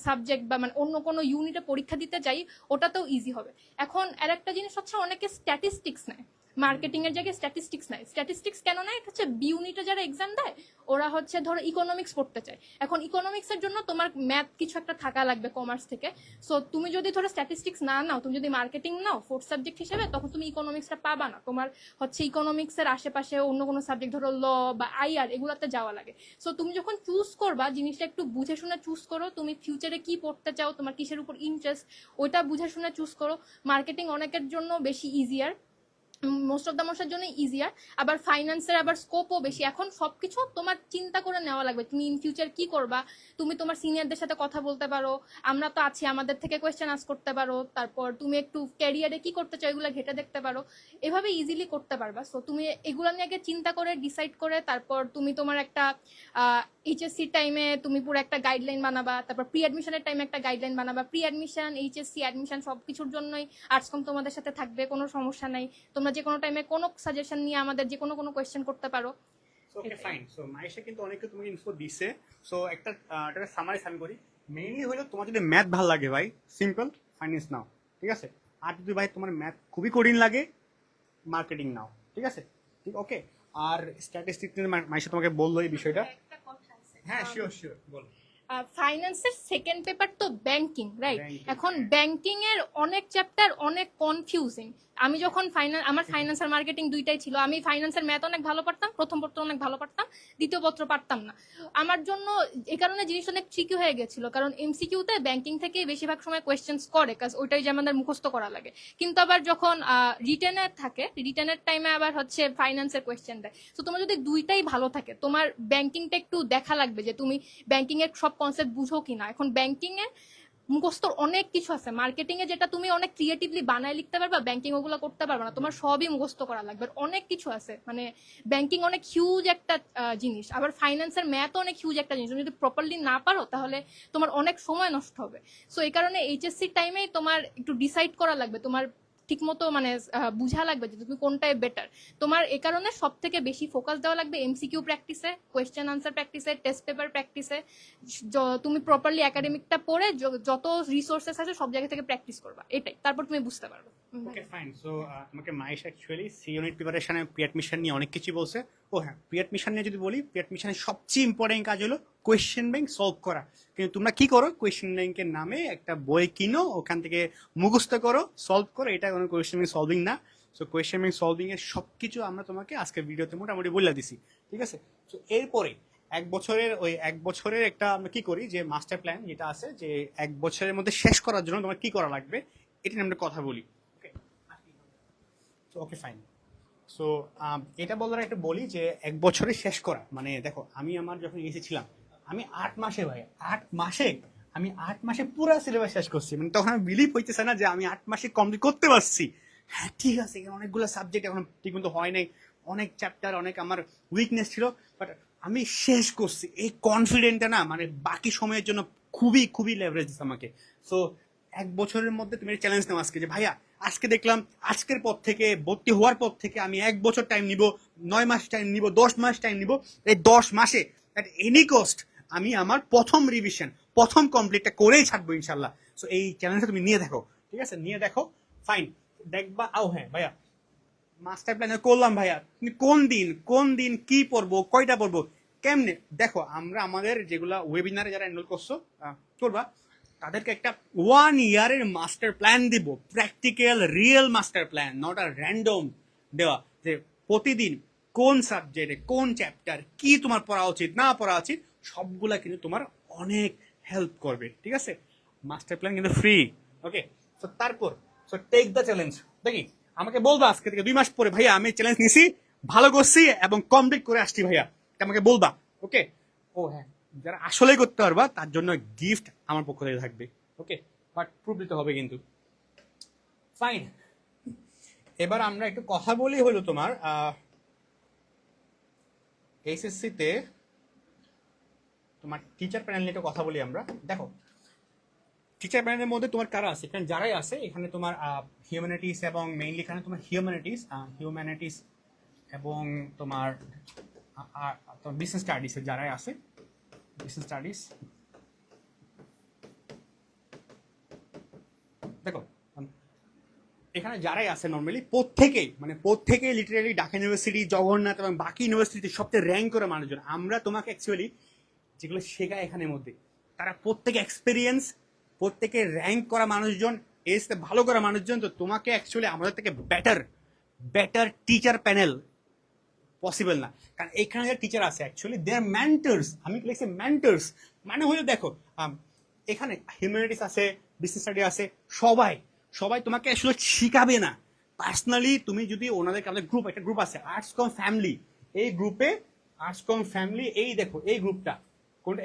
D: সাবজেক্ট বা মানে অন্য কোনো ইউনিটে পরীক্ষা দিতে যাই, ওটাতেও ইজি হবে। এখন আরেকটা জিনিস হচ্ছে, অনেকে স্ট্যাটিস্টিক্স নেয় মার্কেটিং এর জায়গায়, স্ট্যাটিস্টিক্স নেয়। স্ট্যাটিস্টিক্স কেন নেয়, এটা হচ্ছে বি ইউনিটে যারা এক্সাম দেয় ওরা হচ্ছে ধরো ইকোনমিক্স পড়তে চায়। এখন ইকোনমিক্স এর জন্য তোমার ম্যাথ কিছু একটা থাকা লাগবে কমার্স থেকে। সো তুমি যদি ধরো স্ট্যাটিস্টিক্স না নাও, তুমি যদি মার্কেটিং নাও ফোর্থ সাবজেক্ট হিসেবে, তখন তুমি ইকোনমিক্সটা পাবা না। তোমার হচ্ছে ইকোনমিক্স এর আশেপাশে অন্য কোনো সাবজেক্ট ধরো ল বা আইআর এগুলোতে যাওয়া লাগে। সো তুমি যখন চুজ করবা জিনিসটা একটু বুঝে শুনে চুজ করো, তুমি ফিউচারে কি পড়তে চাও, তোমার কিসের উপর ইন্টারেস্ট, ওইটা বুঝে শুনে চুজ করো। মার্কেটিং অনেকের জন্য বেশি ইজিয়ার, মোস্ট অফ দ্য মানুষের জন্য ইজিয়ার। আবার ফাইন্যান্সের আবার স্কোপও বেশি। এখন সবকিছু তোমার চিন্তা করে নেওয়া লাগবে, তুমি ইন ফিউচার কি করবা। তুমি তোমার সিনিয়রদের সাথে কথা বলতে পারো, আমরা তো আছি, আমাদের থেকে কোয়েশ্চেন আস্ক করতে পারো। তারপর তুমি একটু ক্যারিয়ারে কি করতে চাও এগুলো ঘেটে দেখতে পারো, এভাবে ইজিলি করতে পারবা। সো তুমি এগুলো নিয়ে আগে চিন্তা করে ডিসাইড করে তারপর তুমি তোমার একটা এইচএসসি টাইমে তুমি পুরো একটা গাইডলাইন বানাবা, তারপর প্রি অ্যাডমিশনের টাইমে একটা গাইডলাইন বানাবা। প্রি অ্যাডমিশন, এইচএসসি, অ্যাডমিশন সবকিছুর জন্যই আর্টসকম তোমাদের সাথে থাকবে, কোনো সমস্যা নাই। তোমরা যে কোনো টাইমে কোনো সাজেশন নিয়ে আমাদের যে কোনো কোয়েশ্চেন করতে পারো।
A: ওকে ফাইন। সো মাইশা কিন্তু অনেকে তোমাকে ইনফো দিছে। সো একটা সামারি আমি করি। মেইনলি হলো তোমার যদি ম্যাথ ভালো লাগে ভাই, সিম্পল ফাইন্যান্স নাও, ঠিক আছে। আর যদি ভাই তোমার ম্যাথ খুবই কঠিন লাগে, মার্কেটিং নাও, ঠিক আছে। ঠিক ওকে। আর স্ট্যাটিস্টিক্স মাইশা তোমাকে বললো এই বিষয়টা।
D: একটা কথা আছে
A: হ্যাঁ শিওর শিওর বলো।
D: ফাইন্যান্সের সেকেন্ড পেপার তো ব্যাংকিং, রাইট?
A: Banking,
D: এখন
A: হ্যাঁ।
D: ব্যাংকিং এর অনেক চ্যাপ্টার অনেক কনফিউজিং। আমি যখন আমার ফাইন্যান্স আর মার্কেটিং দুইটাই ছিল, আমি ফাইন্যান্সের ম্যাথ অনেক ভালো পারতাম, প্রথম পত্র অনেক ভালো পারতাম, দ্বিতীয় পত্র পারতাম না। আমার জন্য এই কারণে জিনিস অনেক ট্রিকি হয়ে গেছিল, কারণ এমসিকিউতে ব্যাংকিং থেকে বেশিরভাগ সময় কোয়েশ্চেন্স করে, কাজ ওইটাই যে আমাদের মুখস্থ করা লাগে। কিন্তু আবার যখন রিটেনের থাকে, রিটেনের টাইমে আবার হচ্ছে ফাইন্যান্সের কোয়েশ্চেন দেয়। তো তোমার যদি দুইটাই ভালো থাকে, তোমার ব্যাংকিংটা একটু দেখা লাগবে যে তুমি ব্যাংকিং এর সব কনসেপ্ট বুঝো কিনা। এখন ব্যাংকিং এ মুখস্থ অনেক কিছু আছে, মার্কেটিং এ যেটা তুমি অনেক ক্রিয়েটিভলি বানায় লিখতে পারবা, ব্যাংকিং ওগুলো করতে পারবা না, তোমার সবই মুখস্থ করা লাগবে। আর অনেক কিছু আছে, মানে ব্যাংকিং অনেক হিউজ একটা জিনিস, আবার ফাইন্যান্সের ম্যাথ অনেক হিউজ একটা জিনিস। তুমি যদি প্রপারলি না পারো তাহলে তোমার অনেক সময় নষ্ট হবে। সো এই কারণে এইচএসসি টাইমেই তোমার একটু ডিসাইড করা লাগবে, তোমার ঠিকমতো মানে বুঝা লাগবে যে তুমি কোনটায় বেটার। তোমার এই কারণে সব থেকে বেশি ফোকাস দেওয়া লাগবে এমসিকিউ প্র্যাকটিসে, কোয়েশ্চেন আনসার প্র্যাকটিসে, টেস্ট পেপার প্র্যাকটিসে। তুমি প্রপারলি একাডেমিকটা পড়ে যত রিসোর্সেস আছে সব জায়গা থেকে প্র্যাকটিস করবা, এটাই, তারপর তুমি বুঝতে পারবে।
A: ওকে ফাইন। সো তোমাকে মাইশ অ্যাকচুয়ালি সি ইউনিট প্রিপারেশনে প্রি অ্যাডমিশন নিয়ে অনেক কিছু বলছে। ও হ্যাঁ, প্রি অ্যাডমিশন নিয়ে যদি বলি, প্রি অ্যাডমিশনের সবচেয়ে ইম্পর্টেন্ট কাজ হলো কোয়েশ্চেন ব্যাংক সলভ করা। কিন্তু তোমরা কি করো, কোয়েশ্চেন ব্যাংকের নামে একটা বই কিনো, ওখান থেকে মুখস্থ করো, সলভ করো, এটা কোনো কোয়েশ্চেন ব্যাংক সলভিং না। সো কোয়েশ্চেন ব্যাংক সলভিং এর সবকিছু আমরা তোমাকে আজকের ভিডিওতে মোটামুটি বলে দিছি, ঠিক আছে। সো এরপরে এক বছরের একটা আমরা কি করি, যে মাস্টার প্ল্যান যেটা আছে, যে এক বছরের মধ্যে শেষ করার জন্য তোমার কি করা লাগবে, এটা নিয়ে আমরা কথা বলি। ওকে ফাইন। সো এটা বলার একটা বলি যে এক বছরে শেষ করা মানে, দেখো আমি আমার যখন এসেছিলাম, আমি 8 মাসে ভাই, 8 মাসে পুরো সিলেবাস শেষ করছি। মানে তখন আমি বিলিভ হইতেছে না যে আমি 8 মাসে কমপ্লিট করতে পারছি। হ্যাঁ ঠিক আছে, এখানে অনেকগুলো সাবজেক্ট এখন ঠিক মতো হয় নাই, অনেক চ্যাপ্টার, অনেক আমার উইকনেস ছিল, বাট আমি শেষ করছি। এই কনফিডেন্টটা না মানে বাকি সময়ের জন্য খুবই খুবই লেভারেজ দিচ্ছে আমাকে। সো এক বছরের মধ্যে তুমি চ্যালেঞ্জ নাও আজকে, যে ভাইয়া আজকে দেখলাম, আজকের পর থেকে ভর্তি হওয়ার পর থেকে আমি 1 বছর টাইম নিব, 9 মাস টাইম নিব, 10 মাস টাইম নিব। এই 10 মাসে অ্যাট এনি কস্ট আমি আমার প্রথম রিভিশন, প্রথম কমপ্লিটটা করেই ছাড়বো ইনশাল্লাহ। সো এই চ্যালেঞ্জটা তুমি নিয়ে দেখো, ঠিক আছে, নিয়ে দেখো, ফাইন। দেখবা হ্যাঁ ভাইয়া মাস্টার প্ল্যান করলাম, ভাইয়া তুমি কোন দিন কি পড়বো, কয়টা পড়বো, কেমনে, দেখো আমরা আমাদের যেগুলা ওয়েবিনারে যারা এনরোল করবা তাদেরকে একটা 1 ইয়ারের মাস্টার প্ল্যান দিব, practical real master plan, not আর র্যান্ডম দেওয়া, যে প্রতিদিন কোন সাবজেক্টে কোন চ্যাপ্টার কি তোমার পড়া উচিত না পড়া উচিত, সবগুলা কিন্তু তোমার অনেক হেল্প করবে, ঠিক আছে। মাস্টার প্ল্যান কিন্তু ফ্রি, ওকে। সো তারপর টেক দ্য চ্যালেঞ্জ। দেখি আমাকে বলবা আজকে থেকে 2 মাস পরে, ভাইয়া আমি চ্যালেঞ্জ নিছি, ভালো করছি এবং কমপ্লিট করে আসছি ভাইয়া, এটা আমাকে বলবা, ওকে। ও হ্যাঁ, যারা আসলেই করতে পারবা তার জন্য গিফট আমার পক্ষ থেকে থাকবে, ওকে, বাট প্রুফ দিতে হবে কিন্তু। ফাইন, এবার আমরা একটু কথা বলি হলো তোমার এইচএসসি-তে তোমার টিচার প্যানেল নিয়ে একটু কথা বলি আমরা। দেখো টিচার প্যানেলের মধ্যে তোমার কারা আছে, এখানে যারাই আছে, এখানে তোমার হিউম্যানিটিস এবং মেইনলি এখানে তোমার হিউম্যানিটিস এবং তোমার বিজনেস স্টাডিজের যারাই আছে, বিজনেস স্টাডিজ। দেখো এখানে যারাই আছে নর্মালি প্রত্যেকেই লিটারালি ঢাকা ইউনিভার্সিটি, জগন্নাথ এবং বাকি ইউনিভার্সিটিতে সবচেয়ে র্যাঙ্ক করা মানুষজন। আমরা তোমাকে অ্যাকচুয়ালি যেগুলো শেখায় এখানের মধ্যে, তারা প্রত্যেকে এক্সপিরিয়েন্স, প্রত্যেকে র্যাঙ্ক করা মানুষজন, এসে ভালো করা মানুষজন। তো তোমাকে অ্যাকচুয়ালি আমাদের থেকে বেটার টিচার প্যানেল পসিবল না, কারণ এখানে যে টিচার আছে অ্যাকচুয়ালি দে আর মেন্টরস। আমি লিখছি মেন্টরস, মানে হলো দেখো এখানে হিউম্যানিটিস আছে, বিজনেস স্টাডি আছে, সবাই তোমাকে আসলে শিখাবে না পার্সোনালি। তুমি যদি ওনাদেরকে, আমাদের একটা গ্রুপ আছে আর্টস কম ফ্যামিলি, এই গ্রুপে আর্টস কম ফ্যামিলি, এই দেখো এই গ্রুপটা,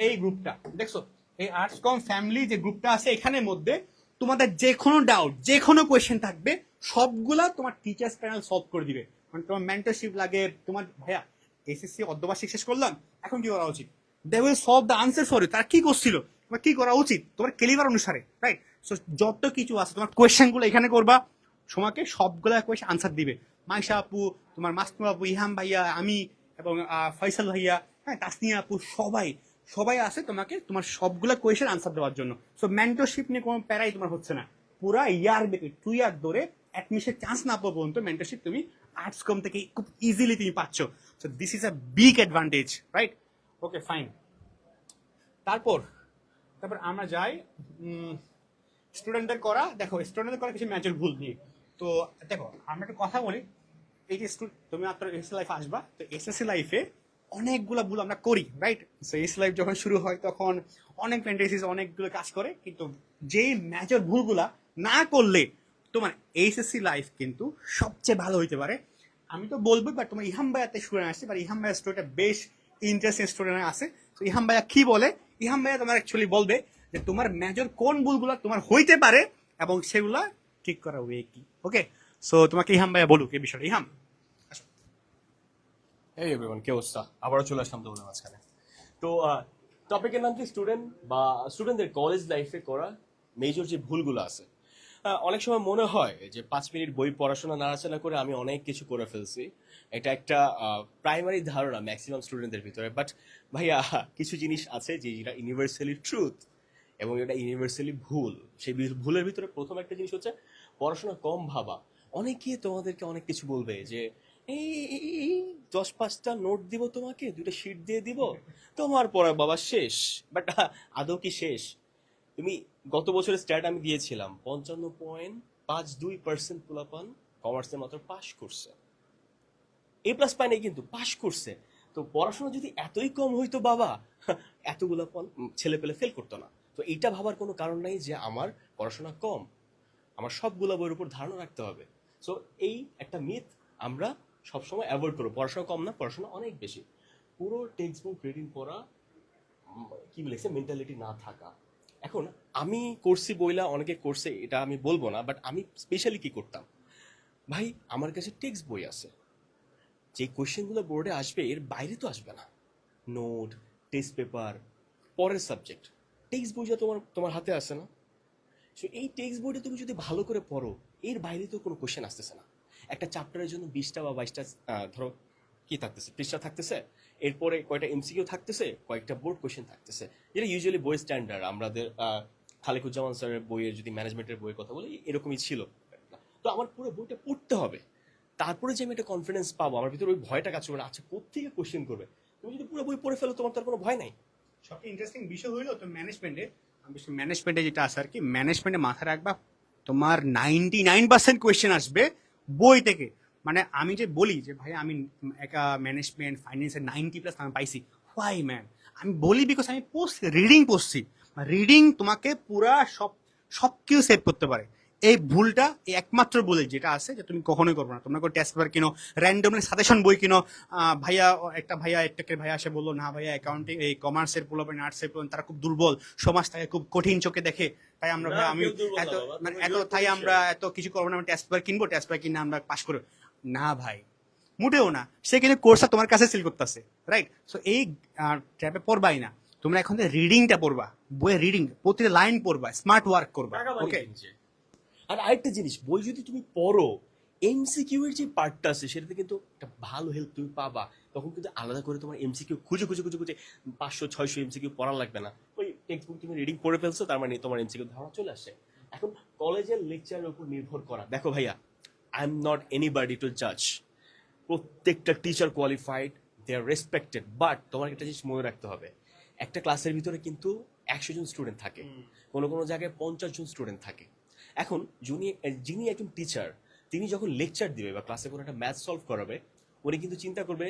A: এই গ্রুপটা দেখছো, এই আর্টস কম ফ্যামিলি যে গ্রুপটা আছে, এখানের মধ্যে তোমাদের যে কোনো ডাউট, যে কোনো কোয়েশ্চেন থাকবে, সবগুলা তোমার টিচার্স প্যানেল সলভ করে দিবে। মানে তোমার মেন্টরশিপ লাগে, তোমার ভাইয়া এসএসসি অর্ধবার্ষিক শেষ করলাম, এখন কি করা উচিত, they will solve the answer for you. তারা কি করছিল, তোমার কি করা উচিত, তোমার ক্যালিবার অনুসারে, রাইট। সো যত কিছু আছে তোমার কোয়েশ্চেনগুলো এখানে করবা, তোমাকে সবগুলা কোয়েশ্চেন আনসার দিবে মাইশা আপু, তোমার মাসনু আপু, ইহাম ভাইয়া, আমি এবং ফয়সাল ভাইয়া, হ্যাঁ, তাসনিয়া আপু, সবাই সবাই আছে তোমাকে তোমার সবগুলা কোয়েশ্চেন আনসার দেওয়ার জন্য। সো মেন্টরশিপ নিয়ে কোনো প্যারাই তোমার হচ্ছে না। পুরা ইয়ার ব্যাপী 2 ইয়ার ধরে অ্যাডমিশন চান্স না পাওয়া পর্যন্ত মেন্টরশিপ তুমি আর্টস কম থেকে খুব ইজিলি তুমি পাচ্ছ। So this is a big advantage, right? Okay, fine. তারপর তারপর আমরা যাই স্টুডেন্টদের করা। দেখো, স্টুডেন্টদের করা কিছু ম্যাচের ভুল নিয়ে। তো দেখো, আমরা একটা কথা বলি, এই যে তুমি মাত্র এসএসসি লাইফে আসবা, তো এসএসসি লাইফে অনেকগুলা ভুল আমরা করি, রাইট? সো এসএসসি লাইফ যখন শুরু হয় তখন অনেক ফ্যান্টাসিস অনেকগুলো কাজ করে, কিন্তু যেই ম্যাচের ভুলগুলা না করলে তোমার এইচএসসি লাইফ কিন্তু সবচেয়ে ভালো হইতে পারে। আমি তো বলবো, বাট তোমার ইহাম ভাইয়াতে স্টুডেন্ট আসছে, বাট ইহাম ভাইয়ার স্টোরিটা বেশ ইন্টারেস্টিং স্টুডেন্ট আছে। তো ইহাম ভাইয়া কি বলে, ইহাম ভাইয়া তোমার অ্যাকচুয়ালি বলবে যে তোমার মেজর কোন ভুলগুলো তোমার হইতে পারে এবং সেগুলা ঠিক করা ওয়ে কি। ওকে, সো তোমাকে ইহাম ভাইয়া বলুক এই বিষয়টা। ইহাম,
G: এই এভরিওয়ান, কি অবস্থা? আবারও চলে আসলাম তোমাদের মাঝখানে। তো টপিকের নাম কি স্টুডেন্ট বা স্টুডেন্টদের কলেজ লাইফে করা মেজর যে ভুলগুলো আছে। অনেক সময় মনে হয় যে 5 মিনিট বই পড়াশোনা নাড়াচাড়া করে আমি অনেক কিছু করে ফেলছি। এটা একটা প্রাইমারি ধারণা ম্যাক্সিমাম স্টুডেন্টদের ভিতরে। বাট ভাইয়া, কিছু জিনিস আছে যেটা ইউনিভার্সালি ট্রুথ এবং এটা ইউনিভার্সালি ভুল। সেই ভুলের ভিতরে প্রথম একটা জিনিস হচ্ছে পড়াশোনা কম ভাবা। অনেকে তোমাদেরকে অনেক কিছু বলবে যে এই 10-5টা নোট দিব তোমাকে, 2টা শিট দিয়ে দিব, তোমার পড়া বাবা শেষ। বাট আদৌ কি শেষ? তুমি গত বছরের স্ট্যাট আমি দিয়েছিলাম, 55.52% পোলাপান কমার্সে মাত্র পাশ করছে। এ প্লাস পায় নাই, কিন্তু পাশ করছে। তো পড়াশোনা যদি এতই কম হইতো বাবা, এতগুলো ছেলে পেলে ফেল করতো না। তো এইটা ভাবার কোনো কারণ নাই যে আমার পড়াশোনা কম, আমার সবগুলো বইয়ের উপর ধারণা রাখতে হবে। সো এই একটা মিথ আমরা সবসময় অ্যাভয়েড করবো। পড়াশোনা কম না, পড়াশোনা অনেক বেশি। পুরো টেক্সট বুক রিডিং পড়া, কি বলেছে, মেন্টালিটি না থাকা। এখন আমি করছি বইলা অনেকে করছে এটা আমি বলবো না, বাট আমি স্পেশালি কি করতাম ভাই, আমার কাছে টেক্সট বই আছে, যে কোয়েশ্চেনগুলো বোর্ডে আসবে এর বাইরে তো আসবে না। নোট, টেস্ট পেপার, পরের সাবজেক্ট, টেক্সট বইটা তোমার হাতে আসে না। সো এই টেক্সট বইটা তুমি যদি ভালো করে পড়ো, এর বাইরে তো কোনো কোয়েশ্চেন আসতেছে না। একটা চ্যাপ্টারের জন্য 20টা বা 22টা ধরো কি থাকতেছে, পৃষ্ঠা থাকতেছে, এরপরে কয়টা এমসিকিউ থাকতেছে, কয়েকটা বোর্ড কোয়েশ্চেন থাকতেছে, যেটা ইউজুয়ালি বই স্ট্যান্ডার্ড। আমাদের খালেকুজ্জামান স্যারের বইয়ের যদি ম্যানেজমেন্টের বইয়ের কথা বলি, এরকমই ছিল। তো আমার পুরো বইটা পড়তে হবে, তারপরে যে আমি একটা কনফিডেন্স পাবো, আমার ভিতরে ওই ভয়টা কাজ করবে না, আচ্ছা কোত্থেকে কোয়েশ্চেন করবে। তুমি যদি পুরো বই পড়ে ফেলো, তোমার তার কোনো ভয় নাই।
A: সবচেয়ে ইন্টারেস্টিং বিষয় হইলো তো ম্যানেজমেন্টে যেটা আছে আর কি, ম্যানেজমেন্টে মাথা রাখবা তোমার 99% কোয়েশ্চেন আসবে বই থেকে। মানে আমি যে বলি যে ভাই আমি একটা ম্যানেজমেন্ট ফাইন্যান্সের 90+ আমি পাইছি, হোয়াই ম্যান? আমি বলি বিকজ আমি রিডিং পড়ছি। রিডিং তোমাকে পুরা সব কিছু সেভ করতে পারে। এই ভুলটা এই একমাত্র বলে যেটা আছে যে তুমি কখনোই করবে না। তোমরা কোনো টেস্ট পেপার কিনো, র্যান্ডমলি সাজেশন বই কিনো। একটা ভাইয়া এসে বললো, না ভাইয়া অ্যাকাউন্টিং এই কমার্সের পোলাপেন, আর্টসের পোলাপেন তারা খুব দুর্বল, সমাজ তাকে খুব কঠিন চোখে দেখে, তাই আমরা ভাই আমি এত মানে এত তাই আমরা এত কিছু করবো না, আমি টেস্ট পেপার কিনবো, টেস্ট পেপার কিনে আমরা পাস করবো। না ভাই, মোটেও না। সে কিন্তু কোর্সটা তোমার কাছে সিল করতেছে, রাইট? সো এই ট্র্যাপে পড়বাই না। তোমরা এখন রিডিংটা পড়বা, বইয়ের রিডিং, প্রতিটা লাইন পড়বা, স্মার্ট ওয়ার্ক করবা। ওকে,
G: আর আরেকটা জিনিস, বই যদি তুমি পড়ো, এমসিকিউ এর যে পার্টটা আছে সেটাতে কিন্তু একটা ভালো হেল্প তুমি পাবা। তখন কিন্তু আলাদা করে তোমার এমসিকিউ খুঁজে 500-600 এমসিকিউ পড়া লাগবে না। ওই টেক্সট বুক তুমি রিডিং পড়ে ফেলছো, তার মানে তোমার এমসিকিউ ধারণা চলে আসছে। এখন কলেজের লেকচারের উপর নির্ভর করা, দেখো ভাইয়া, I am not anybody to জাজ। প্রত্যেকটা teacher qualified, they are respected. But তোমার একটা জিনিস মনে রাখতে হবে, একটা ক্লাসের ভিতরে কিন্তু 100 জন স্টুডেন্ট থাকে, কোনো কোনো জায়গায় 50 জন স্টুডেন্ট থাকে। এখন যিনি একজন টিচার, তিনি যখন লেকচার দিবে বা ক্লাসে কোনো একটা ম্যাথ সলভ করাবে, উনি কিন্তু চিন্তা করবে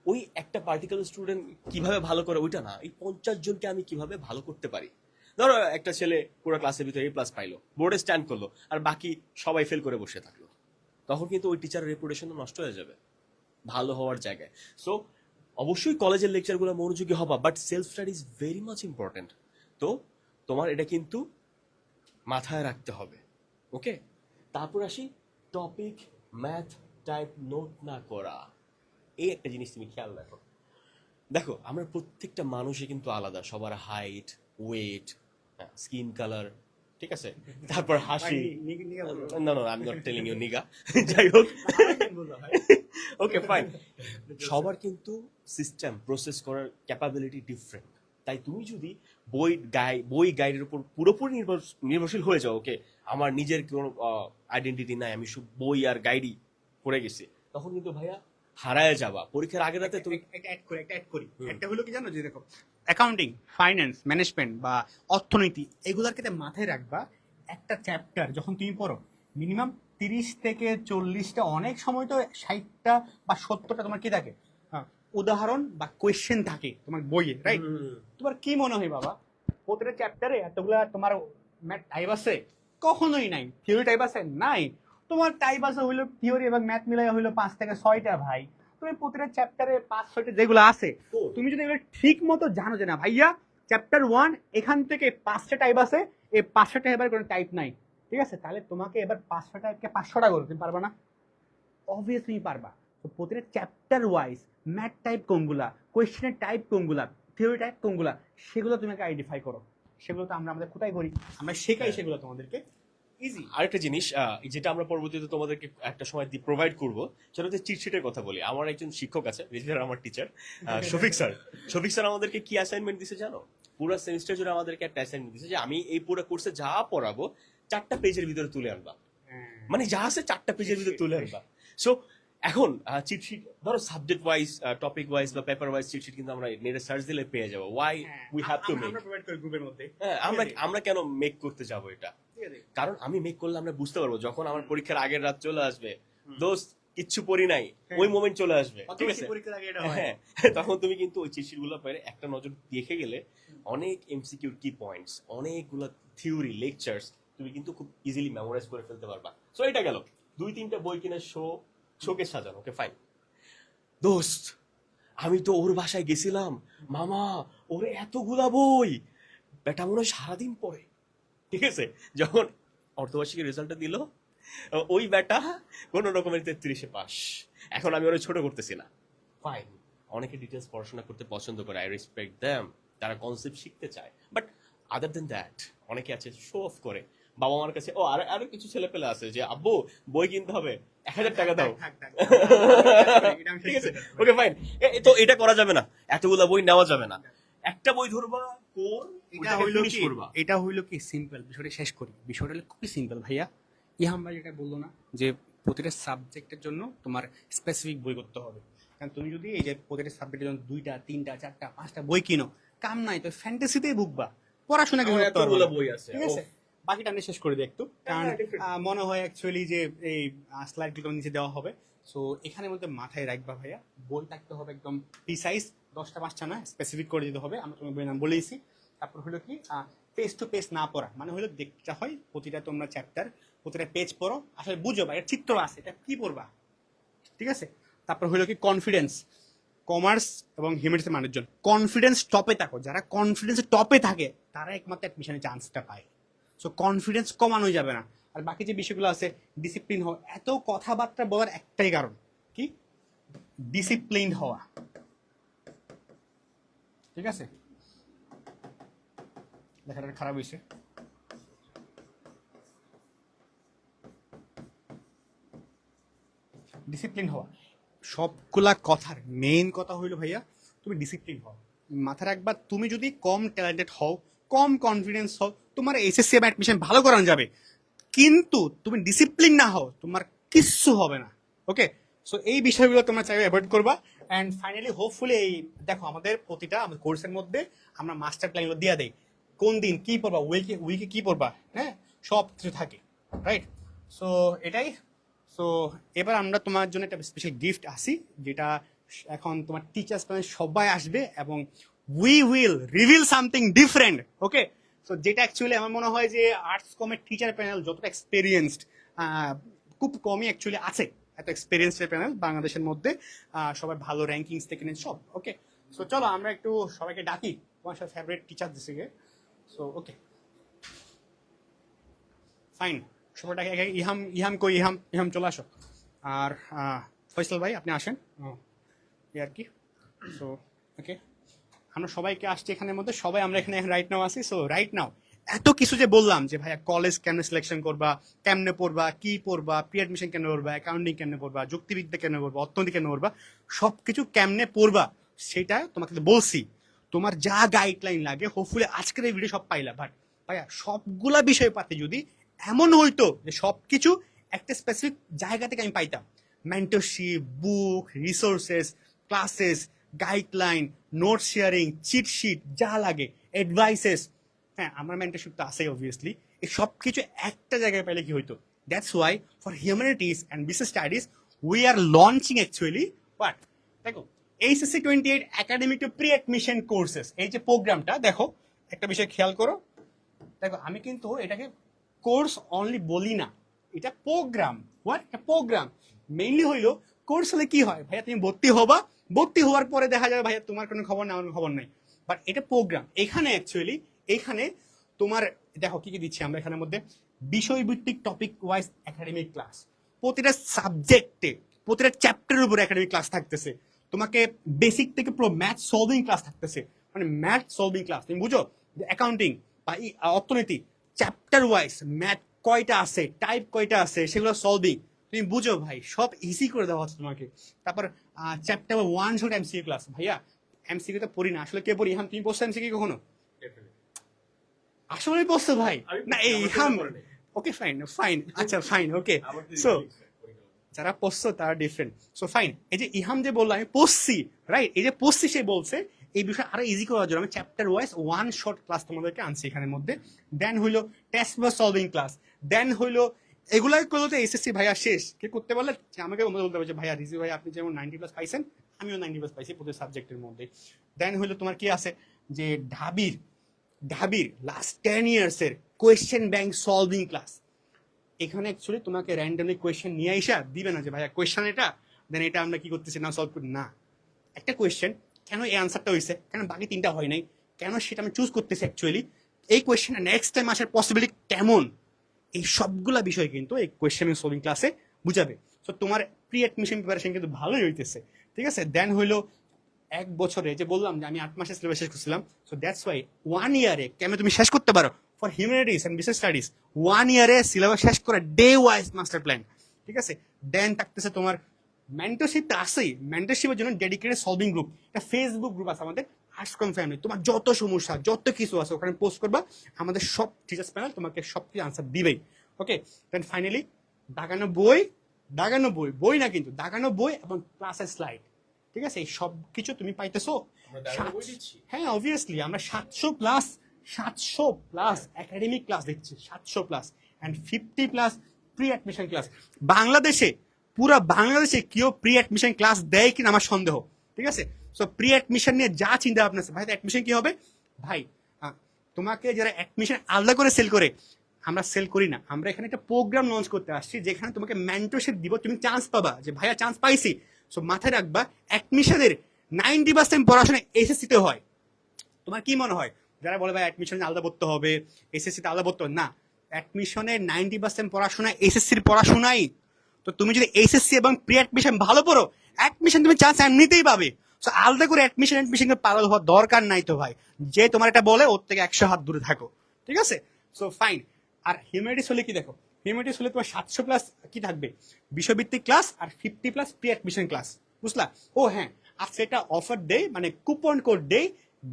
G: ওই একটা পার্টিকুলার স্টুডেন্ট কিভাবে ভালো করে, ওইটা না, এই 50 জনকে আমি কিভাবে ভালো করতে পারি। ধরো একটা ছেলে পুরো ক্লাসের ভিতরে A+ পাইলো, বোর্ডে স্ট্যান্ড করলো, আর বাকি সবাই ফেল করে বসে থাকলো, তখন কিন্তু ওই টিচারের রেপুটেশন নষ্ট হয়ে যাবে ভালো হওয়ার জায়গায়। সো অবশ্যই কলেজের লেকচারগুলো মনোযোগী হবা, but self study is very much important. তো তোমার এটা কিন্তু মাথায় রাখতে হবে। ওকে, তারপর আসি টপিক ম্যাথ টাইপ নোট না করা। এই একটা জিনিস তুমি খেয়াল রাখো। দেখো, আমরা প্রত্যেকটা মানুষই কিন্তু আলাদা, সবার হাইট, ওয়েট, স্কিন কালার, ঠিক আছে, তারপর হাসি।
A: নিগা বলবো।
G: না না, I am not telling you নিগা। যাই হোক, ওকে ফাইন। সবার কিন্তু সিস্টেম প্রসেস করার ক্যাপাবিলিটি ডিফারেন্ট। তাই তুমি যদি বই গাইডের উপর পুরোপুরি নির্ভরশীল হয়ে যাও, ওকে আমার নিজের কোনো আইডেন্টিটি নাই, আমি শুধু বই আর গাইডই পড়ে গেছি, তখন কিন্তু ভাইয়া হারায় যাবা। পরীক্ষার আগের রাতে তুমি
A: একটা অ্যাড করি। একটা হলো কি জানো, যে দেখো অ্যাকাউন্টিং, ফাইন্যান্স, ম্যানেজমেন্ট বা অর্থনীতি এগুলার ক্ষেত্রে মাথায় রাখবা, একটা চ্যাপ্টার যখন তুমি পড়ো মিনিমাম 30 থেকে 40টা, অনেক সময় তো 60টা বা 70টা তোমার কি থাকে উদাহরণ বা কোয়েশ্চেন থাকে তোমার বইয়ে, রাইট? তোমার কি মনে হয় বাবা প্রতিটা চ্যাপ্টারে এতগুলা তোমার ম্যাথ টাইপ আছে? কখনোই নাই। থিওরি টাইপ আছে? নাই। তোমার টাইপ আছে হইলো থিওরি এবং ম্যাথ মিলাই হইলো 5 থেকে 6টা ভাই। তুমি প্রতিটা চ্যাপ্টারে 5-6টা যেগুলো আছে, তুমি যদি এবার ঠিক মতো জানো যে না ভাইয়া চ্যাপ্টার 1 এখান থেকে 5টা টাইপ আছে, এই 5টা টাইপের কোনো টাইপ নাই, ঠিক আছে, তাহলে তোমাকে এবার 5টা টাইপকে 500টা করো, তুমি পারবা না? অবভিয়াসলি পারবা। তো প্রতিটা চ্যাপ্টার ওয়াইজ ম্যাথ টাইপ কোনগুলা, কোয়েশ্চেনের টাইপ কোনগুলা, থিওরি টাইপ কোনগুলা, সেগুলো তুমি আইডেন্টিফাই করো। সেগুলো তো আমরা আমাদের কোথায় করি, আমরা শেখাই সেগুলো তোমাদেরকে। ইজি।
G: আরেকটা জিনিস যেটা আমরা পরবর্তীতে তোমাদেরকে একটা সময় প্রোভাইড করবো, সেটা হচ্ছে চিটশিটের কথা বলি। আমার একজন শিক্ষক আছে, রেজিনার আমার টিচার, শফিক স্যার আমাদেরকে কি অ্যাসাইনমেন্ট দিছে জানো? পুরো সেমিস্টার জুড়ে আমাদেরকে একটা অ্যাসাইনমেন্ট দিছে যে আমি এই পুরো কোর্সে যা পড়াবো 4টা পেজের ভিতরে তুলে আনবা, মানে যা আছে 4টা পেজের ভিতরে তুলে আনবা। সো এখন চিটশিট ধরো সাবজেক্ট ওয়াইজ, টপিক ওয়াইজ বা পেপার ওয়াইজ চিটশিট কিন্তু আমরা নেটে সার্চ দিলে পেয়ে যাবো। Why we have to make,
A: আমরা প্রোভাইড করি গ্রুপের মধ্যে।
G: হ্যাঁ আমরা কেন মেক করতে যাবো এটা? কারণ আমি মেক করলে আমরা বুঝতে পারবো যখন আমার পরীক্ষার আগের রাত চলে আসবে, দোস্ত কিচ্ছু পড়ি নাই, ওই মোমেন্ট চলে আসবে, ঠিক আছে? হ্যাঁ, তখন তুমি কিন্তু ওই চিটশিট গুলো পড়ে একটা নজর দেখে গেলে অনেক এমসিকিউর কি পয়েন্টস, অনেকগুলো থিওরি লেকচার্স তুমি কিন্তু খুব ইজিলি মেমোরাইজ করে ফেলতে পারবা। সো এটা গেল 2-3টা বই কিনে শোকে সাজানো, ওকে ফাইন। দোস্ত আমি তো ওর বাসায় গেছিলাম, মামা ওর এতগুলা বই, বেটা মনে হয় সারাদিন পড়ে, ঠিক আছে? যখন অর্ধবার্ষিকীর রেজাল্টটা দিল, ওই বেটা কোন রকমের 33-এ পাস। এখন আমি ওরা ছোট করতেছি না, ফাইন, অনেকে ডিটেলস পড়াশোনা করতে পছন্দ করে, আই রেসপেক্ট দেম, তারা কনসেপ্ট শিখতে চায়। বাট আদার দেন দ্যাট অনেকে আছে শো অফ করে। বাবা মার কাছে আরো কিছু ছেলে পেলে আছে যে আব্বু বই কিনতে হবে, 1000 টাকা দাও, ঠিক আছে? ওকে ফাইন, তো এটা করা যাবে না, এতগুলা বই নেওয়া যাবে না। একটা বই ধরবা, কোর
A: এটা হইলো কি সিম্পল। বিষয়টা শেষ করি। বিষয়টা হলো খুবই সিম্পল ভাইয়া। ইহাম ভাই যেটা বললো না যে প্রতিটা সাবজেক্টের জন্য তোমার স্পেসিফিক বই করতে হবে। কারণ তুমি যদি এই যে প্রতিটা সাবজেক্টের জন্য 2টা 3টা 4টা 5টা বই কিনো, কাম নাই তো ফ্যান্টাসিতেই ভুগবা, পড়াশোনা কিছু করতে পারবে না।
G: বই আছে,
A: ঠিক আছে, বাকিটা আমি শেষ করে দিই একটু, কারণ মনে হয় অ্যাকচুয়ালি যে এই স্লাইডগুলো নিচে দেওয়া হবে। সো এখানে মধ্যে মাথায় রাখবা ভাইয়া, বই থাকতে হবে একদম প্রিসাইজ, 10টা 5টা না, স্পেসিফিক করে দিতে হবে। আমরা তোমার বইয়ের নাম বলেইছি। তারপর হলো কি পেজ টু পেজ না পড়া, মানে হলো দেখতে হয় প্রতিটা তোমরা চ্যাপ্টার, প্রতিটা পেজ পড়ো, আসলে বুঝো বা এর চিত্র আছে, এটা কি পড়বা, ঠিক আছে? তারপর হলো কি কনফিডেন্স, কমার্স এবং হিউম্যানিটিস মানুষজন কনফিডেন্স টপে থাকো, যারা কনফিডেন্স টপে থাকে তারা একমাত্র অ্যাডমিশনের চান্সটা পায়। সো কনফিডেন্স কমানো যাবে না। আর বাকি যে বিষয়গুলো আছে, ডিসিপ্লিন হওয়া, এত কথাবার্তা বলার একটাই কারণ কি, ডিসিপ্লিন হওয়া, ঠিক আছে? লেখাটা খারাপ হয়েছে। ডিসিপ্লিন হওয়া, সবগুলা কথার মেইন কথা হইলো ভাইয়া তুমি ডিসিপ্লিন হও। মাথা রাখবা, তুমি যদি কম ট্যালেন্টেড হও, কম কনফিডেন্স হও, তোমার এসএসসি বা অ্যাডমিশন ভালো করানো যাবে, কিন্তু তুমি ডিসিপ্লিন না হও তোমার কিচ্ছু হবে না। ওকে, সো এই বিষয়গুলো তোমরা চাইবে অ্যাভয়েড করবা। অ্যান্ড ফাইনালি হোপফুলি এই দেখো আমাদের প্রতিটা আমাদের কোর্সের মধ্যে আমরা মাস্টার প্ল্যানগুলো দিয়ে দেই, কোন দিন কি পড়বা, উইকে কি পড়বা, হ্যাঁ সব কিছু থাকে, রাইট? সো এটাই। সো এবার আমরা তোমার জন্য একটা স্পেশাল গিফট আসি, যেটা এখন তোমার টিচার্স প্যানেল সবাই আসবে এবং we will reveal something different. Okay, so যেটা অ্যাকচুয়ালি আমার মনে হয় যে আর্টস কমের টিচার প্যানেল যতটা এক্সপেরিয়েন্সড, খুব কমই অ্যাকচুয়ালি আছে এত এক্সপেরিয়েন্সের প্যানেল বাংলাদেশের মধ্যে, সবাই ভালো র্যাঙ্কিংস থেকে নেন সব। ওকে, সো চলো আমরা একটু সবাইকে ডাকি, তোমার সাথে ফেভারিট টিচার দিছে। সো ওকে ফাইন, সবাইটাকে ইহাম কই, ইহাম চলে আসো। আর ফয়সাল ভাই আপনি আসেন, এই আর কি। সো ওকে, আমরা সবাইকে আসছি এখানের মধ্যে, সবাই আমরা এখানে রাইট নাও আসি। সো রাইট নাও এত কিছু যে বললাম যে ভাইয়া কলেজ কেমনে সিলেকশন করবা, কেমনে পড়বা, কি পড়বা, প্রি অ্যাডমিশন কেমনে পড়বা, অ্যাকাউন্টিং কেমনে পড়বা, যুক্তিবিদ্যা কেমনে পড়বা, অর্থনীতি কেমনে পড়বা, সবকিছু কেমনে পড়বা সেটা তোমাকে তো বলছি। তোমার যা গাইডলাইন লাগে হোপফুলি আজকের এই ভিডিও সব পাইলা। বাট ভাইয়া সবগুলা বিষয় পাতে যদি এমন হইতো যে সবকিছু একটা স্পেসিফিক জায়গা থেকে আমি পাইতাম, mentorship, book, resources, classes, guideline, note sharing, cheat sheet, যা লাগে, অ্যাডভাইসেস, হ্যাঁ আমার মেন্টরশিপ তো আছেই অবভিয়াসলি, এই সব কিছু একটা জায়গায় পাইলে কি হইতো। That's why for humanities and business studies we are launching actually but দেখো HSC 28 academic to pre admission courses, এই যে প্রোগ্রামটা দেখো একটা বিষয় খেয়াল করো। দেখো আমি কিন্তু এটাকে কোর্স অনলি বলি না, এটা প্রোগ্রাম। হোয়াট, একটা প্রোগ্রাম মেইনলি হইলো কোর্স হলে কি হয় ভাইয়া, তুমি ভর্তি হবা, ভর্তি হওয়ার পরে দেখা যাবে ভাইয়া তোমার কোনো খবর না, আমার খবর নাই। বাট এটা প্রোগ্রাম, এখানে অ্যাকচুয়ালি এইখানে তোমার দেখো কি কি দিচ্ছি আমরা এখানের মধ্যে, বিষয়ভিত্তিক টপিক ওয়াইজ একাডেমিক ক্লাস, প্রতিটা সাবজেক্টে প্রতিটা চ্যাপ্টারের উপর একাডেমিক ক্লাস থাকতেছে, তোমাকে বেসিক থেকে পুরো ম্যাথ সলভিং ক্লাস থাকতেছে, মানে ম্যাথ সলভিং ক্লাস। তুমি বুঝো অ্যাকাউন্টিং বা অর্থনীতি চ্যাপ্টার ওয়াইজ ম্যাথ কয়টা আছে, টাইপ কয়টা আছে, সেগুলো সলভিং তুমি বুঝো ভাই, সব ইজি করে দেওয়া হচ্ছে তোমাকে। তারপর চ্যাপ্টার 1 শর্ট এমসিকিউ ক্লাস। ভাইয়া এমসিকিউ তো পড়ি না আসলে, কে পড়ি? তুমি পড়ছো এমসিকিউ কখনো? আসলে পড়ছো ভাই? না এই হাম, ওকে ফাইন ফাইন, আচ্ছা ফাইন, ওকে। সো যারা পড়ছো তারা ডিফারেন্ট, সো ফাইন। এই যে ইহাম যে বললো আমি পড়ছি, রাইট, এই যে পড়ছি সে বলছে এই বিষয় আরো ইজি করার জন্য আমি চ্যাপ্টার ওয়াইজ 1 শর্ট ক্লাস তোমাদেরকে আনছি এখানের মধ্যে। দেন হইলো টেস্ট বা সলভিং ক্লাস, দেন হইলো এগুলাই করলো তো এসএসসি ভাইয়া শেষ। কে করতে পারলে আমাকে বলতে হবে যে ভাইয়া রিজু ভাই আপনি যেমন 90+ পাইছেন, আমিও 90+ পাইছি প্রতি সাবজেক্টের মধ্যে। দেন হইলো তোমার কি আছে যে ঢাবির লাস্ট 10 ইয়ার্সের কোয়েশ্চেন ব্যাংক সলভিং ক্লাস। এখানে অ্যাকচুয়ালি তোমাকে র্যান্ডমলি কোয়েশ্চেন নিয়ে আইসা দিবে না যে ভাইয়া কোয়েশ্চেন এটা, দেন এটা আমরা কি করতেছি না সলভ করি না। একটা কোয়েশ্চেন কেন এই আনসারটা হয়েছে, কেন বাকি 3টা হয় নাই, কেন সেটা আমি চুজ করতেছি অ্যাকচুয়ালি, এই কোয়েশ্চেনটা নেক্সট টাইম আসার পসিবিলিটি কেমন, এই সবগুলা বিষয় কিন্তু এই কোয়েশ্চেন সলভিং ক্লাসে বুঝাবে। সো তোমার প্রি অ্যাডমিশন প্রিপারেশন কিন্তু ভালোই হইতেছে, ঠিক আছে। দেন হইলো 1 বছরে যে বললাম যে আমি 8 মাসে সিলেবাস শেষ করছিলাম, সো দ্যাটস ওয়াই 1 ইয়ারে কেন তুমি শেষ করতে পারো for humanities and business studies, 1 ইয়ারে সিলেবাস শেষ করে ডে ওয়াইজ মাস্টার প্ল্যান, ঠিক আছে। দেন থাকতেছে তোমার মেন্টরশিপ তো আছেই, মেন্টরশিপের জন্য ডেডিকেটেড সলভিং গ্রুপ, একটা ফেসবুক গ্রুপ আছে আমাদের আর্টস কম ফ্যামিলি, তোমার যত সমস্যা যত কিছু আছে ওখানে পোস্ট করবা, আমাদের সব টিচার্স প্যানেল তোমাকে সব কিছু আনসার দিবেই, ওকে। দেন ফাইনালি দাগানো বই না কিন্তু দাগানো বই এবং ক্লাসের স্লাইড, ঠিক আছে। এই সব কিছু তুমি পাইতেছো। হ্যাঁ অবভিয়াসলি আমরা 700+ একাডেমিক ক্লাস দিচ্ছি, 700+ অ্যান্ড 50+ প্রি অ্যাডমিশন ক্লাস। পুরা বাংলাদেশে কেউ প্রি অ্যাডমিশন ক্লাস দেয় কিনা আমার সন্দেহ, ঠিক আছে। সো প্রি অ্যাডমিশন নিয়ে যা চিন্তা ভাবনা আছে ভাই, অ্যাডমিশন কি হবে ভাই, তোমাকে যারা অ্যাডমিশন আলাদা করে সেল করে, আমরা সেল করি না, আমরা এখানে একটা প্রোগ্রাম লঞ্চ করতে আসছি যেখানে তোমাকে মেন্টরশিপ দিব, তুমি চান্স পাবা যে ভাইয়া চান্স পাইছি। সো মাথায় রাখবা অ্যাডমিশনের 90% পড়াশোনা এসএসসি তে হয়। তোমার কি মনে হয় যারা বলে ভাই অ্যাডমিশন আলাদা পড়তে হবে, এসএসসি তে আলাদা পড়তে হবে, না, অ্যাডমিশনের 90% পড়াশোনা এসএসসির পড়াশোনাই। তো তুমি যদি এসএসসি এবং প্রি অ্যাডমিশন ভালো পড়ো, অ্যাডমিশন তুমি চান্স এমনিতেই পাবে। সো আলাদা করে অ্যাডমিশন পাগল হওয়ার দরকার নাই তো ভাই, যে তোমার এটা বলে ওর থেকে 100 হাত দূরে থাকো, ঠিক আছে। So fine. আর হিউম্যানিটিস হলে কি দেখো, হিউম্যানিটিস হলে তোমার 700+ কি থাকবে বিষয়ভিত্তিক ক্লাস আর 50+ প্রি অ্যাডমিশন ক্লাস, বুঝলা। ও হ্যাঁ, আর সেটা অফার দেয় মানে কুপন কোড দেয়,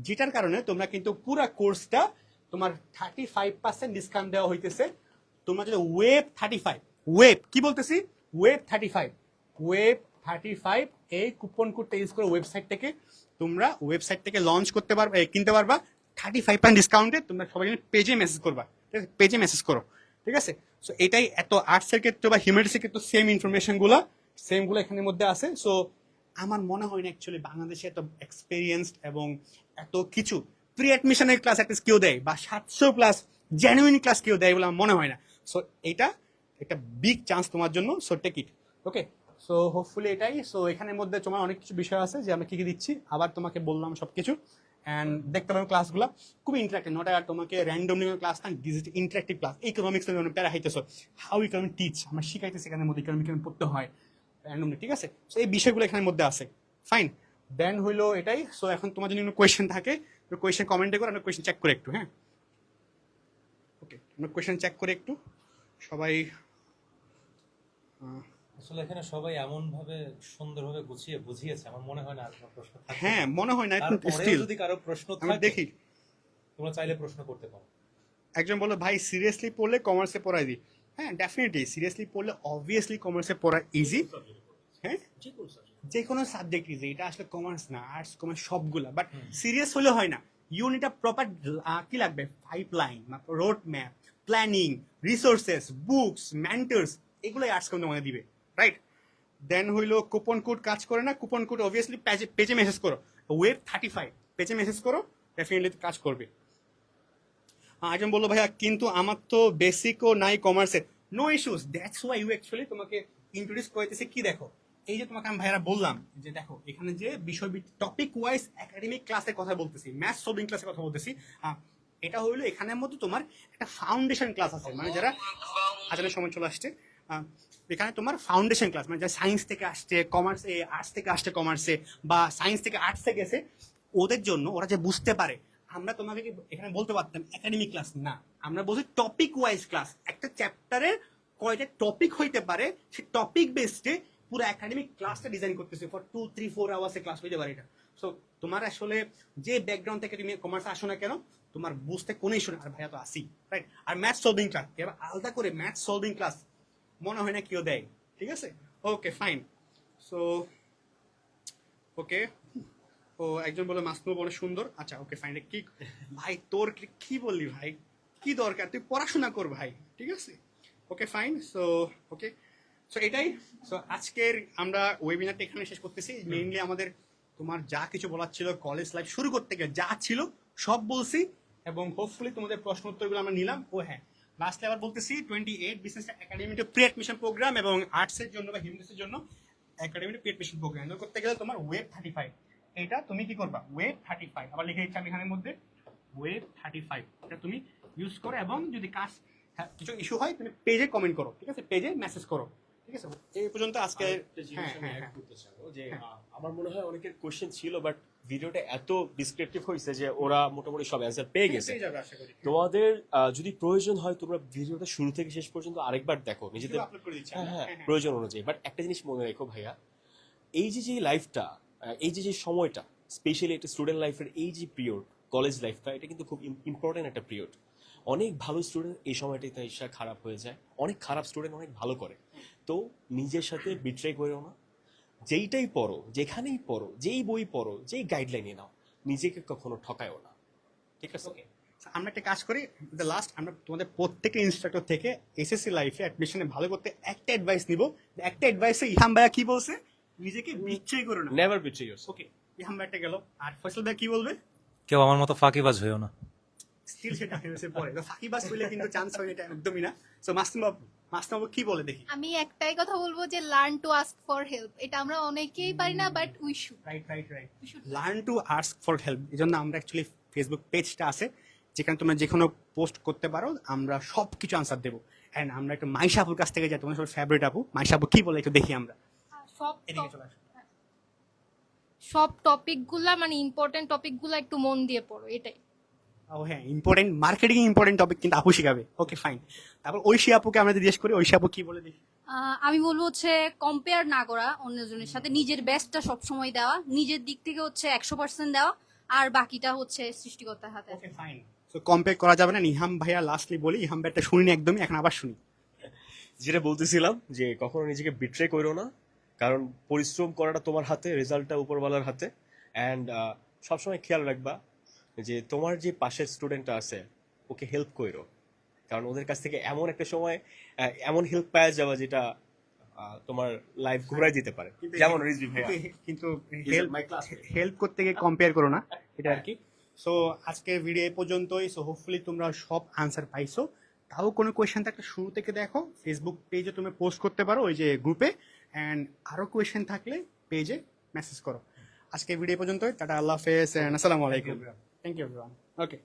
A: যেটার কারণে তোমরা কিন্তু পুরো কোর্সটা তোমার 35% ডিসকাউন্ট দেওয়া হইতেছে। তোমরা যদি ওয়েব 35 এই কুপন কোডটা ইউজ করে ওয়েবসাইট থেকে লঞ্চ করতে পারবা, কিনতে পারবা 35% ডিসকাউন্টে। তোমরা সবাই পেজে মেসেজ করবা, পেজে মেসেজ করো, ঠিক আছে। সো এটাই এত আর্টসের ক্ষেত্রে বা হিউম্যানিটিসের ক্ষেত্রে সেম ইনফরমেশনগুলো এখানের মধ্যে আছে। সো আমার মনে হয় না অ্যাকচুয়ালি বাংলাদেশে এত এক্সপেরিয়েন্সড এবং এত কিছু প্রি অ্যাডমিশনের ক্লাস একটা কেউ দেয় বা 700+ জেনুইন ক্লাস কেউ দেয় বলে আমার মনে হয় না। সো এটা একটা বিগ চান্স তোমার জন্য, so take it, okay. So hopefully এটাই। সো এখানের মধ্যে তোমার অনেক কিছু বিষয় আছে যে আমরা কি কি দিচ্ছি, আবার তোমাকে বললাম সবকিছু। অ্যান্ড দেখতে পারো ক্লাসগুলো খুবই ইন্টারাক্টিভ, নট আর তোমাকে র্যান্ডমলি ক্লাস না, ইন্টারাক্টিভ ক্লাস। ইকোনমিক্স প্যারা হাইতেছো, হাউ ইকোনমিক টিচ আমরা শিখাইতেছি এখানের মধ্যে, ইকোনমিক পড়তে হয় র্যান্ডমলি, ঠিক আছে। সো এই বিষয়গুলো এখানের মধ্যে আছে, ফাইন। দেন হইলো এটাই। সো এখন তোমার যদি কোনো কোয়েশ্চেন থাকে কোয়েশ্চেন কমেন্টে করো, আমরা কোয়েশ্চেন চেক করে একটু, হ্যাঁ। আমরা কোয়েশ্চেন চেক করে একটু সবাই
E: আসলে এখানে সবাই এমন ভাবে সুন্দরভাবে গুছিয়ে বুঝিয়েছে, আমার মনে হয় না আর কোনো প্রশ্ন থাকবে।
A: হ্যাঁ মনে হয় না
E: তারপরেও
A: স্টিল
E: যদি কারো প্রশ্ন
A: আমি
E: থাকে
A: দেখি
E: তোমরা চাইলে প্রশ্ন করতে পারো।
A: একজন বললো ভাই সিরিয়াসলি পড়লে কমার্সে পড়াই দিই। হ্যাঁ ডেফিনেটলি সিরিয়াসলি পড়লে অবভিয়াসলি কমার্সে পড়া ইজি। হ্যাঁ যে কোনো সাবজেক্ট ইজি, এটা আসলে কমার্স না আর্টস কমার্স সবগুলা, বাট সিরিয়াস হলে হয় না। ইউনিট প্রপার কি লাগবে, pipeline, road map, planning, resources, books, mentors, এগুলোই আর্টস কিন্তু আমাদের দিবে, রাইট? দেন হইলো কুপন কোড কাজ করে না, কুপন কোড অবভিয়াসলি পেজে মেসেজ করো, ওয়েব 35 পেজে মেসেজ করো, ডেফিনেটলি কাজ করবে। একজন বললো ভাইয়া কিন্তু আমার তো বেসিকও নাই কমার্সের। No issues, that's why you actually তোমাকে ইন্ট্রোডিউস করতেছি। কি দেখো, এই যে তোমাকে আমি ভাইয়ারা বললাম যে দেখো এখানে যে বিষয় টপিক ওয়াইজ একাডেমিক ক্লাসের কথা বলতেছি, ম্যাথ সলভিং ক্লাসের কথা বলতেছি, এটা হইলো এখানের মধ্যে তোমার একটা ফাউন্ডেশন ক্লাস আছে, মানে যারা আজানের সময় চলে আসছে, এখানে তোমার ফাউন্ডেশন ক্লাস, মানে যারা সায়েন্স থেকে আসছে কমার্সে, আর্টস থেকে আসছে কমার্সে, বা সায়েন্স থেকে আর্টসে গেছে, ওদের জন্য ওরা যে বুঝতে পারে। আমরা তোমাকে কি এখানে বলতে পারতাম একাডেমিক ক্লাস না, আমরা বলছি টপিক ওয়াইজ ক্লাস। একটা চ্যাপ্টারের কয়টা টপিক হইতে পারে, সেই টপিক বেসডে পুরো একাডেমিক ক্লাসটা ডিজাইন করতেছে, ফর 2-3-4 আওয়ার্সে ক্লাস হইতে পারে এটা। সো তোমার আসলে যে ব্যাকগ্রাউন্ড থেকে তুমি কমার্স আসো না কেন, তোমার বুঝতে কোনো ইস্যু না। আর ভাইয়া তো আসি, রাইট? আর ম্যাথ সলভিং ক্লাস, এবার আলাদা করে ম্যাথ সলভিং ক্লাস মনে হয় না কেউ দেয়, ঠিক আছে? ওকে ফাইন। সো ওকে, ও একজন বলে মাসনুব অনেক সুন্দর, আচ্ছা ওকে ফাইন। কি ভাই তোর কি বললি ভাই, কি দরকার, তুই পড়াশোনা কর ভাই, ঠিক আছে? ওকে ফাইন। সো ওকে, সো এটাই। সো আজকের আমরা ওয়েবিনারটা এখানে শেষ করতেছি। মেইনলি আমাদের তোমার যা কিছু বলার ছিল কলেজ লাইফ শুরু করতে গিয়ে যা ছিল সব বলছি, এবং হোপফুলি তোমাদের প্রশ্ন উত্তরগুলো আমরা নিলাম। ও হ্যাঁ, লাস্টে আবার বলতেছি 28 business academy pre admission program, এবং আর্টসের জন্য বা হিউম্যানিটিসের জন্য একাডেমি প্রি অ্যাডমিশন প্রোগ্রাম করতে গেলে তোমার ওয়েব 35, এটা তুমি কি করবা, ওয়েব 35 আবার লিখে দিচ্ছি আমি এখানের মধ্যে, ওয়েব 35 এটা তুমি ইউজ করো। এবং যদি কাজ কিছু ইস্যু হয় তুমি পেজে কমেন্ট করো, ঠিক আছে? পেজে মেসেজ করো, ঠিক আছে? এই পর্যন্ত আজকে।
G: আরেকটা জিনিস আমি add করতে চাবো যে আমার মনে হয় অনেকের কোশ্চেন ছিল, বাট ভিডিওটা এত ডিসক্রিপটিভ হয়েছে যে ওরা মোটামুটি সব অ্যান্সার পেয়ে গেছে।
A: আশা করি
G: তোমাদের যদি প্রয়োজন হয় তোমরা ভিডিওটা শুরু থেকে শেষ পর্যন্ত আরেকবার দেখো নিজেদের
A: আপলোড করে দিচ্ছি।
G: হ্যাঁ প্রয়োজন অনুযায়ী। বাট একটা জিনিস মনে রেখো ভাইয়া, এই যে লাইফটা, এই যে সময়টা, স্পেশালি একটা স্টুডেন্ট লাইফের এই যে পিরিয়ড, কলেজ লাইফটা, এটা কিন্তু খুব ইম্পর্টেন্ট একটা পিরিয়ড। অনেক ভালো স্টুডেন্ট এই সময়টাতে এসে খারাপ হয়ে যায়, অনেক খারাপ স্টুডেন্ট অনেক ভালো করে। তো নিজের সাথে বিট্রে করো না, যেইটাই পড়ো, যেখানেই পড়ো, যেই বই পড়ো, যেই গাইডলাইনে নাও, নিজেকে কখনো ঠকায়ও না, ঠিক আছে?
A: আমরা একটা কাজ করি, দ্য লাস্ট আমরা তোমাদের প্রত্যেকটা ইনস্ট্রাক্টর থেকে এসএসসি লাইফে অ্যাডমিশনে ভালো করতে একটা অ্যাডভাইস নিব। একটা অ্যাডভাইসে ইহাম ভাইয়া কি বলছে, নিজেকে বিচ্ছয় করো না।
G: Never betray yourself.
A: ওকে, ইহাম ভাইটা গেল। আর ফয়সাল ভাই কি বলবে?
E: কেউ আমার মতো ফাঁকিবাজ হইও না।
A: স্টিল সেটা হয়েছে পরে, ফাঁকিবাজ হইলে কিন্তু চান্স হয় এটা একদমই না। সো মাসুম বাবু কি বলে দেখি।
C: আমি একটাই কথা বলবো যে learn to ask for help, এটা আমরা অনেকেই পারি না, but we should.
A: Right, learn to ask for help. এই জন্য আমরা অ্যাকচুয়ালি ফেসবুক পেজটা আছে, যেখানে তোমরা যে কোনো পোস্ট করতে পারো, আমরা সব কিছু আনসার দেবো। অ্যান্ড আমরা একটু মাইশা আপুর কাছ থেকে যাই, তোমার সবার ফেভারিট আপু মাইশা আপু কি বলে একটু দেখি আমরা।
D: সব
A: এদিকে চলে আসো।
D: সব টপিকগুলা মানে ইম্পর্টেন্ট টপিকগুলা একটু মন দিয়ে পড়ো, এটাই।
A: ও হ্যাঁ, ইম্পর্টেন্ট মার্কেটিং ইম্পর্টেন্ট টপিক কিন্তু আপু শিখাবে। Okay fine. তারপর ঐশী আপুকে আমরা জিজ্ঞেস করি, ঐশী আপু কি বলে দেখি।
F: আমি বলবো হচ্ছে কম্পেয়ার না করা অন্যজনের সাথে, নিজের বেস্টটা সবসময় দেওয়া, নিজের দিক থেকে হচ্ছে 100% দেওয়া, আর বাকিটা হচ্ছে সৃষ্টিকর্তার হাতে।
A: ওকে ফাইন। সো কম্পেয়ার করা যাবে না। ইহাম ভাইয়া লাস্টলি বলি, ইহাম ভাইয়াটা শুনিনি একদমই, এখন আবার শুনি।
G: যেটা বলতেছিলাম যে কখনো নিজেকে বিট্রে করো না, কারণ পরিশ্রম করাটা তোমার হাতে, রেজাল্টটা উপরওয়ালার হাতে। অ্যান্ড সবসময় খেয়াল রাখবা যে তোমার যে পাশের স্টুডেন্টটা আছে ওকে হেল্প করো, কারণ ওদের কাছ থেকে এমন একটা সময় এমন হেল্প পাওয়া যাবে যেটা তোমার লাইফ ঘুরাই দিতে পারে, যেমন রিজভি ভাইয়া।
A: কিন্তু
G: my classmate.
A: হেল্প করতে গিয়ে কম্পেয়ার করো না, এটা আর কি। সো আজকে ভিডিও এ পর্যন্তই। সো হোপফুলি তোমরা সব আনসার পাইছো। তাও কোনো কোয়েশ্চেন থাকলে শুরু থেকে দেখো, ফেসবুক পেজে তুমি পোস্ট করতে পারো ওই যে গ্রুপে। অ্যান্ড আরও কোয়েশ্চেন থাকলে পেজে মেসেজ করো। আজকে ভিডিও পর্যন্তই। টাটা, আল্লাহ হাফেজ, আসসালামু আলাইকুম। Thank you everyone. ওকে।